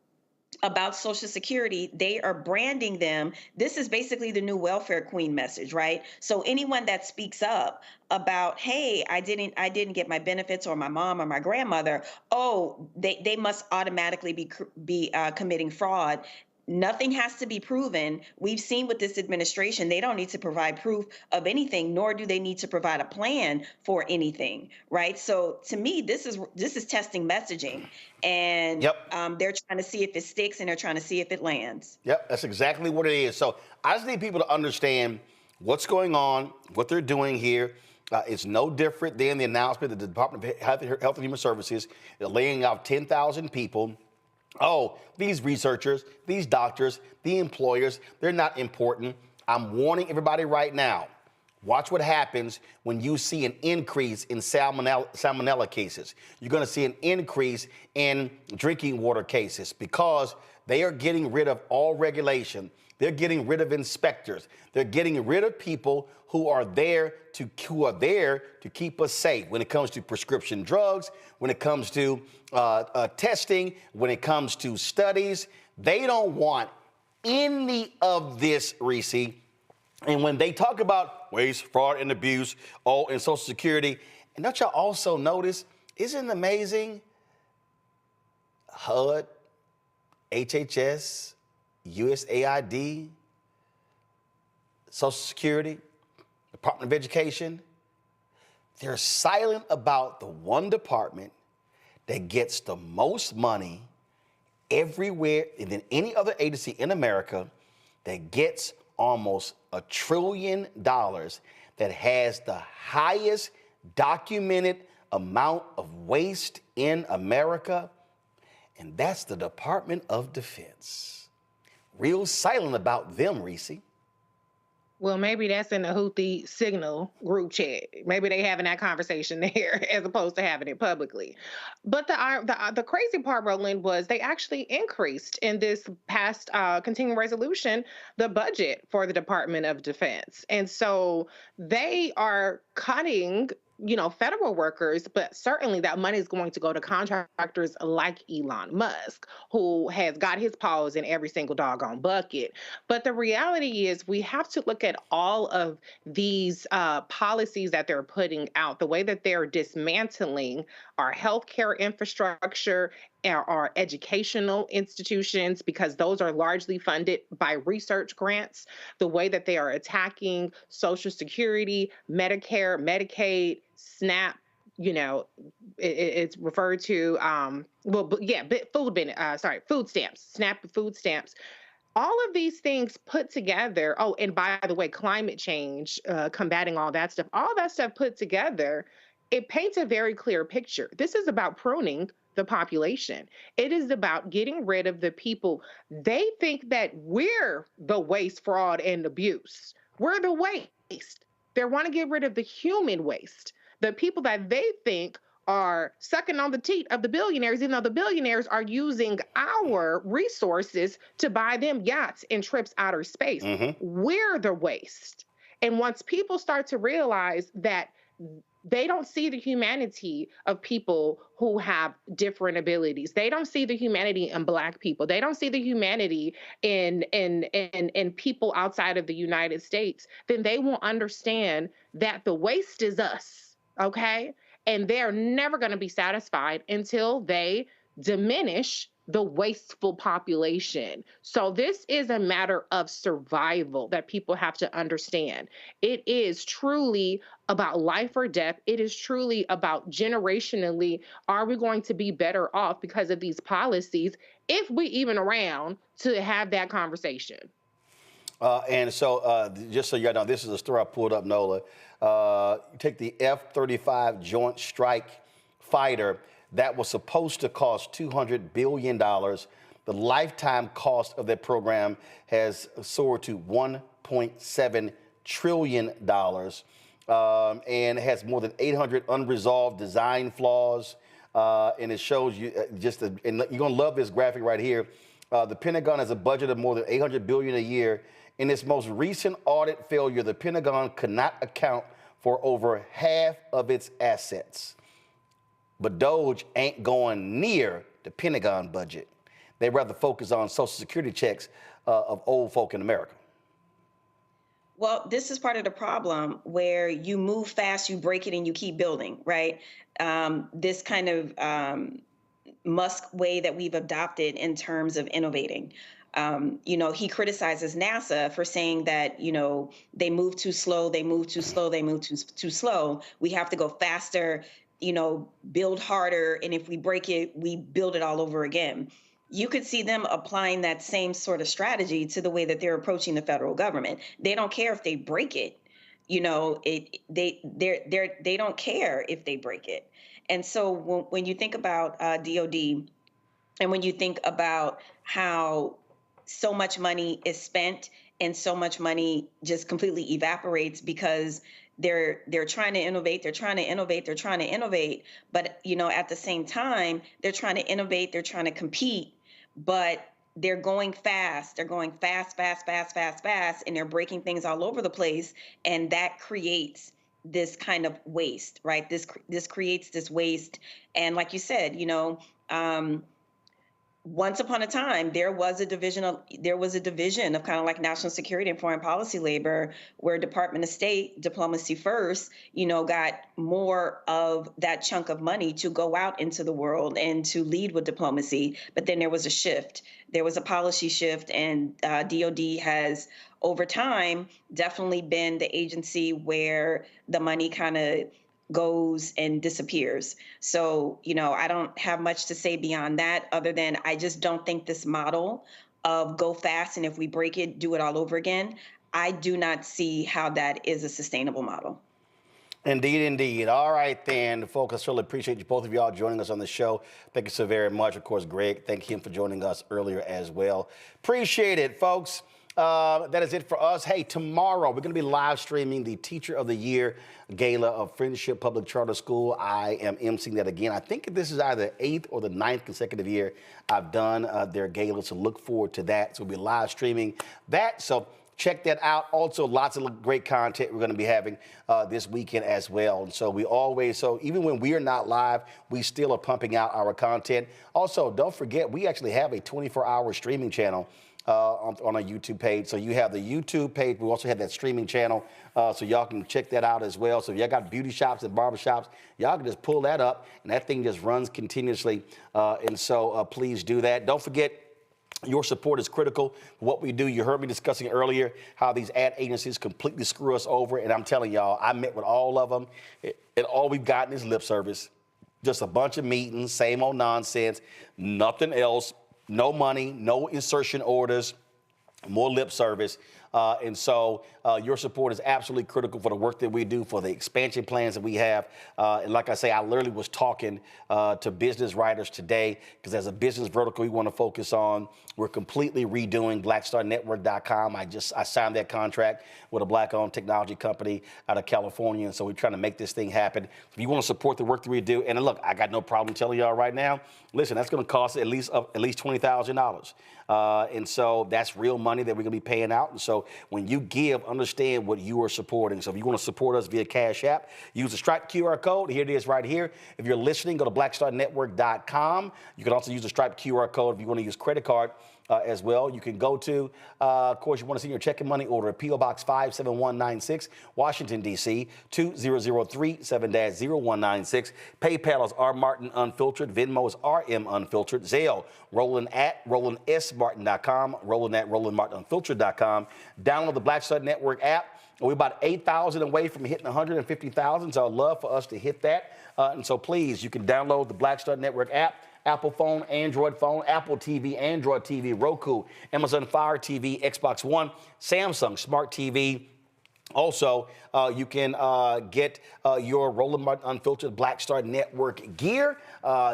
about Social Security, they are branding them. This is basically the new welfare queen message, right? So anyone that speaks up about, hey, I didn't get my benefits, or my mom or my grandmother, oh, they must automatically be committing fraud. Nothing has to be proven. We've seen with this administration, they don't need to provide proof of anything, nor do they need to provide a plan for anything, right? So to me, this is testing messaging, and they're trying to see if it sticks, and they're trying to see if it lands. Yep, that's exactly what it is. So I just need people to understand what's going on, what they're doing here. It's no different than the announcement that the Department of Health and Human Services is laying off 10,000 people. Oh, these researchers, these doctors, the employers, they're not important. I'm warning everybody right now. Watch what happens when you see an increase in salmonella cases. You're going to see an increase in drinking water cases because they are getting rid of all regulation. They're getting rid of inspectors. They're getting rid of people who are there to keep us safe when it comes to prescription drugs, when it comes to testing, when it comes to studies. They don't want any of this, Reese. And when they talk about waste, fraud, and abuse, in Social Security, and don't y'all also notice, isn't it amazing? HUD, HHS, USAID, Social Security, Department of Education, they're silent about the one department that gets the most money everywhere than any other agency in America, that gets almost $1 trillion, that has the highest documented amount of waste in America, and that's the Department of Defense. Real silent about them, Reese. Well, maybe that's in the Houthi signal group chat. Maybe they having that conversation there as opposed to having it publicly. But the crazy part, Roland, was they actually increased in this past continuing resolution the budget for the Department of Defense. And so they are cutting federal workers, but certainly that money is going to go to contractors like Elon Musk, who has got his paws in every single doggone bucket. But the reality is we have to look at all of these policies that they're putting out, the way that they're dismantling our healthcare infrastructure, our educational institutions, because those are largely funded by research grants, the way that they are attacking Social Security, Medicare, Medicaid, SNAP, it's referred to, food stamps, SNAP food stamps. All of these things put together, and by the way, climate change, combating all that stuff put together, it paints a very clear picture. This is about pruning the population. It is about getting rid of the people. They think that we're the waste, fraud, and abuse. We're the waste. They want to get rid of the human waste, the people that they think are sucking on the teat of the billionaires, even though the billionaires are using our resources to buy them yachts and trips outer space. We're the waste. And once people start to realize that they don't see the humanity of people who have different abilities. They don't see the humanity in Black people. They don't see the humanity in people outside of the United States. Then they will understand that the waste is us, okay? And they're never going to be satisfied until they diminish the wasteful population. So this is a matter of survival that people have to understand. It is truly about life or death. It is truly about generationally, are we going to be better off because of these policies, if we even around to have that conversation? And so just so you know, this is a story I pulled up, Nola. You take the F-35 Joint Strike Fighter that was supposed to cost $200 billion. The lifetime cost of that program has soared to $1.7 trillion and has more than 800 unresolved design flaws. And it shows you and you're going to love this graphic right here. The Pentagon has a budget of more than $800 billion a year. In its most recent audit failure, the Pentagon could not account for over half of its assets. But DOGE ain't going near the Pentagon budget. They'd rather focus on Social Security checks of old folk in America. Well, this is part of the problem where you move fast, you break it, and you keep building, right? This kind of Musk way that we've adopted in terms of innovating. He criticizes NASA for saying that, they move too slow, they move too slow, they move too slow. We have to go faster, build harder. And if we break it, we build it all over again. You could see them applying that same sort of strategy to the way that they're approaching the federal government. They don't care if they break it. They don't care if they break it. And so when you think about DOD, and when you think about how so much money is spent and so much money just completely evaporates because they're trying to innovate, they're trying to innovate, but at the same time, they're trying to innovate, they're trying to compete, but they're going fast. They're going fast, and they're breaking things all over the place. And that creates this kind of waste, right? This creates this waste. And like you said, once upon a time, there was a division of kind of like national security and foreign policy labor, where Department of State, diplomacy first, got more of that chunk of money to go out into the world and to lead with diplomacy. But then there was a shift. There was a policy shift, and DOD has, over time, definitely been the agency where the money kind of goes and disappears. So, I don't have much to say beyond that, other than I just don't think this model of go fast and if we break it, do it all over again, I do not see how that is a sustainable model. Indeed, indeed. All right, then, folks, I certainly appreciate you, both of y'all joining us on the show. Thank you so very much. Of course, Greg, thank him for joining us earlier as well. Appreciate it, folks. That is it for us. Hey, tomorrow we're going to be live streaming the Teacher of the Year Gala of Friendship Public Charter School. I am emceeing that again. I think this is either the 8th or the 9th consecutive year I've done their gala, so look forward to that. So we'll be live streaming that. So check that out. Also, lots of great content we're going to be having this weekend as well. And so even when we are not live, we still are pumping out our content. Also, don't forget, we actually have a 24-hour streaming channel on our YouTube page. So you have the YouTube page. We also have that streaming channel, so y'all can check that out as well. So if y'all got beauty shops and barber shops, y'all can just pull that up, and that thing just runs continuously. And so please do that. Don't forget, your support is critical for what we do. You heard me discussing earlier how these ad agencies completely screw us over. And I'm telling y'all, I met with all of them, and all we've gotten is lip service. Just a bunch of meetings, same old nonsense, nothing else. No money, no insertion orders, more lip service. And so your support is absolutely critical for the work that we do, for the expansion plans that we have. And like I say, I literally was talking to business writers today, because as a business vertical we want to focus on, we're completely redoing blackstarnetwork.com. I signed that contract with a black-owned technology company out of California. And so we're trying to make this thing happen. If you want to support the work that we do, and look, I got no problem telling y'all right now, listen, that's going to cost at least $20,000. And so that's real money that we're going to be paying out. And so when you give, understand what you are supporting. So if you want to support us via Cash App, use the Stripe QR code. Here it is right here. If you're listening, go to blackstarnetwork.com. You can also use the Stripe QR code if you want to use credit card as well. You can go to, of course, you want to send your checking money order at P.O. Box 57196, Washington, D.C., 20037-0196. PayPal is R. Martin Unfiltered. Venmo is RM Unfiltered. Zelle, Roland at RolandSMartin.com, Roland at RolandMartinUnfiltered.com. Download the Black Star Network app. We're about 8,000 away from hitting 150,000, so I'd love for us to hit that. And so please, you can download the Black Star Network app. Apple phone, Android phone, Apple TV, Android TV, Roku, Amazon Fire TV, Xbox One, Samsung Smart TV. Also, you can get your Roland Martin Unfiltered Black Star Network gear.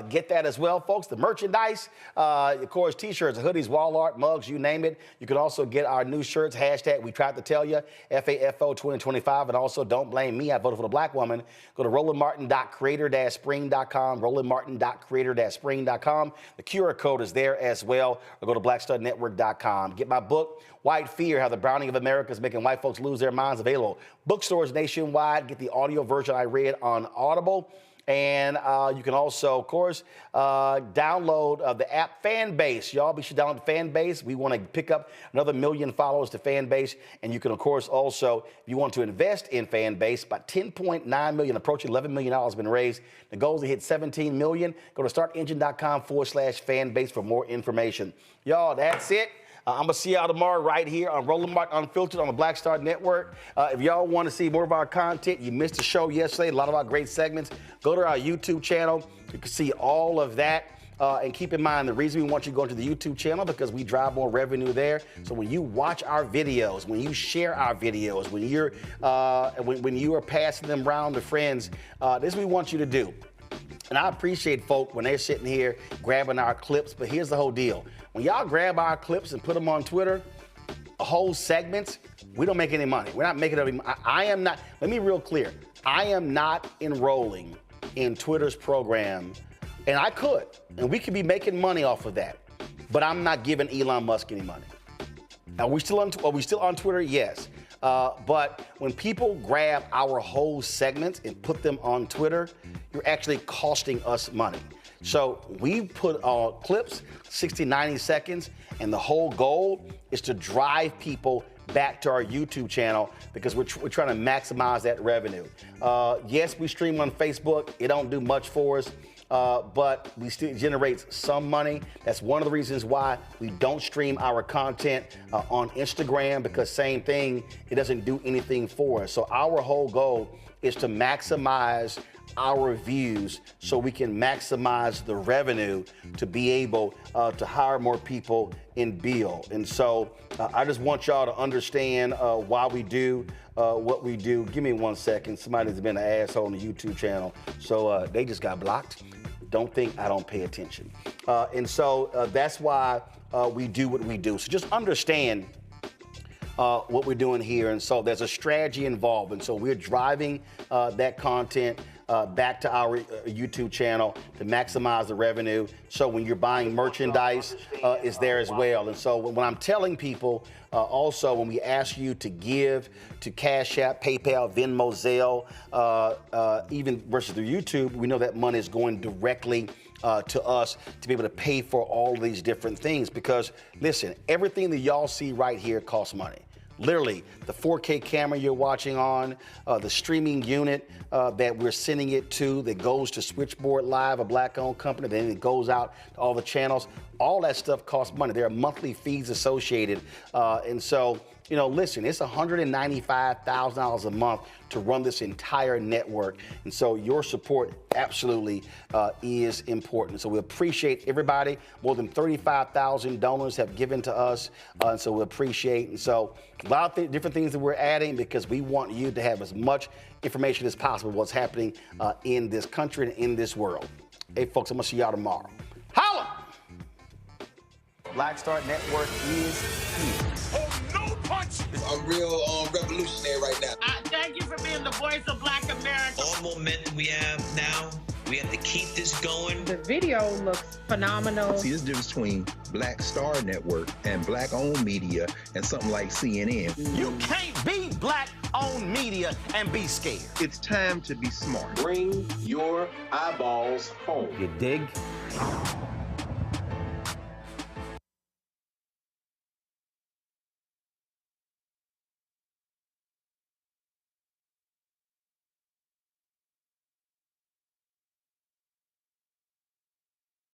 Get that as well, folks. The merchandise, of course, T-shirts, hoodies, wall art, mugs, you name it. You can also get our new shirts, hashtag We Tried to Tell You, FAFO 2025. And also, don't blame me, I voted for the black woman. Go to rolandmartin.creator-spring.com, rolandmartin.creator-spring.com. The QR code is there as well. Or go to blackstarnetwork.com. Get my book, White Fear, How the Browning of America is Making White Folks Lose Their Minds, available bookstores nationwide. Get the audio version I read on Audible. And you can also, of course, download the app Fanbase. Y'all be sure to download Fanbase. We want to pick up another 1 million followers to Fanbase. And you can, of course, also, if you want to invest in Fanbase, about $10.9 million, approaching $11 million has been raised. The goal is to hit 17 million. Go to startengine.com/Fanbase for more information. Y'all, that's it. I'm going to see y'all tomorrow right here on Roland Martin Unfiltered on the Black Star Network. If y'all want to see more of our content, you missed the show yesterday, a lot of our great segments, go to our YouTube channel. You can see all of that. And keep in mind, the reason we want you to go to the YouTube channel, because we drive more revenue there. So when you watch our videos, when you share our videos, when you are passing them around to friends, this is what we want you to do. And I appreciate folk when they're sitting here grabbing our clips, but here's the whole deal. When y'all grab our clips and put them on Twitter, whole segments, we don't make any money. We're not making any money. I am not, let me be real clear. I am not enrolling in Twitter's program, and I could, and we could be making money off of that. but I'm not giving Elon Musk any money. Are we still on Twitter? Yes. But when people grab our whole segments and put them on Twitter, you're actually costing us money. So we put clips, 60, 90 seconds, and the whole goal is to drive people back to our YouTube channel because we're trying to maximize that revenue. Yes, we stream on Facebook. It don't do much for us. But we still generate some money. That's one of the reasons why we don't stream our content on Instagram, because same thing, it doesn't do anything for us. So our whole goal is to maximize our views so we can maximize the revenue to be able to hire more people and bill. And so I just want y'all to understand why we do what we do. Give me 1 second. Somebody's been an asshole on the YouTube channel, so they just got blocked. Don't think I don't pay attention. And so that's why we do what we do. So just understand what we're doing here. And so there's a strategy involved. And so we're driving that content back to our YouTube channel to maximize the revenue. So when you're buying merchandise, it's there as well. And so when I'm telling people, also when we ask you to give to Cash App, PayPal, Venmo, Zelle, even versus the YouTube, we know that money is going directly to us to be able to pay for all of these different things. Because listen, everything that y'all see right here costs money. Literally, the 4K camera you're watching on, the streaming unit that we're sending it to that goes to Switchboard Live, a black-owned company, then it goes out to all the channels. All that stuff costs money. There are monthly fees associated. And so, you know, listen, it's $195,000 a month to run this entire network. And so your support absolutely is important. So we appreciate everybody. More than 35,000 donors have given to us. And so we appreciate. And so a lot of different things that we're adding because we want you to have as much information as possible what's happening in this country and in this world. Hey, folks, I'm going to see y'all tomorrow. Holla! Black Star Network is here. Oh, no punch! I'm real revolutionary right now. Thank you for being the voice of Black America. All momentum we have now, we have to keep this going. The video looks phenomenal. See, this difference between Black Star Network and black-owned media and something like CNN. You can't be black-owned media and be scared. It's time to be smart. Bring your eyeballs home. You dig?